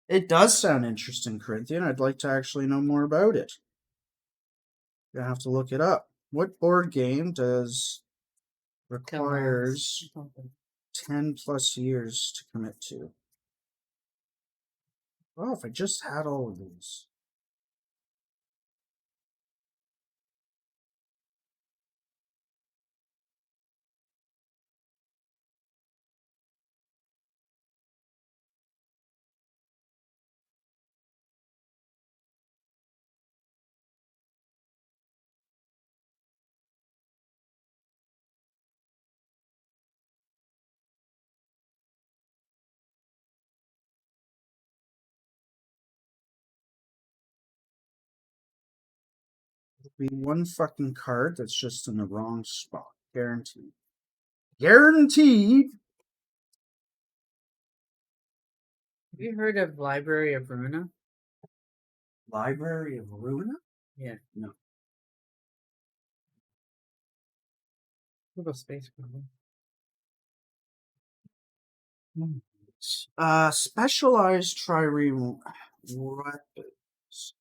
It does sound interesting, Corinthian. I'd like to actually know more about it. You have to look it up. What board game requires 10 plus years to commit to? Oh, if I just had all of these. Be one fucking card that's just in the wrong spot. Guaranteed. Guaranteed! Have you heard of Library of Runa? Library of Runa? Yeah. No. Little space problem. Specialized trireme weapons.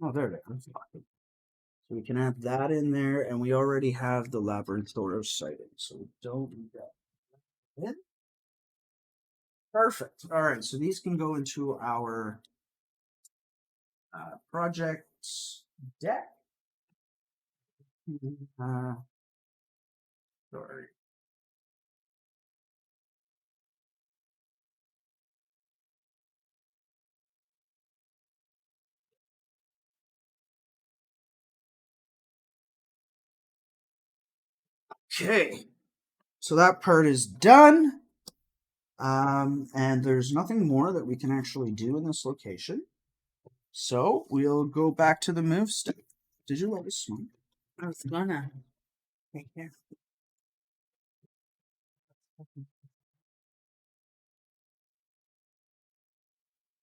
Oh, there it is. So we can add that in there, and we already have the Laboratorio sighting, so we don't need that. Yeah. Perfect. All right, so these can go into our projects deck. Sorry. Okay, so that part is done. And there's nothing more that we can actually do in this location. So we'll go back to the move step. Did you let us smoke? I was gonna. Take care.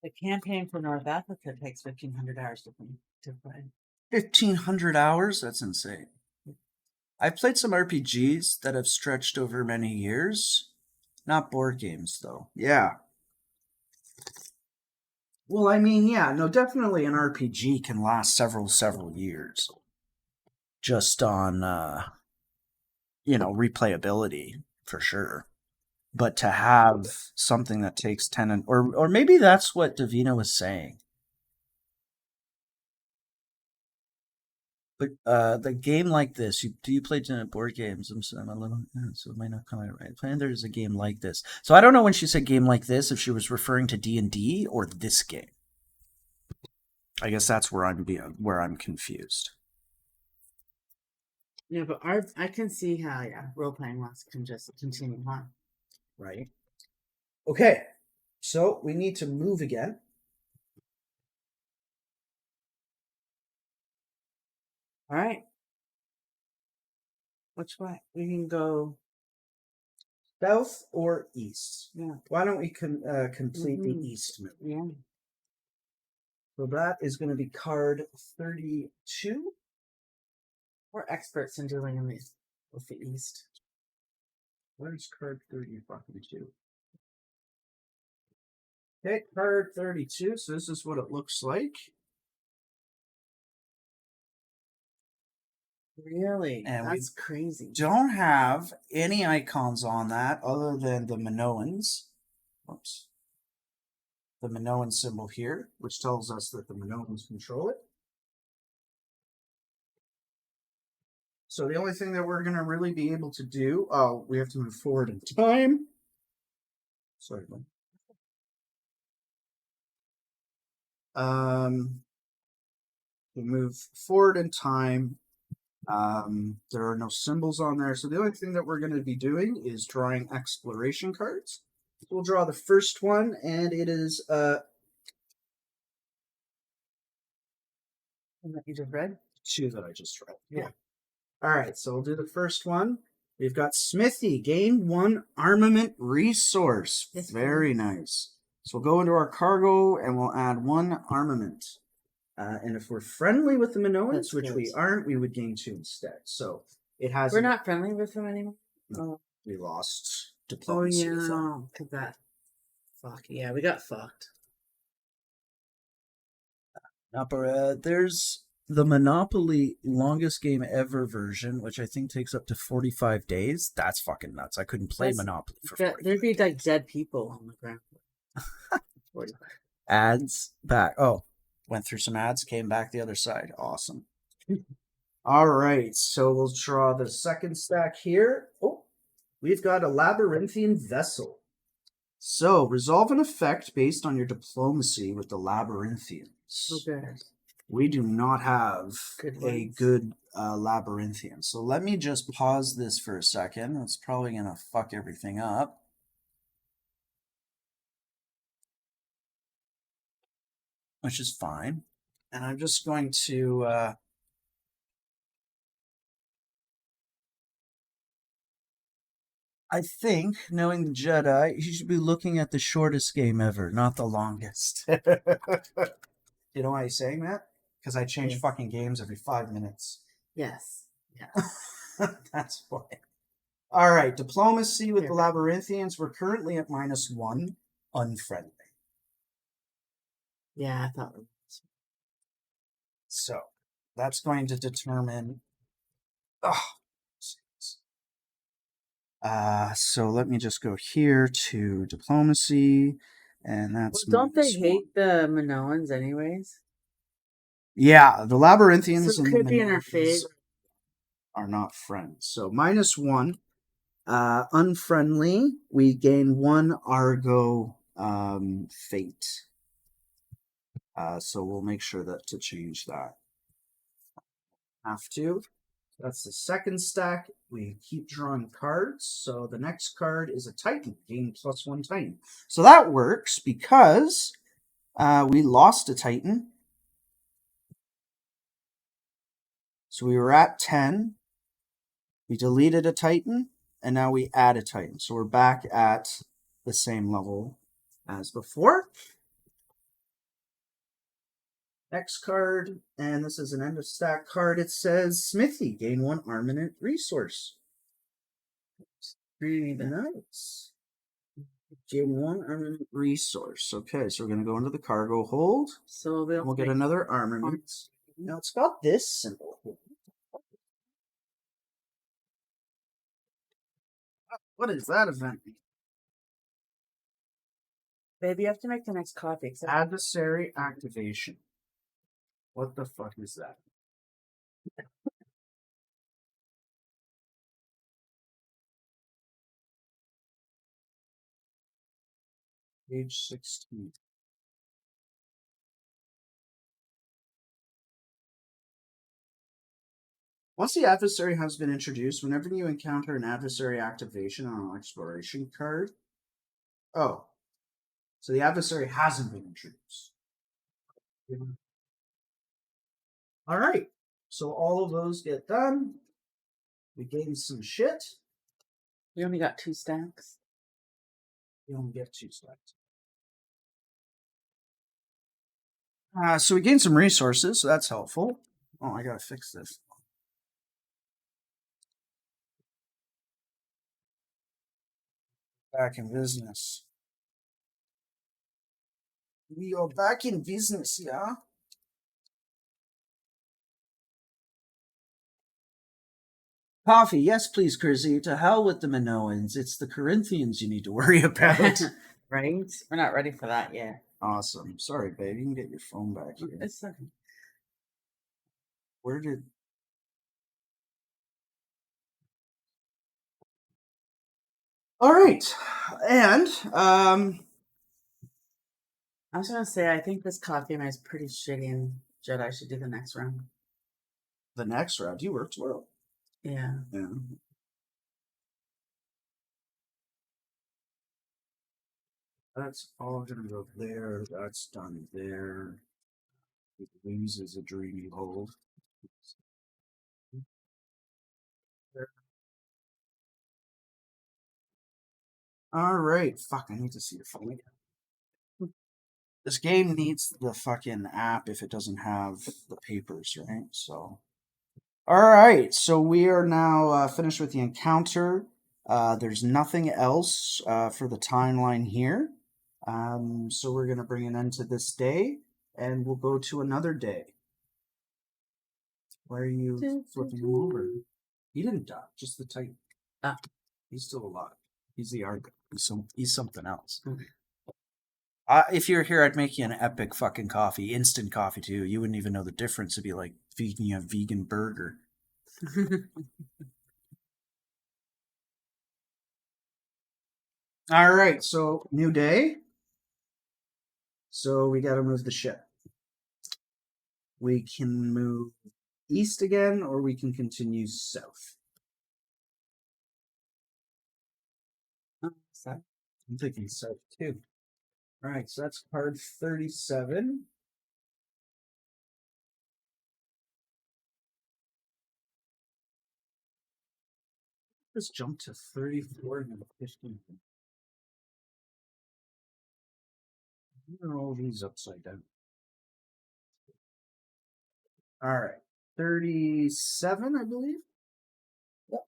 The campaign for North Africa takes 1,500 hours to play. 1,500 hours? That's insane. I've played some RPGs that have stretched over many years. Not board games, though. Yeah. Well, I mean, yeah, no, definitely an RPG can last several years. Just on, replayability, for sure. But to have something that takes 10 or maybe that's what Davina was saying. But the game like this, do you play board games? I'm a little, so it might not come out right. Plan there's a game like this. So I don't know when she said game like this, if she was referring to D&D or this game. I guess that's where I'm confused. Yeah, but I can see how role playing ones can just continue on. Right. Okay, so we need to move again. All right. Which way? We can go South or east? Yeah. Why don't we complete the east move? Yeah. So that is going to be card 32. We're experts in dealing with the east. Where's card 32? Okay, card 32. So this is what it looks like. Really? And that's crazy. Don't have any icons on that other than the Minoans. Whoops. The Minoan symbol here, which tells us that the Minoans control it. So the only thing that we're going to really be able to do, we have to move forward in time. Sorry, we move forward in time There are no symbols on there, so the only thing that we're going to be doing is drawing exploration cards. We'll draw the first one, and it is One that you just read? two that I just read. Yeah. All right, so we'll do the first one. We've got Smithy, gain 1 armament resource. Yes, Very nice. So we'll go into our cargo and we'll add 1 armament. And if we're friendly with the Minoans, That's which good. we aren't, we would gain 2 instead. So it has. We're not friendly with them anymore. No. We lost Oh diplomacy with them. yeah, cause that. Fuck yeah, we got fucked. There's the Monopoly longest game ever version, which I think takes up to 45 days. That's fucking nuts. I couldn't play That's- Monopoly for That, 45 there'd be like dead people on the ground. 45. ads back. Oh, went through some ads, came back the other side. Awesome. All right, so we'll draw the second stack here. Oh, we've got a labyrinthian vessel. So resolve an effect based on your diplomacy with the labyrinthians. Okay. We do not have Good a ones. good labyrinthian. So let me just pause this for a second. It's probably going to fuck everything up. Which is fine. And I'm just going to... I think, knowing the Jedi, you should be looking at the shortest game ever, not the longest. You know why you're saying that? Because I change Yes. fucking games every 5 minutes. Yes. That's why. All right, diplomacy with Here. the Labyrinthians. We're currently at -1, unfriendly. Yeah, I thought. So that's going to determine. So let me just go here to diplomacy, and that's. Well, don't they -1. hate the Minoans anyways? Yeah, the Labyrinthians So it and could the be in our Minoans favor. are not friends. So -1. Unfriendly, we gain 1 Argo fate. So we'll make sure that to change that. Have to. That's the second stack. We keep drawing cards. So the next card is a Titan. Gain +1 Titan. So that works because we lost a Titan. So we were at 10. We deleted a Titan. And now we add a Titan. So we're back at the same level as before. Next card, and this is an end of stack card. It says Smithy, gain 1 armament resource. Really need that. Nice. Gain 1 armament resource. Okay, so we're going to go into the cargo hold. So We'll get another armament. Now it's got this symbol. What is that event? Baby, you have to make the next coffee. Except Adversary activation. What the fuck is that? Page 16. Once the adversary has been introduced, whenever you encounter an adversary activation on an exploration card. Oh. So the adversary hasn't been introduced. All right. So all of those get done. We gain some shit. we only got 2 stacks. We only get 2 stacks. So we gain some resources, so that's helpful. Oh, I gotta fix this. Back in business. We are back in business, yeah? Coffee, yes, please, Curzy. To hell with the Minoans. It's the Corinthians you need to worry about. Right? We're not ready for that yet. Awesome. Sorry, babe. You can get your phone back here. It's okay. Where did... All right. And, I was gonna say, I think this coffee is pretty shitty, and Jedi should do the next round. the next round. You worked well. Yeah. Yeah. That's all gonna go there. That's done there. It loses a dreamy hold. All right. Fuck, I need to see your phone again. This game needs the fucking app if it doesn't have the papers, right? So. All right. So we are now finished with the encounter. There's nothing else for the timeline here. So we're going to bring an end to this day and we'll go to another day. Why are you flipping him over? He didn't die, just the Titan. Ah. He's still alive. He's the Argo. He's something else. Okay. If you're here, I'd make you an epic fucking coffee, instant coffee too. You wouldn't even know the difference. It'd be like feeding you a vegan burger. All right, so new day. So we got to move the ship. We can move east again, or we can continue south. South. I'm thinking south too. All right, so that's card 37. Let's jump to 34 and 15. All these upside down. All right, 37, I believe. Yep.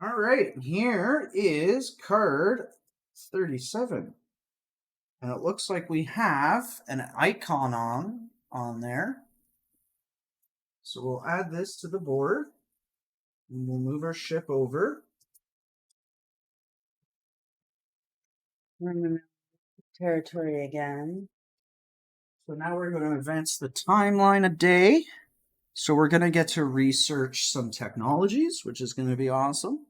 All right, here is card 37. And it looks like we have an icon on there. So we'll add this to the board. And we'll move our ship over. We're in territory again. So now we're going to advance the timeline a day. So we're going to get to research some technologies, which is going to be awesome.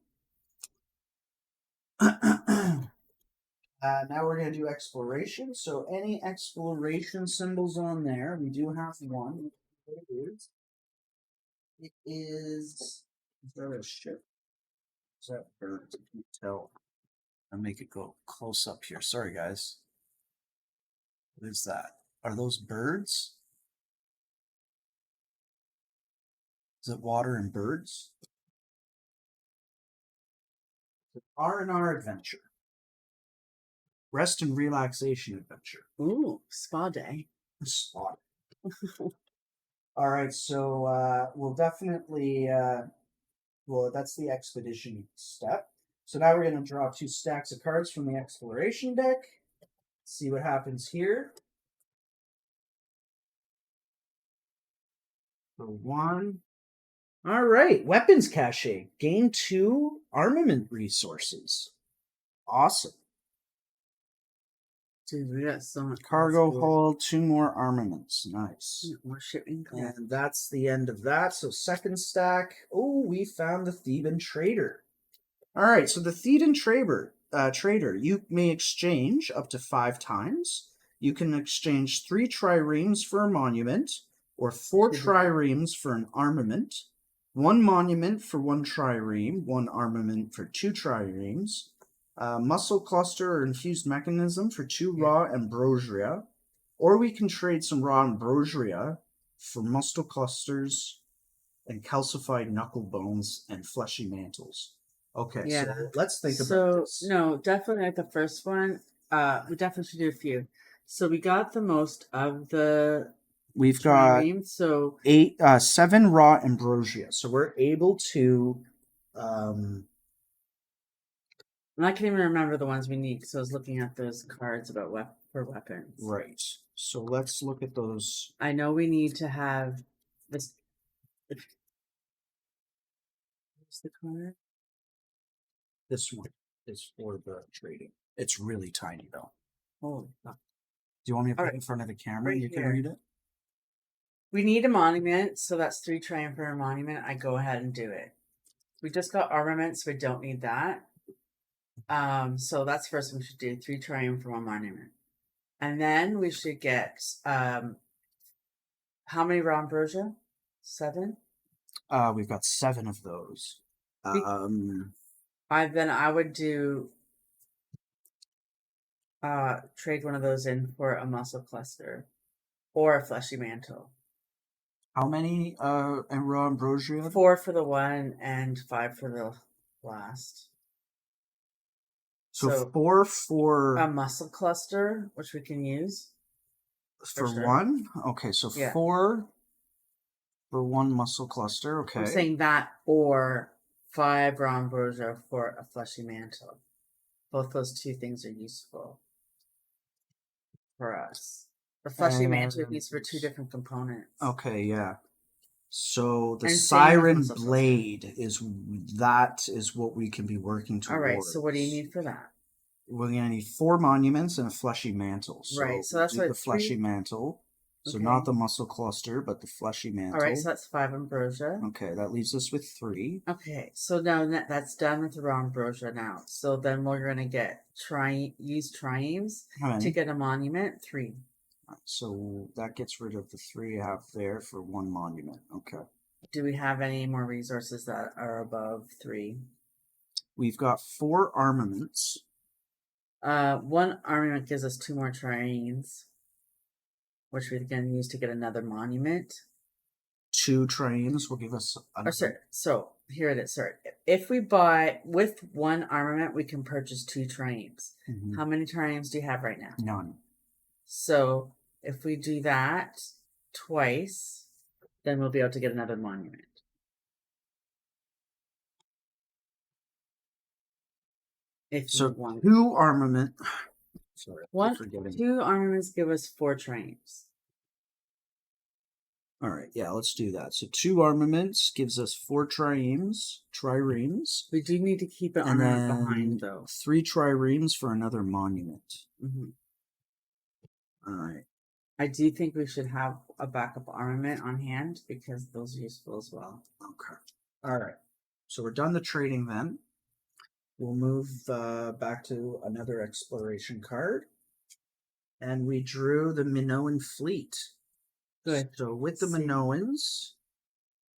Now we're going to do exploration. So any exploration symbols on there, we do have one. It is there a ship? Is that bird? I can't tell. I'll make it go close up here. Sorry, guys. What is that? Are those birds? Is it water and birds? R&R adventure. Rest and relaxation adventure. Ooh, spa day. Spa. All right, so we'll definitely, well, that's the expedition step. So now we're going to draw 2 stacks of cards from the exploration deck. See what happens here. So 1. All right, weapons cache. Gain 2 armament resources. Awesome. Dude, we got so much Cargo hold, 2 more armaments. Nice. More shipping. And that's the end of that. So second stack. Oh, we found the Theban Trader. All right, so the Theban Trader, you may exchange up to 5 times. You can exchange 3 triremes for a monument, or 4 triremes for an armament, 1 monument for 1 trireme, 1 armament for 2 triremes, muscle cluster or infused mechanism for 2 raw ambrosia, or we can trade some raw ambrosia for muscle clusters and calcified knuckle bones and fleshy mantles. Okay, Yeah. so let's think about this. No, definitely like the first one. We definitely should do a few. So we got the most of the We've got triremes, so 7 raw ambrosia. So we're able to I can't even remember the ones we need because I was looking at those cards about for weapons. right. So let's look at those. I know we need to have this. What's the card? This one is for the trading. It's really tiny though. Holy fuck. Do you want me to put All it in front of the camera right and you can here. read it? We need a monument, so that's 3 triumph for a monument. I go ahead and do it. We just got armaments, so we don't need that. So that's the first one we should do. 3 triumph for 1 monument. And then we should get How many raw ambrosia? 7? We've got 7 of those. I would do trade one of those in for a muscle cluster or a fleshy mantle. How many raw ambrosia? 4 for the one and 5 for the last. So 4 for a muscle cluster, which we can use for sure. 1. Okay, so 4 for 1 muscle cluster. Okay, I'm saying that, or 5 raw ambrosia for a fleshy mantle. Both those 2 things are useful for us. The fleshy mantle is used for 2 different components. Okay, yeah. So the And Siren Blade is what we can be working towards. All right. So what do you need for that? We're gonna need 4 monuments and a fleshy mantle. So right. So that's what the fleshy mantle. So not the muscle cluster, but the fleshy mantle. All right. So that's 5 ambrosia. Okay, that leaves us with 3. Okay. So now that's done with the raw ambrosia now. So then we're gonna use triremes to get a monument. 3. So that gets rid of the 3 I have there for 1 monument. Okay. Do we have any more resources that are above 3? We've got 4 armaments. 1 armament gives us 2 more triremes, which we can use to get another monument. 2 triremes will give us another. So here it is. Sorry. If we buy with 1 armament, we can purchase 2 triremes. Mm-hmm. How many triremes do you have right now? None. So if we do that twice, then we'll be able to get another monument. If so 2 armament. Sorry, 2 armaments give us 4 triremes. All right, yeah, let's do that. So 2 armaments gives us 4 triremes. We do need to keep an armament behind, though. 3 triremes for another monument. Mm-hmm. All right. I do think we should have a backup armament on hand because those are useful as well. Okay. All right. So we're done the trading then. We'll move back to another exploration card. And we drew the Minoan fleet. Good. So with the Minoans,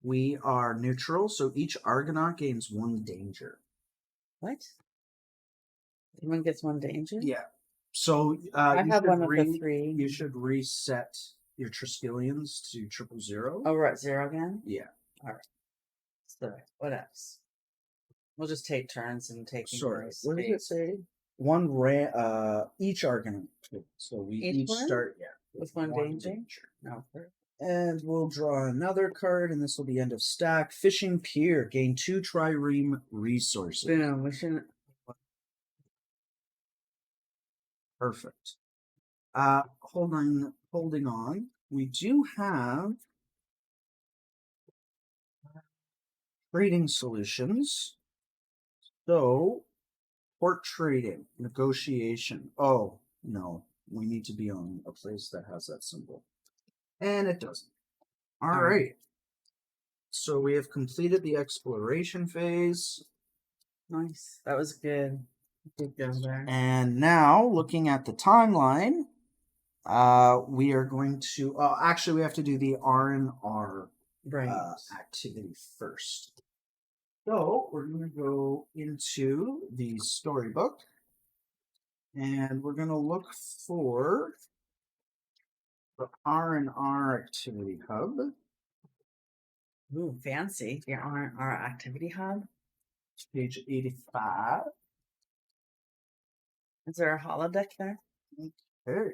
we are neutral. So each Argonaut gains 1 danger. What? Everyone gets 1 danger? Yeah. So I have one of the 3. You should reset your Triskelions to 000. Oh, we're at 0 again? Yeah. All right. So what else? We'll just take turns and take. Sorry. What did it say? Each Argonaut. So we each start with 1 danger. No. And we'll draw another card, and this will be end of stack. Fishing Pier. Gain 2 trireme resources. We shouldn't. Perfect. Holding on. We do have trading solutions. So, port trading, negotiation. Oh, no. We need to be on a place that has that symbol. And it doesn't. All right. So we have completed the exploration phase. Nice. That was good. Good go there. And now, looking at the timeline, we are going to... actually, we have to do the R&R activity first. So we're going to go into the storybook. And we're going to look for the R&R activity hub. Ooh, fancy. The R&R activity hub. Page 85. Is there a holodeck there? Okay.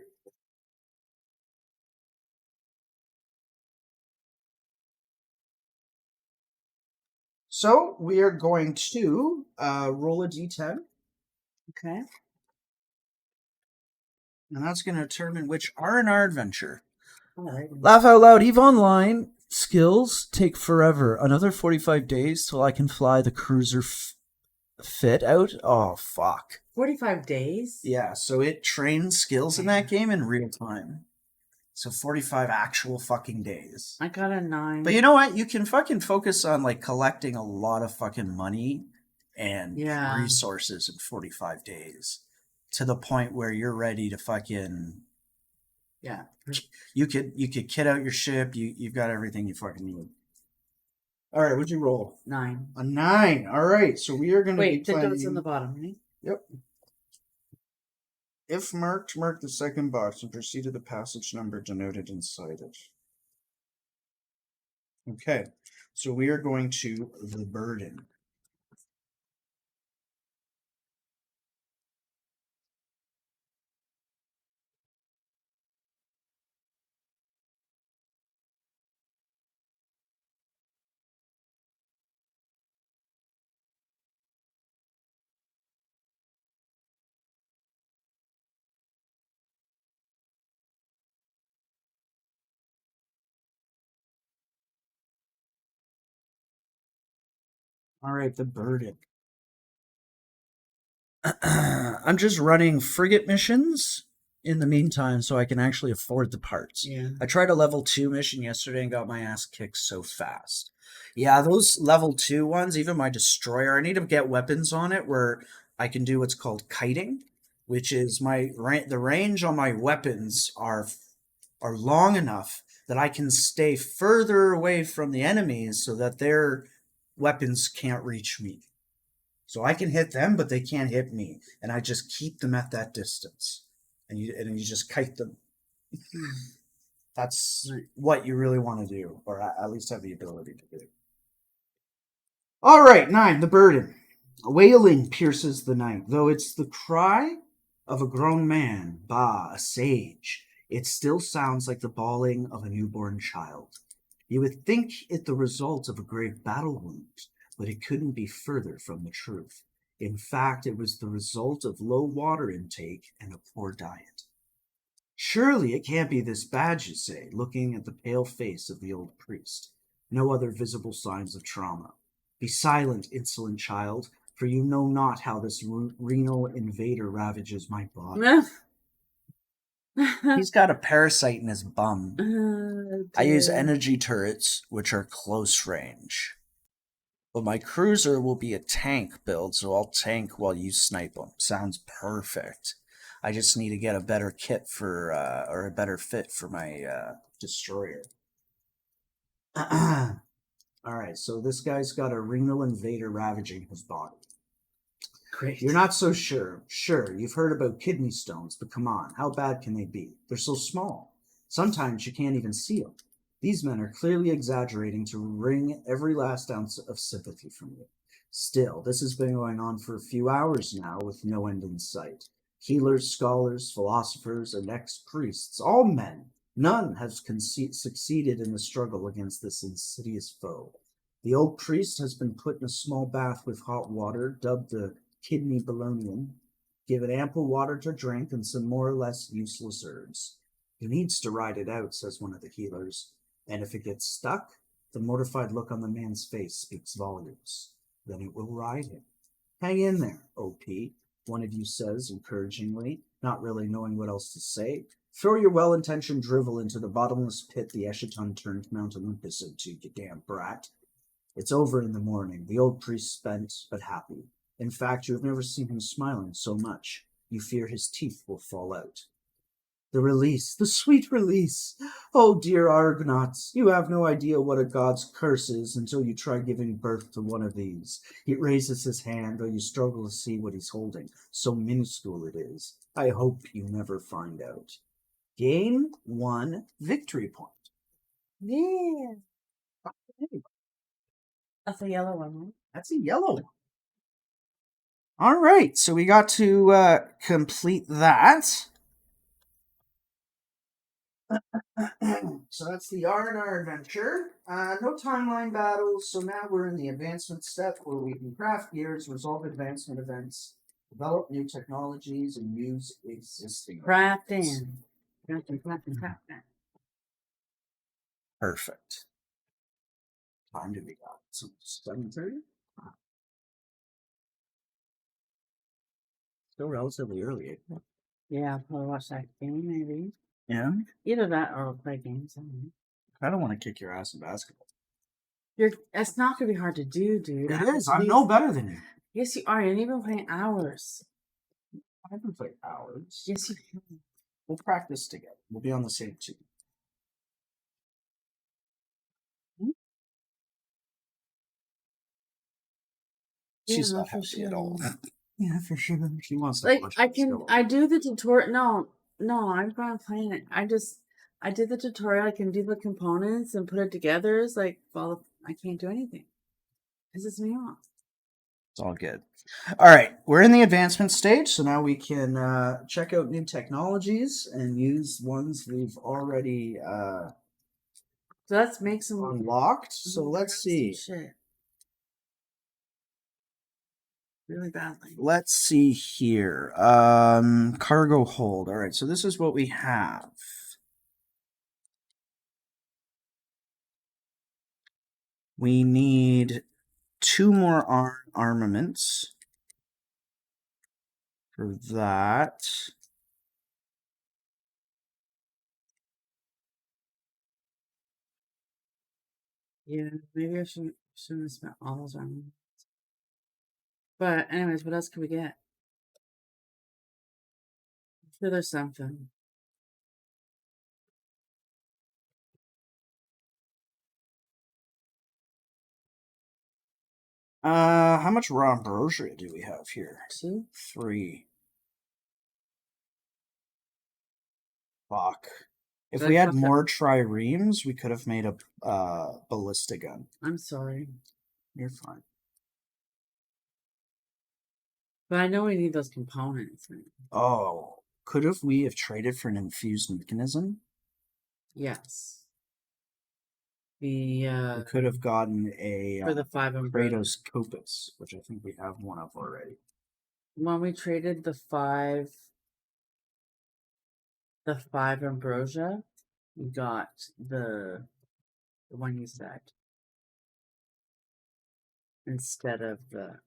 So we are going to roll a d10. Okay. And that's going to determine which R&R adventure. Right. Laugh out loud. EVE Online skills take forever. Another 45 days till I can fly the cruiser fit out. Oh, fuck. 45 days? Yeah, so it trains skills in that game in real time. So 45 actual fucking days. I got a 9. But you know what? You can fucking focus on like collecting a lot of fucking money and resources in 45 days. To the point where you're ready to fucking Yeah. You could kit out your ship. You've got everything you fucking need. All right, what'd you roll? 9. A 9. All right, so we are going to be Wait, the playing. dots on the bottom, right? Yep. If marked, mark the second box and proceed to the passage number denoted inside it. Okay, so we are going to the burden. All right, the burden. I'm just running frigate missions in the meantime so I can actually afford the parts. Yeah. I tried a level 2 mission yesterday and got my ass kicked so fast. Yeah, those level 2 ones, even my destroyer, I need to get weapons on it where I can do what's called kiting, which is the range on my weapons are long enough that I can stay further away from the enemies so that their weapons can't reach me. So I can hit them, but they can't hit me, and I just keep them at that distance, and you just kite them. That's what you really want to do, or at least have the ability to do. All right, 9, the burden. A wailing pierces the night, though it's the cry of a grown man, a sage. It still sounds like the bawling of a newborn child. You would think it the result of a grave battle wound, but it couldn't be further from the truth. In fact, it was the result of low water intake and a poor diet. Surely it can't be this bad, you say, looking at the pale face of the old priest. No other visible signs of trauma. Be silent, insolent child, for you know not how this renal invader ravages my body. He's got a parasite in his bum. I use energy turrets, which are close range. But my cruiser will be a tank build, so I'll tank while you snipe them. Sounds perfect. I just need to get a better kit for, or a better fit for my destroyer. All right, so this guy's got a renal invader ravaging his body. Great. You're not so sure. Sure, you've heard about kidney stones, but come on, how bad can they be? They're so small. Sometimes you can't even see them. These men are clearly exaggerating to wring every last ounce of sympathy from you. Still, this has been going on for a few hours now with no end in sight. Healers, scholars, philosophers, and ex-priests, all men, none have succeeded in the struggle against this insidious foe. The old priest has been put in a small bath with hot water, dubbed the kidney Bolognian, given ample water to drink and some more or less useless herbs. He needs to ride it out, says one of the healers, and if it gets stuck, the mortified look on the man's face speaks volumes. Then it will ride him. Hang in there, OP, one of you says encouragingly, not really knowing what else to say. Throw your well-intentioned drivel into the bottomless pit the Eschaton turned Mount Olympus into, you damn brat. It's over in the morning. The old priest spent, but happy. In fact, you have never seen him smiling so much. You fear his teeth will fall out. The release, the sweet release. Oh, dear Argonauts, you have no idea what a god's curse is until you try giving birth to one of these. He raises his hand, though you struggle to see what he's holding. So minuscule it is. I hope you never find out. Gain 1 victory point. Yeah. That's a yellow one, right? That's a yellow one. All right, so we got to complete that. So that's the R&R adventure. No timeline battles, so now we're in the advancement step where we can craft gears, resolve advancement events, develop new technologies, and use existing events. Crafting. Perfect. Time to be got. So 7:30? Still relatively early, isn't it? Yeah, I'll probably watch that game, maybe. Yeah? Either that or I'll play games. I don't know. I don't want to kick your ass in basketball. It's not going to be hard to do, dude. It is. I'm no better than you. Yes, you are. And you've been playing hours. I haven't played hours. Yes, you have. We'll practice together. We'll be on the same team. She's Yeah, not for happy at sure. all. Yeah, for sure. She wants to Like watch I us can, go. I do the tutorial. No, I'm gonna plan it. I did the tutorial. I can do the components and put it together. It's like, well, I can't do anything. Pisses me off. It's all good. All right, we're in the advancement stage, so now we can check out new technologies and use ones we've already So let's make some unlocked. So let's see. Shit. Really badly. Let's see here. Cargo hold. All right, so this is what we have. We need 2 more armaments for that. Yeah, maybe I shouldn't have spent all those on. But anyways, what else can we get? I'm sure there's something. How much raw ambrosia do we have here? 2? 3. Fuck. If Did we I had fuck more triremes, we could have made a ballista gun. I'm sorry. You're fine. But I know we need those components. Oh, we have traded for an infused mechanism? Yes. The We could have gotten a for the 5 umbrella. Kratos Copus, which I think we have one of already. When we traded the 5 ambrosia, we got the one you said instead of the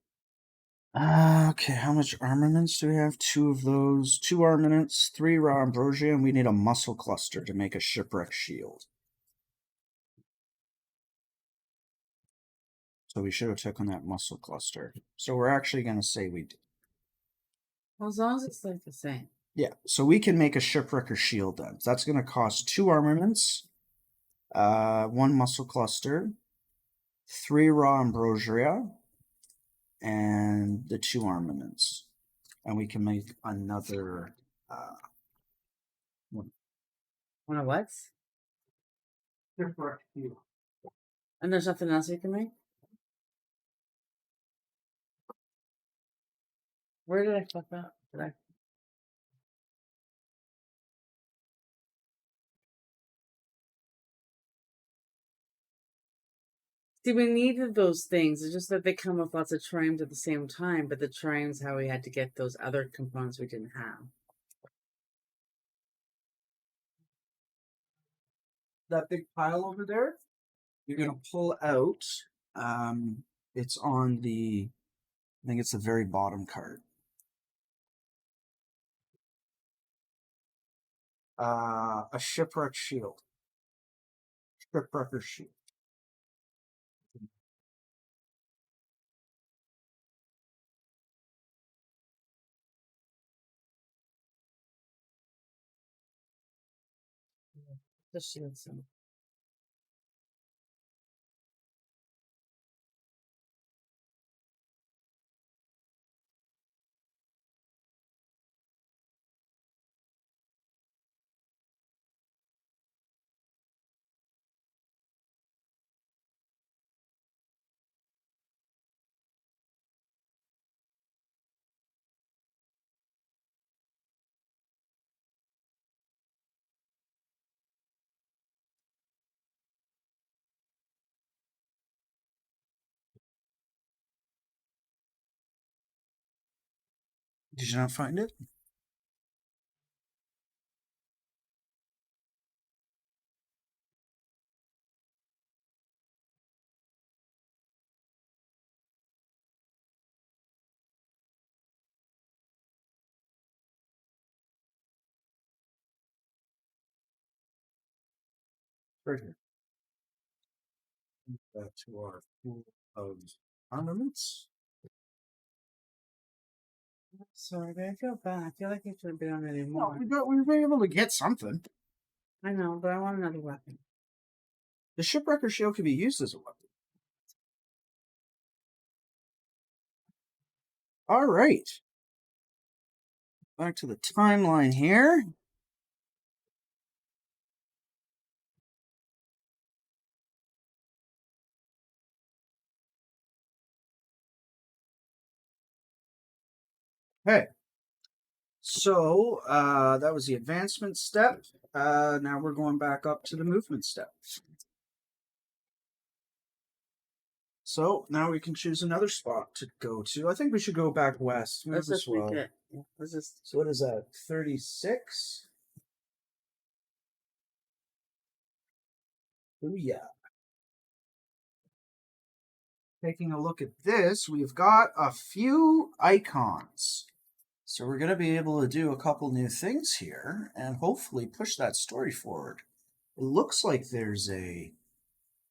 Okay, how much armaments do we have? 2 of those. 2 armaments, 3 raw ambrosia, and we need a muscle cluster to make a shipwreck shield. So we should have taken that muscle cluster. So we're actually going to say we did. well, as long as it's like the same. Yeah, so we can make a shipwrecker shield then. So that's going to cost 2 armaments, 1 muscle cluster, 3 raw ambrosia, and the 2 armaments. And we can make another one. One of what? Shipwreck shield. And there's nothing else we can make? Where did I fuck up? Did I? See, we needed those things. It's just that they come with lots of triumphs at the same time, but the triumphs how we had to get those other components we didn't have. That big pile over there, you're going to pull out. It's on the, I think it's the very bottom card. A shipwreck shield. Shipwrecker shield. The shield symbol. Did you not find it? Right here. Back to our pool of armaments. sorry, but I feel bad. I feel like I should have been on it No, anymore. we were able to get something. I know, but I want another weapon. The shipwrecker shield can be used as a weapon. All right. Back to the timeline here. Okay. So that was the advancement step. Now we're going back up to the movement step. So now we can choose another spot to go to. I think we should go back west. Let's Move as just make well. it. Let's just. So what is that? 36? Oh yeah. Taking a look at this, we've got a few icons. So we're going to be able to do a couple new things here and hopefully push that story forward. It looks like there's a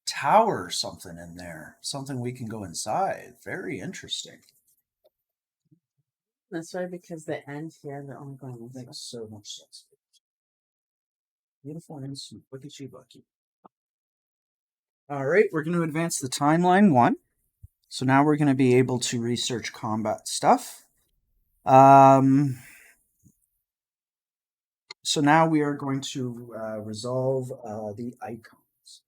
tower or something in there. Something we can go inside. Very interesting. That's right, because the end here, they're only going this way. Makes so much sense. Beautiful and sweet. Look at you, Bucky. All right, we're going to advance the timeline 1. So now we're going to be able to research combat stuff. So now we are going to resolve the icons.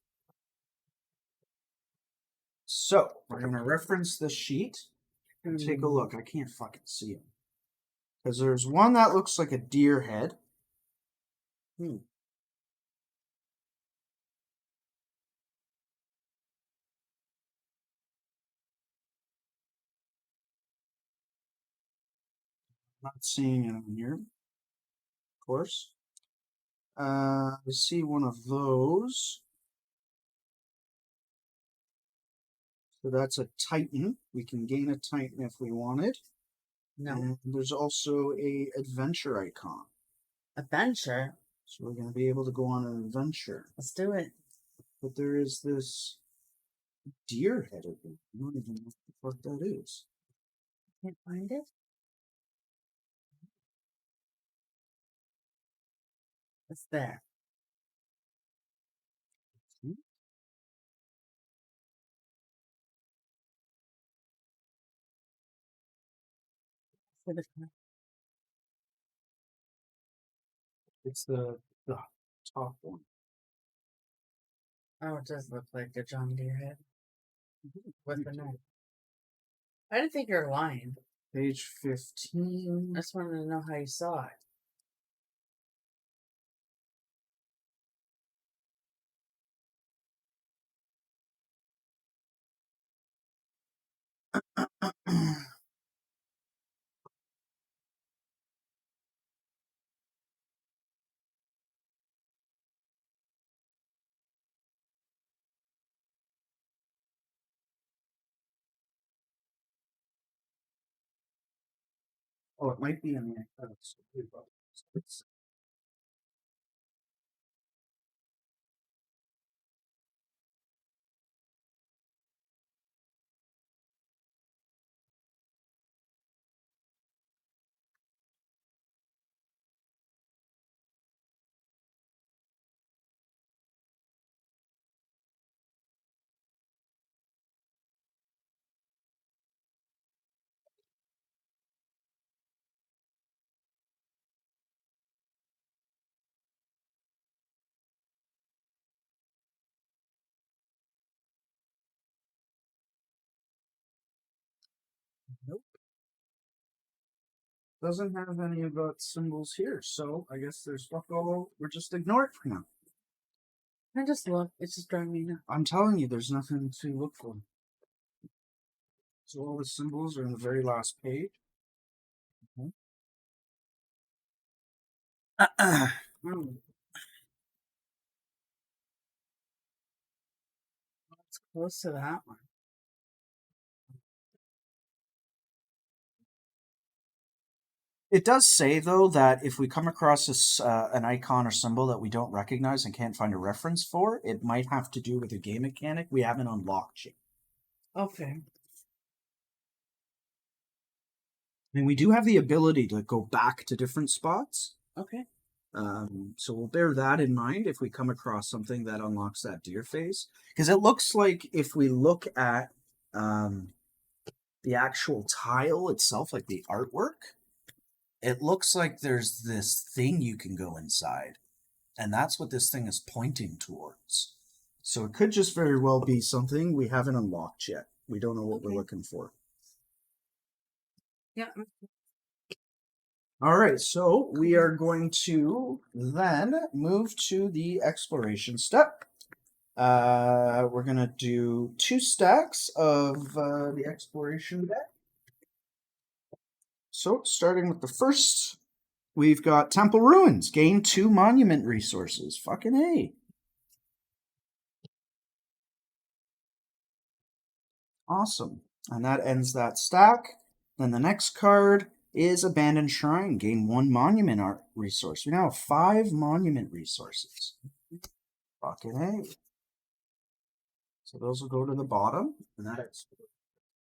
So we're going to reference the sheet and take a look. I can't fucking see it. Because there's one that looks like a deer head. Not seeing it on here, of course. I see one of those. So that's a Titan. We can gain a Titan if we wanted. No. And there's also a adventure icon. Adventure? So we're going to be able to go on an adventure. Let's do it. But there is this deer head again. I don't even know what the fuck that is. Can't find it? It's there. It's the top one. Oh, it does look like a John Deere head. With the knife. I didn't think you were lying. Page 15. I just wanted to know how you saw it. Oh, it might be in the Nope. Doesn't have any of the symbols here, so I guess there's fuck all. We're just ignore it for now. I just look. It's just driving me nuts. I'm telling you, there's nothing to look for. So all the symbols are in the very last page. It's close to that one. It does say, though, that if we come across an icon or symbol that we don't recognize and can't find a reference for, it might have to do with a game mechanic we haven't unlocked yet. Okay. And we do have the ability to go back to different spots. Okay. So we'll bear that in mind if we come across something that unlocks that deer face. Because it looks like if we look at the actual tile itself, like the artwork, it looks like there's this thing you can go inside. And that's what this thing is pointing towards. So it could just very well be something we haven't unlocked yet. We don't know what we're looking for. Yeah. All right, so we are going to then move to the exploration step. We're going to do 2 stacks of the exploration deck. So, starting with the first, we've got Temple Ruins. Gain 2 monument resources. Fucking A. Awesome. And that ends that stack. Then the next card is Abandoned Shrine. Gain 1 monument art resource. We now have 5 monument resources. Fucking A. So those will go to the bottom. And that is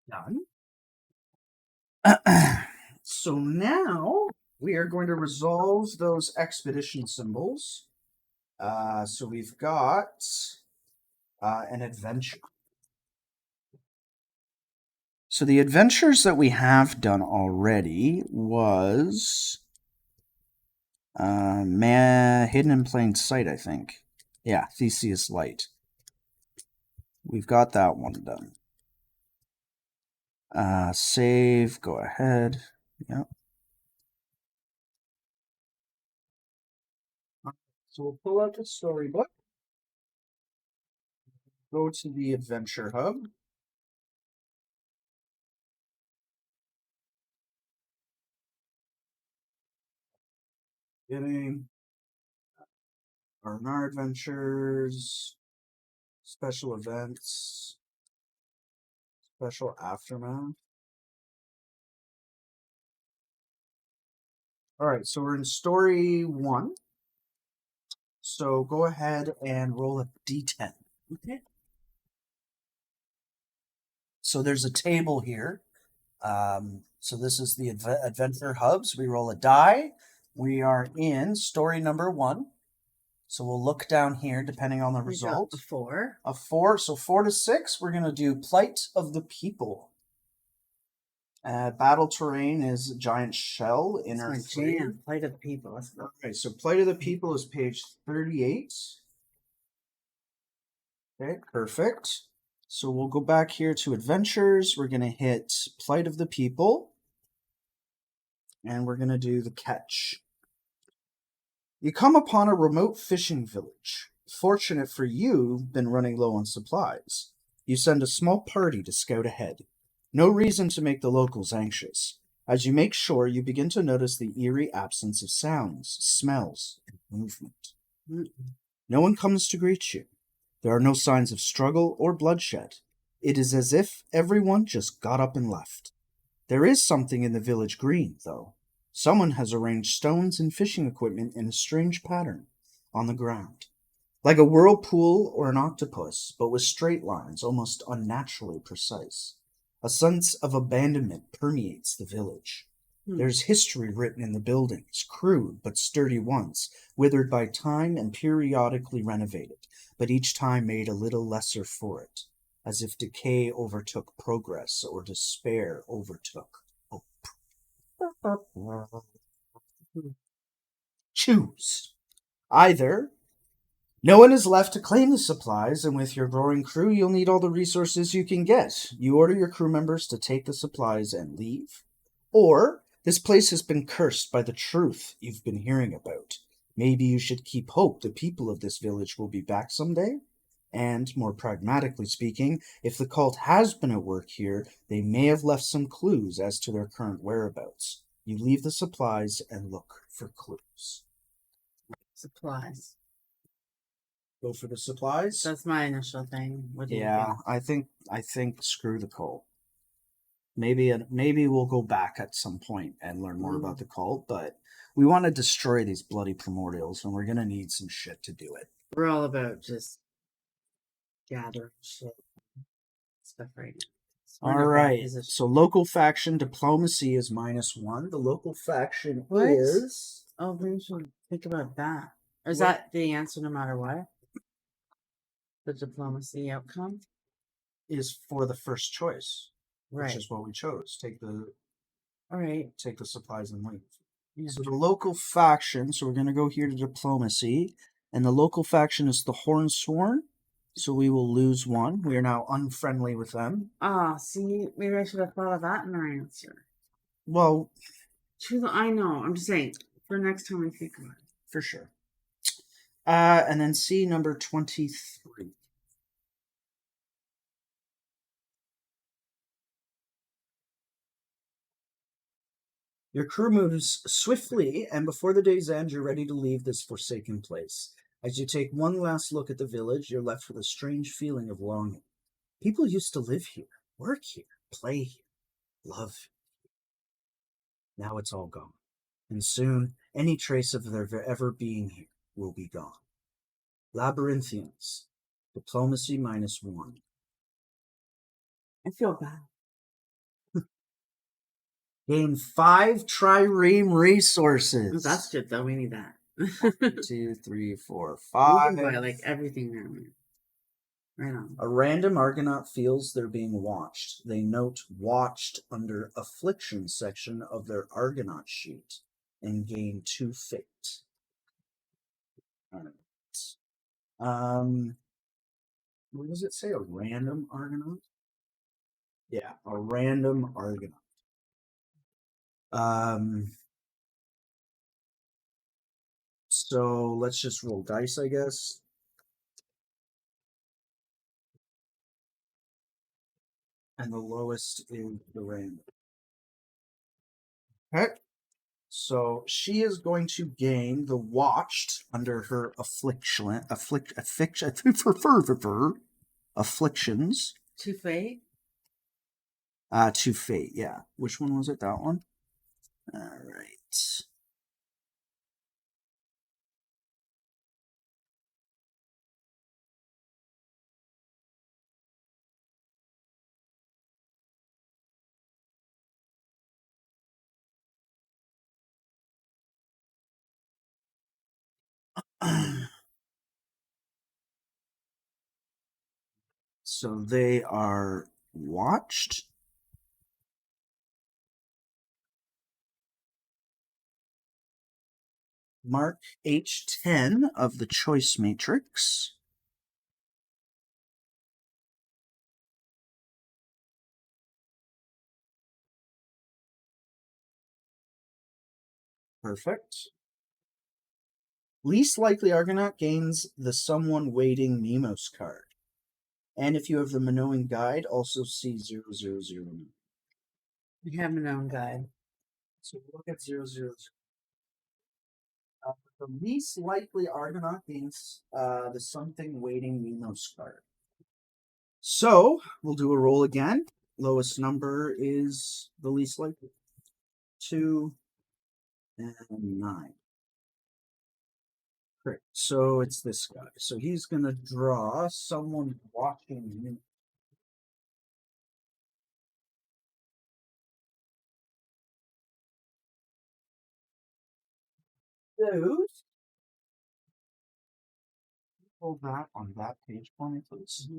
done. So now we are going to resolve those expedition symbols. So we've got an adventure. So the adventures that we have done already was Hidden in Plain Sight, I think. Yeah, Theseus Light. We've got that one done. Save, go ahead. Yep. So we'll pull out the storybook. Go to the Adventure Hub. Getting R&R Adventures, Special Events, Special Aftermath. All right, so we're in Story 1. So go ahead and roll a d10. Okay. So there's a table here. So this is the Adventure Hubs. We roll a die. We are in Story number 1. So we'll look down here depending on the result. A 4. A 4. So 4 to 6, we're going to do Plight of the People. Battle terrain is Giant Shell, Inner That's my Free. jam. Plight of the People. Let's go. Okay, so Plight of the People is page 38. Okay, perfect. So we'll go back here to Adventures. We're going to hit Plight of the People. And we're going to do the catch. You come upon a remote fishing village. Fortunate for you, you've been running low on supplies. You send a small party to scout ahead. No reason to make the locals anxious. As you make shore, you begin to notice the eerie absence of sounds, smells, and movement. No one comes to greet you. There are no signs of struggle or bloodshed. It is as if everyone just got up and left. There is something in the village green, though. Someone has arranged stones and fishing equipment in a strange pattern on the ground. Like a whirlpool or an octopus, but with straight lines, almost unnaturally precise. A sense of abandonment permeates the village. There's history written in the buildings, crude but sturdy ones, withered by time and periodically renovated, but each time made a little lesser for it, as if decay overtook progress or despair overtook hope. Choose. Either no one is left to claim the supplies, and with your growing crew, you'll need all the resources you can get. You order your crew members to take the supplies and leave. Or this place has been cursed by the truth you've been hearing about. Maybe you should keep hope the people of this village will be back someday. And, more pragmatically speaking, if the cult has been at work here, they may have left some clues as to their current whereabouts. You leave the supplies and look for clues. Supplies. Go for the supplies? That's my initial thing. What do you Yeah, think? I think screw the cult. Maybe we'll go back at some point and learn more about the cult, but we want to destroy these bloody primordials, and we're gonna need some shit to do it. We're all about just gathering shit. Stuff right now. We're in All a bad right. position. So local faction diplomacy is -1. The local faction What? is Oh, we should think about that. Or is What? that the answer no matter what? The diplomacy outcome? for the first choice, Right. which is what we chose. Take the All right. supplies and leave. Yeah. So the local faction. So we're gonna go here to diplomacy, and the local faction is the Hornsworn. So we will lose 1. We are now unfriendly with them. Ah, see, maybe I should have thought of that in our answer. Well, I know. I'm just saying for next time I think about it. for sure. And then C number 23. Your crew moves swiftly, and before the day's end, you're ready to leave this forsaken place. As you take one last look at the village, you're left with a strange feeling of longing. People used to live here, work here, play here, love here. Now it's all gone. And soon, any trace of their ever being here will be gone. Labyrinthians. Diplomacy -1. I feel bad. Gain 5 trireme resources. That's good though. We need that. 1, 2, 3, 4, We 5. can buy like everything now. Right on. A random Argonaut feels they're being watched. They note watched under affliction section of their Argonaut sheet and gain 2 fate. Alright. What does it say? A random Argonaut? Yeah, a random Argonaut. So let's just roll dice, I guess. And the lowest is the random. Okay. So she is going to gain the watched under her afflictions. 2 fate. 2 fate, yeah. Which one was it? That one? Alright. So they are watched. Mark H10 of the choice matrix. Perfect. Least likely Argonaut gains the Someone Waiting Nemos card. And if you have the Minoan Guide, also see 000. We have an own guide. So look at 000. The least likely Argonaut gains the Something Waiting Nemos card. So we'll do a roll again. Lowest number is the least likely. 2 and 9. Great. So it's this guy. So he's gonna draw someone watching you. Those. Pull that on that page for me, please.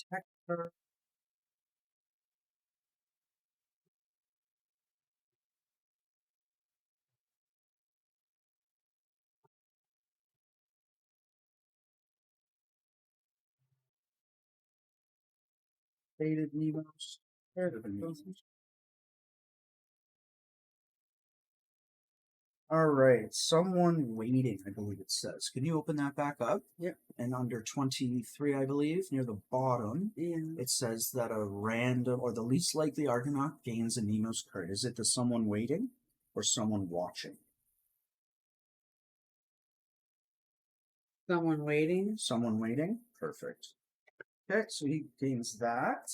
Detector. Faded Nemos. All right, someone waiting, I believe it says. Can you open that back up? Yep. And under 23, I believe, near the bottom, it says that a random or the least likely Argonaut gains a Nemos card. Is it the someone waiting or someone watching? Someone waiting. Someone waiting. Perfect. Okay, so he gains that.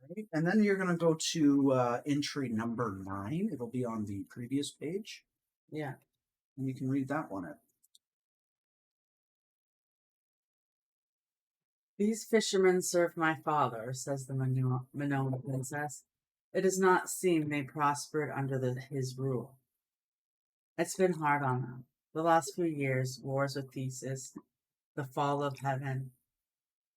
Right. And then you're going to go to entry number 9. It'll be on the previous page. Yeah. And you can read that one out. These fishermen serve my father, says the Minoan princess. It does not seem they prospered under his rule. It's been hard on them. The last few years, wars with Theseus, the fall of heaven.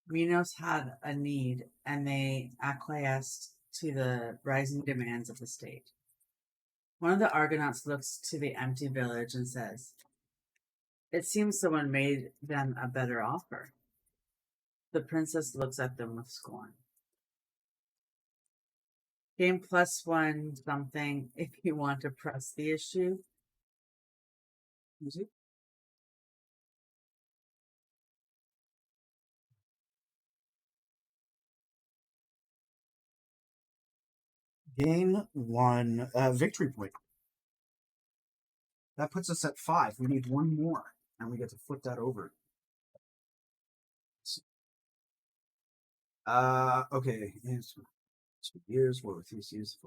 Minos had a need, and they acquiesced to the rising demands of the state. One of the Argonauts looks to the empty village and says, "It seems someone made them a better offer." The princess looks at them with scorn. Game +1 something if you want to press the issue. Is it? Game 1, victory point. That puts us at 5. We need one more, and we get to flip that over. Okay. Years war with Theseus.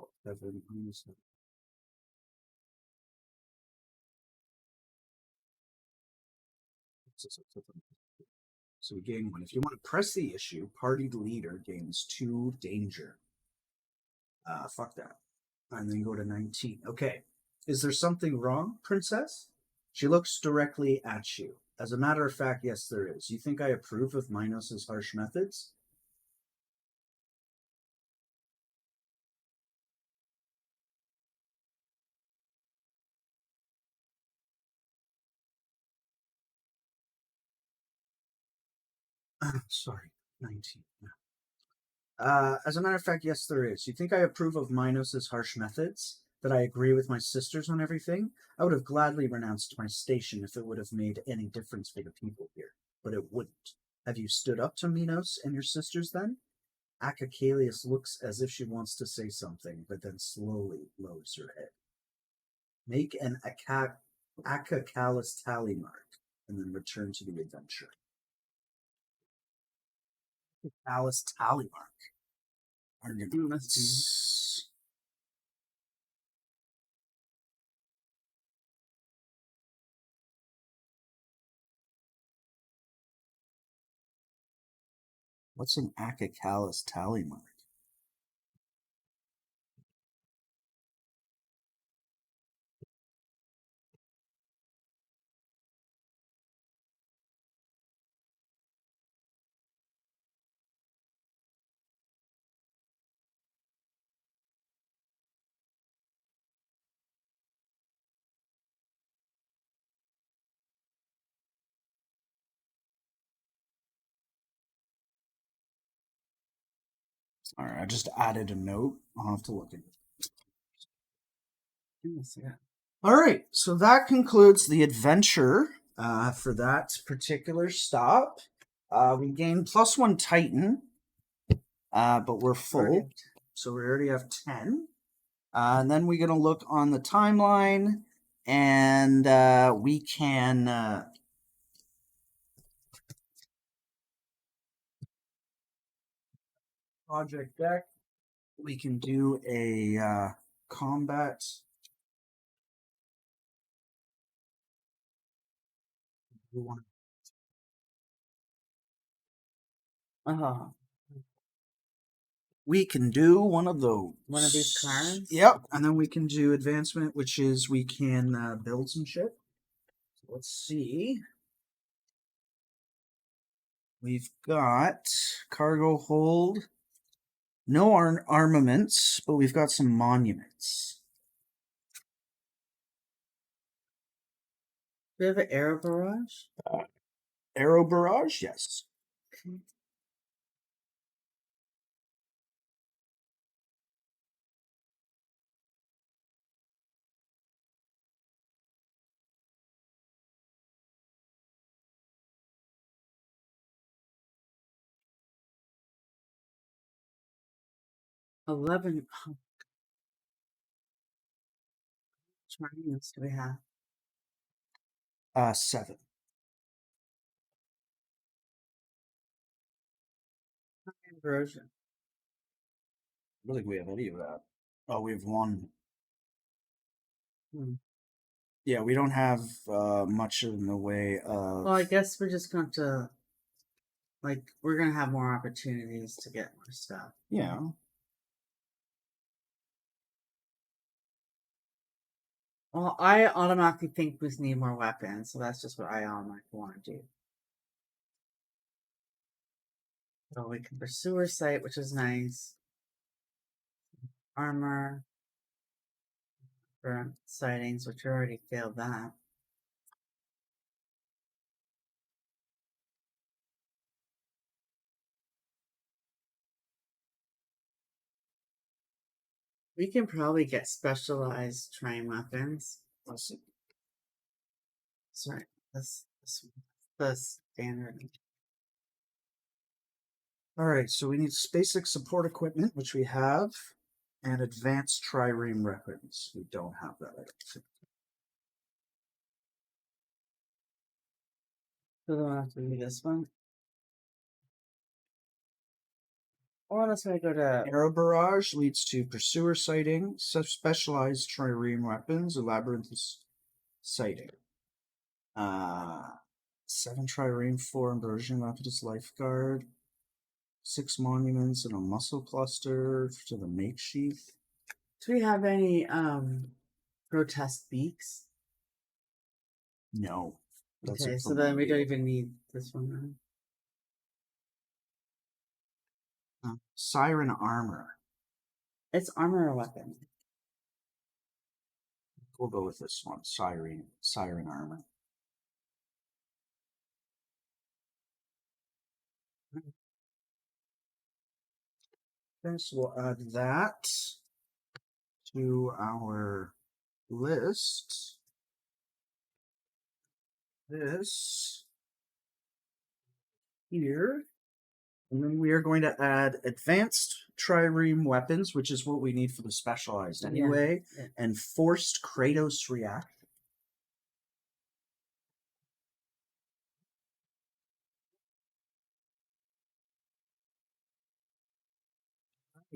So we gain 1. If you want to press the issue, party leader gains 2 danger. Fuck that. And then go to 19. Okay. Is there something wrong, princess? She looks directly at you. As a matter of fact, yes, there is. You think I approve of Minos' harsh methods? Sorry, 19. As a matter of fact, yes, there is. You think I approve of Minos' harsh methods? That I agree with my sisters on everything? I would have gladly renounced my station if it would have made any difference for the people here, but it wouldn't. Have you stood up to Minos and your sisters then? Acacalius looks as if she wants to say something, but then slowly lowers her head. Make an Acacalus tally mark, and then return to the adventure. Acacalus tally mark. Arguments. What's an Acacalus tally mark? All right, I just added a note. I'll have to look at it. All right, so that concludes the adventure for that particular stop. We gained +1 Titan, but we're full, so we already have 10. And then we're going to look on the timeline, and we can project deck. We can do a combat. We can do one of those. One of these cards? Yep. And then we can do advancement, which is we can build some shit. So let's see. We've got cargo hold. No armaments, but we've got some monuments. Do we have an arrow barrage? Arrow barrage, yes. Okay. $11. How much money do we have? 7. Corrosion. I don't think we have any of that. Oh, we have one. Hmm. Yeah, we don't have much in the way of. Well, I guess we're just going to, like, we're going to have more opportunities to get more stuff. Yeah. Well, I automatically think we need more weapons, so that's just what I automatically want to do. So we can pursue our site, which is nice. Armor. For sightings, which we already failed that. We can probably get specialized train weapons. Let's see. Sorry, this the standard. All right, so we need basic support equipment, which we have, and advanced trireme weapons. We don't have that. I don't think. So they'll have to be this one. Or unless I go to Arrow barrage leads to pursuer sighting, specialized trireme weapons, a labyrinth sighting. 7 trireme, 4 inversion lapidus lifeguard, 6 monuments, and a muscle cluster to the make sheath. do we have any grotesque beaks? No. That's Okay, it so for then we Mario. don't even need this one then. Siren armor. It's armor or weapon. We'll go with this one. Siren armor. Okay, so we'll add that to our list. This here. And then we are going to add advanced trireme weapons, which is what we need for the specialized anyway, Yeah. and forced Kratos reaction.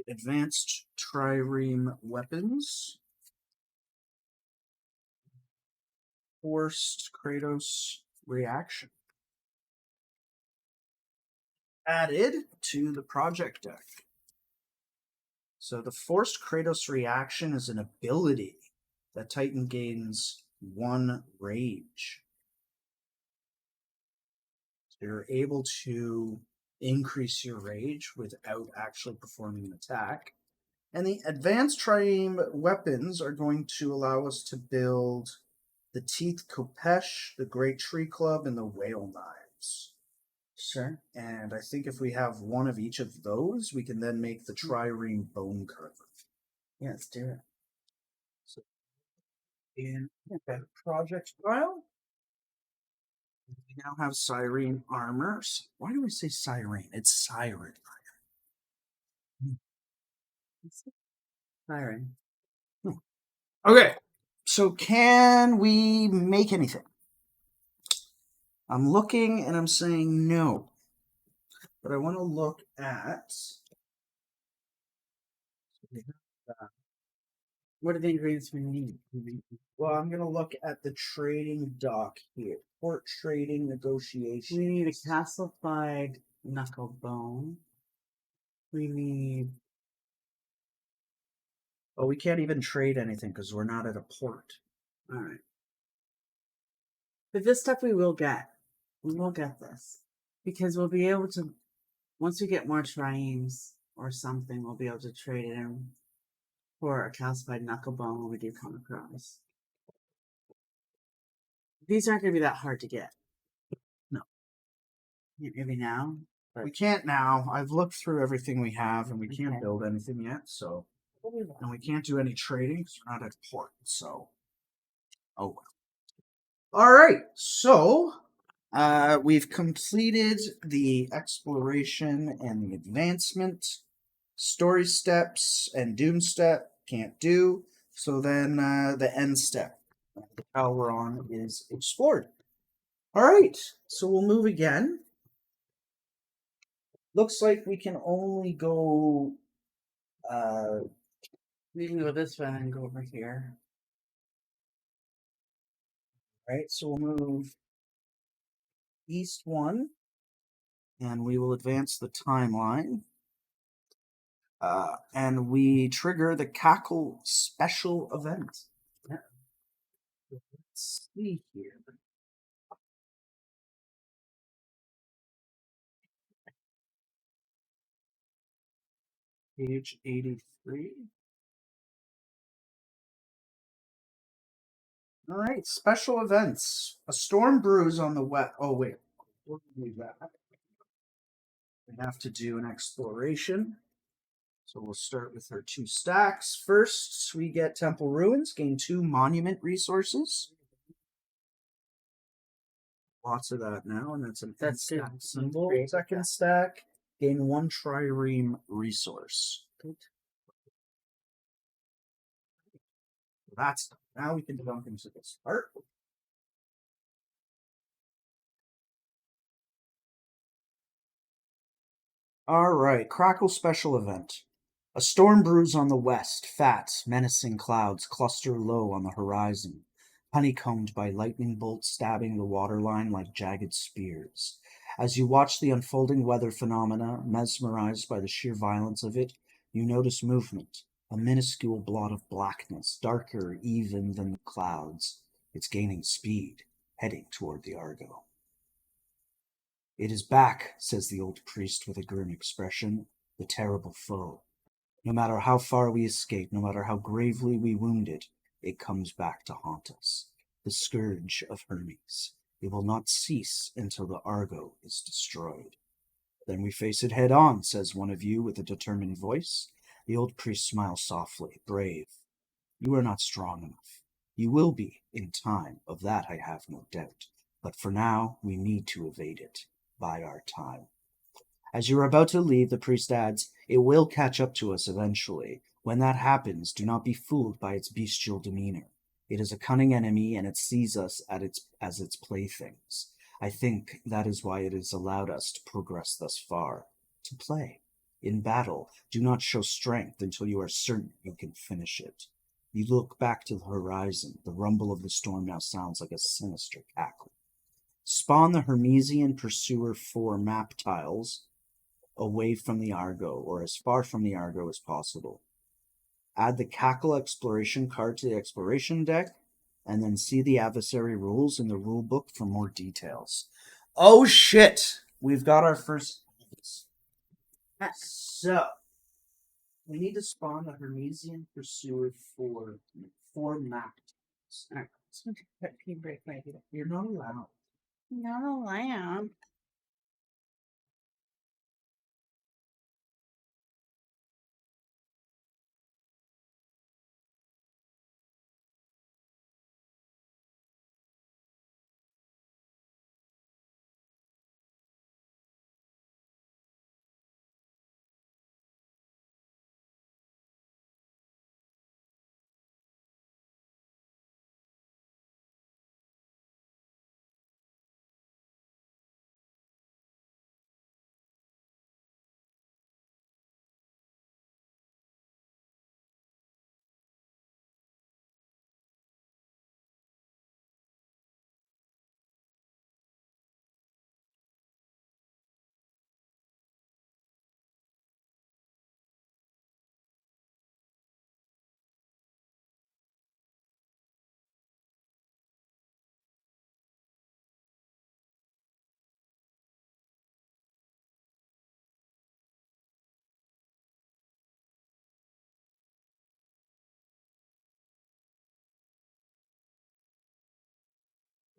Advanced trireme weapons. Forced Kratos reaction. Added to the project deck. So the forced Kratos reaction is an ability that Titan gains 1 rage. So you're able to increase your rage without actually performing an attack. And the advanced trireme weapons are going to allow us to build the Teeth Kopesh, the Great Tree Club, and the Whale Knives. Sure. And I think if we have one of each of those, we can then make the trireme bone carver. Yeah, let's do it. So in project file, we now have siren armor. Why do we say siren? It's siren. Siren. Okay, so can we make anything? I'm looking and I'm saying no. But I want to look at. What are the ingredients we need? Well, I'm going to look at the trading dock here. Port trading negotiation. We need a calcified knuckle bone. We need. Oh, we can't even trade anything because we're not at a port. All right. But this stuff we will get. We will get this. Because we'll be able to. Once we get more triremes or something, we'll be able to trade it in for a calcified knuckle bone when we do come across. These aren't going to be that hard to get. No. Maybe now. But We can't now. I've looked through everything we have and we can't build anything yet, so. And we can't do any trading because we're not at port, so. Oh well. Alright, so we've completed the exploration and the advancement. Story steps and doom step can't do. So then the end step, the pile we're on, is explored. Alright, so we'll move again. Looks like we can only go. We can go this way and go over here. Right, so we'll move east 1, and we will advance the timeline. And we trigger the Cackle special event. Yeah. Let's see here. Page 83. All right, special events. A storm brews on the west. Oh, wait. Before we do that, we have to do an exploration. So we'll start with our 2 stacks. First, we get Temple Ruins, gain 2 monument resources. Lots of that now, and that's an That's good. stack symbol. Great. Second stack, gain 1 trireme resource. Good. That's done. Now we can jump into this part. All right, Crackle special event. A storm brews on the west. Fat, menacing clouds cluster low on the horizon, honeycombed by lightning bolts stabbing the waterline like jagged spears. As you watch the unfolding weather phenomena, mesmerized by the sheer violence of it, you notice movement, a minuscule blot of blackness, darker even than the clouds. It's gaining speed, heading toward the Argo. It is back, says the old priest with a grim expression, the terrible foe. No matter how far we escape, no matter how gravely we wound it, it comes back to haunt us. The scourge of Hermes. It will not cease until the Argo is destroyed. Then we face it head on, says one of you with a determined voice. The old priest smiles softly, brave. You are not strong enough. You will be, in time, of that I have no doubt. But for now, we need to evade it. Buy our time. As you are about to leave, the priest adds, it will catch up to us eventually. When that happens, do not be fooled by its bestial demeanor. It is a cunning enemy, and it sees us as its playthings. I think that is why it has allowed us to progress thus far. To play. In battle, do not show strength until you are certain you can finish it. You look back to the horizon. The rumble of the storm now sounds like a sinister cackle. Spawn the Hermesian Pursuer 4 map tiles away from the Argo, or as far from the Argo as possible. Add the Cackle Exploration card to the exploration deck, and then see the adversary rules in the rulebook for more details. Oh shit! We've got our first. So, we need to spawn the Hermesian Pursuer for 4 map tiles. Alright, let's go take that pee break right here. You're not allowed. Not allowed.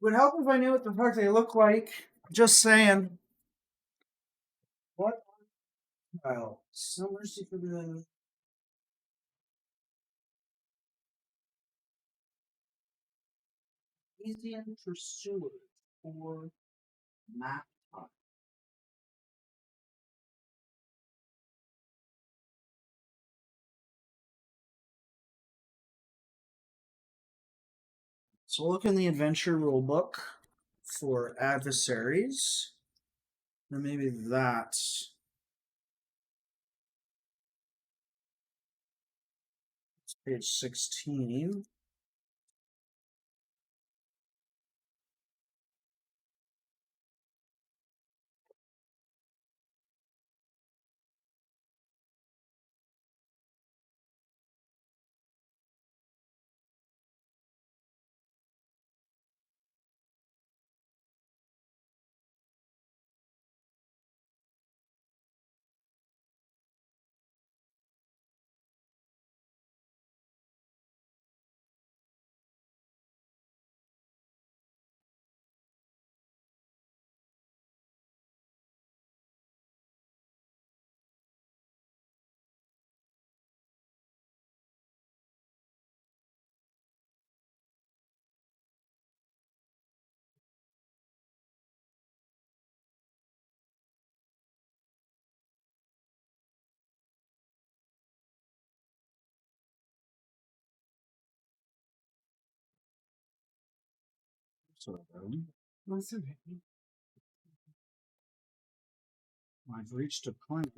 Would help if I knew what the fuck they look like. Just saying. What? Oh, so mercy for the Aeon Pursuer for map time. So look in the adventure rulebook for adversaries. And maybe that. Page 16. So What's it? I've reached a point.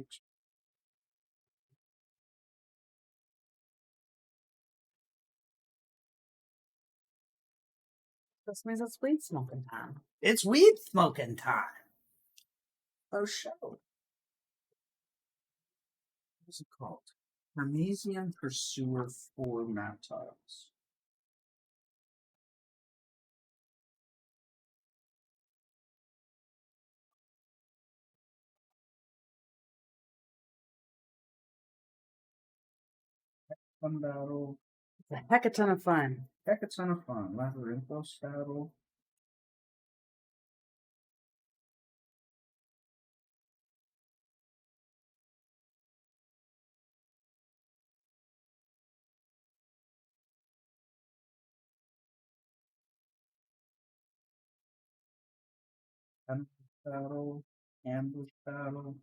This means it's weed smoking time. It's weed smoking time. Oh, show. What's it called? Hermesian Pursuer 4 map tiles. Fun battle. It's a heck of a ton of fun. Heck, a ton of fun. Labyrinthos battle. Ambush battle. Ambush battle.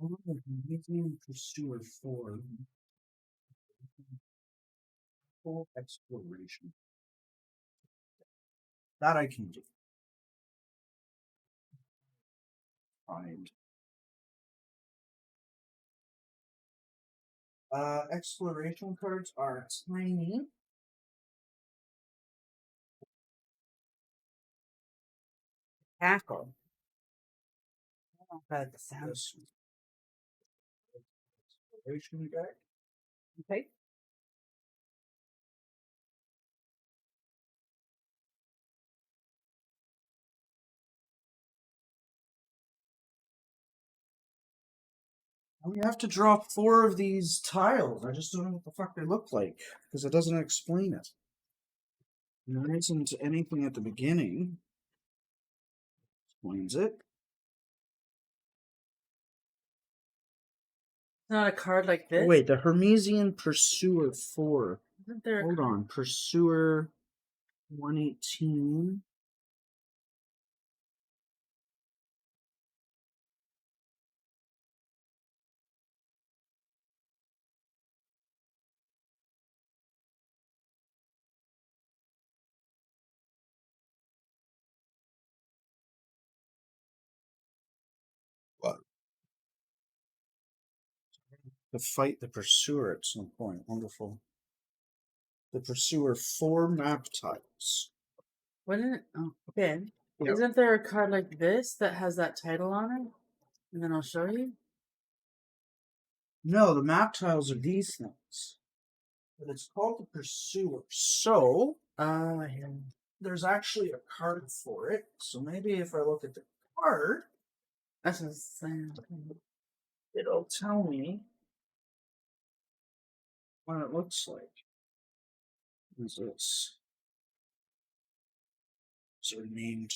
Oh, Hermesian Pursuer 4. Full exploration. That I can do. Find. Exploration cards are tiny. Tackle. I don't know if that sounds This exploration guy. okay. We have to draw 4 of these tiles. I just don't know what the fuck they look like because it doesn't explain it. And there isn't anything at the beginning. Explains it. It's not a card like this. Oh, wait, the Hermesian Pursuer 4. Isn't there a Hold card? on. Pursuer 118. What? To fight the Pursuer at some point. Wonderful. The Pursuer 4 map tiles. Wouldn't it? Oh, okay. Yep. Isn't there a card like this that has that title on it? And then I'll show you. No, the map tiles are these things. But it's called the Pursuer. So, Oh, I hear. there's actually a card for it. So maybe if I look at the card, That's what I'm saying. it'll tell me what it looks like. What is this? So named.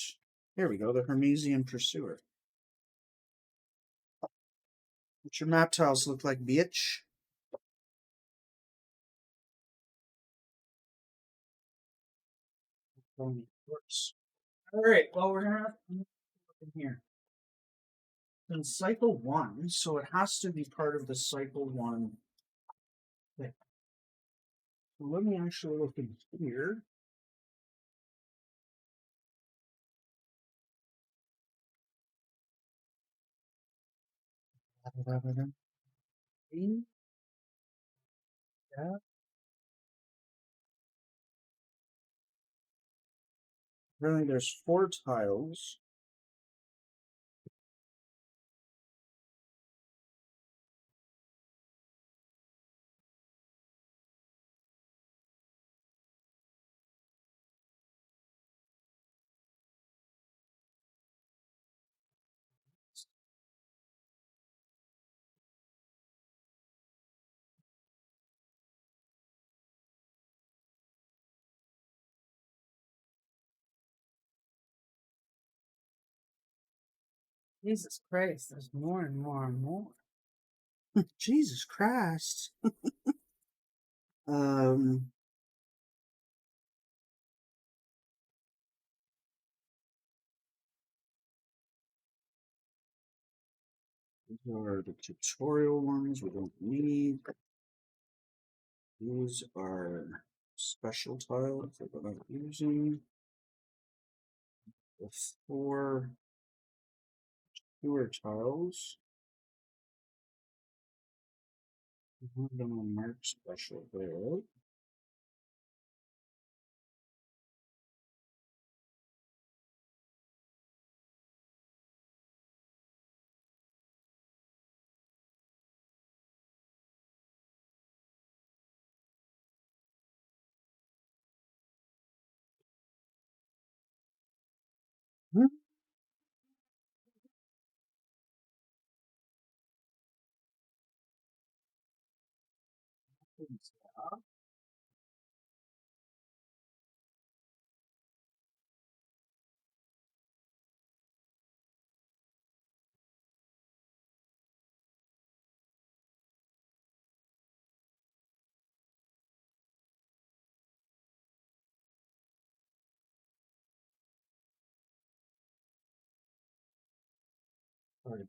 Here we go, the Hermesian Pursuer. What your map tiles look like, bitch? Of course. All right. Well, we're gonna have to look in here. In cycle 1, so it has to be part of the cycle 1 thing. So let me actually look in here. Yeah. Really, there's 4 tiles. Jesus Christ, there's more and more and more. Jesus Christ. um. These are the tutorial ones we don't need. These are special tiles that we're not using. The 4 fewer tiles. One of them on mark special there. Hmm. Sorry.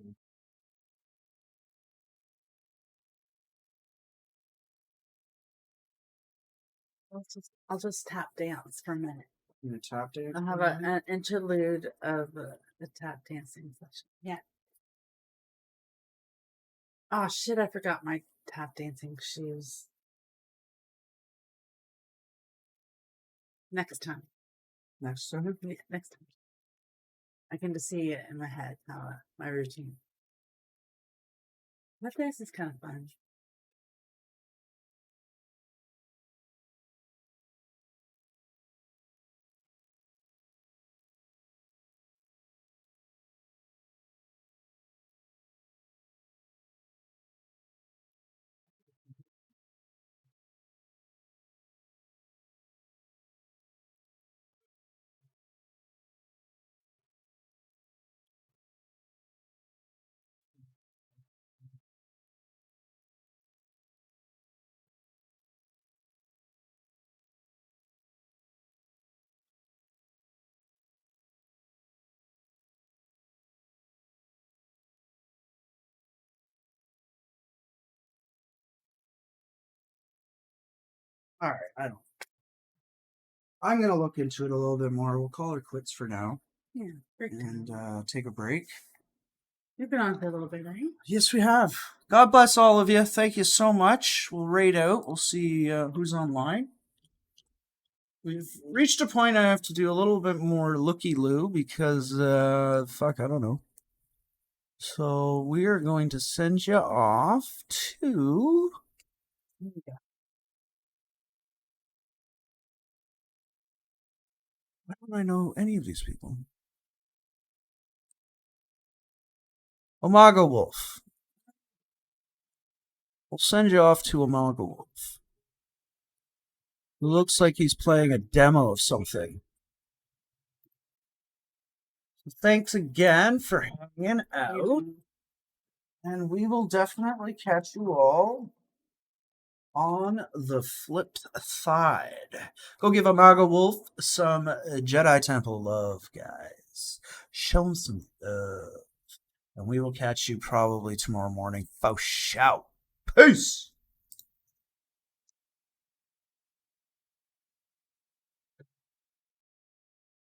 I'll just tap dance for a minute. You gonna tap dance? I'll have an interlude of the tap dancing session. Yeah. Oh shit! I forgot my tap dancing shoes. Next time. Next time? Yeah, next time. I can just see it in my head how my routine. That dance is kind of fun. All right, I don't. I'm gonna look into it a little bit more. We'll call her quits for now Yeah, break and time. take a break. You've been on for a little bit, right? Yes, we have. God bless all of you. Thank you so much. We'll raid out. We'll see who's online. We've reached a point I have to do a little bit more looky-loo because, fuck, I don't know. So we are going to send you off to... Why don't I know any of these people? Omaga Wolf. We'll send you off to Omaga Wolf. Looks like he's playing a demo of something. So thanks again for hanging out. And we will definitely catch you all on the flip side, go give a Maga Wolf some Jedi Temple love, guys. Show him some love. And we will catch you probably tomorrow morning. Faux shout. Peace!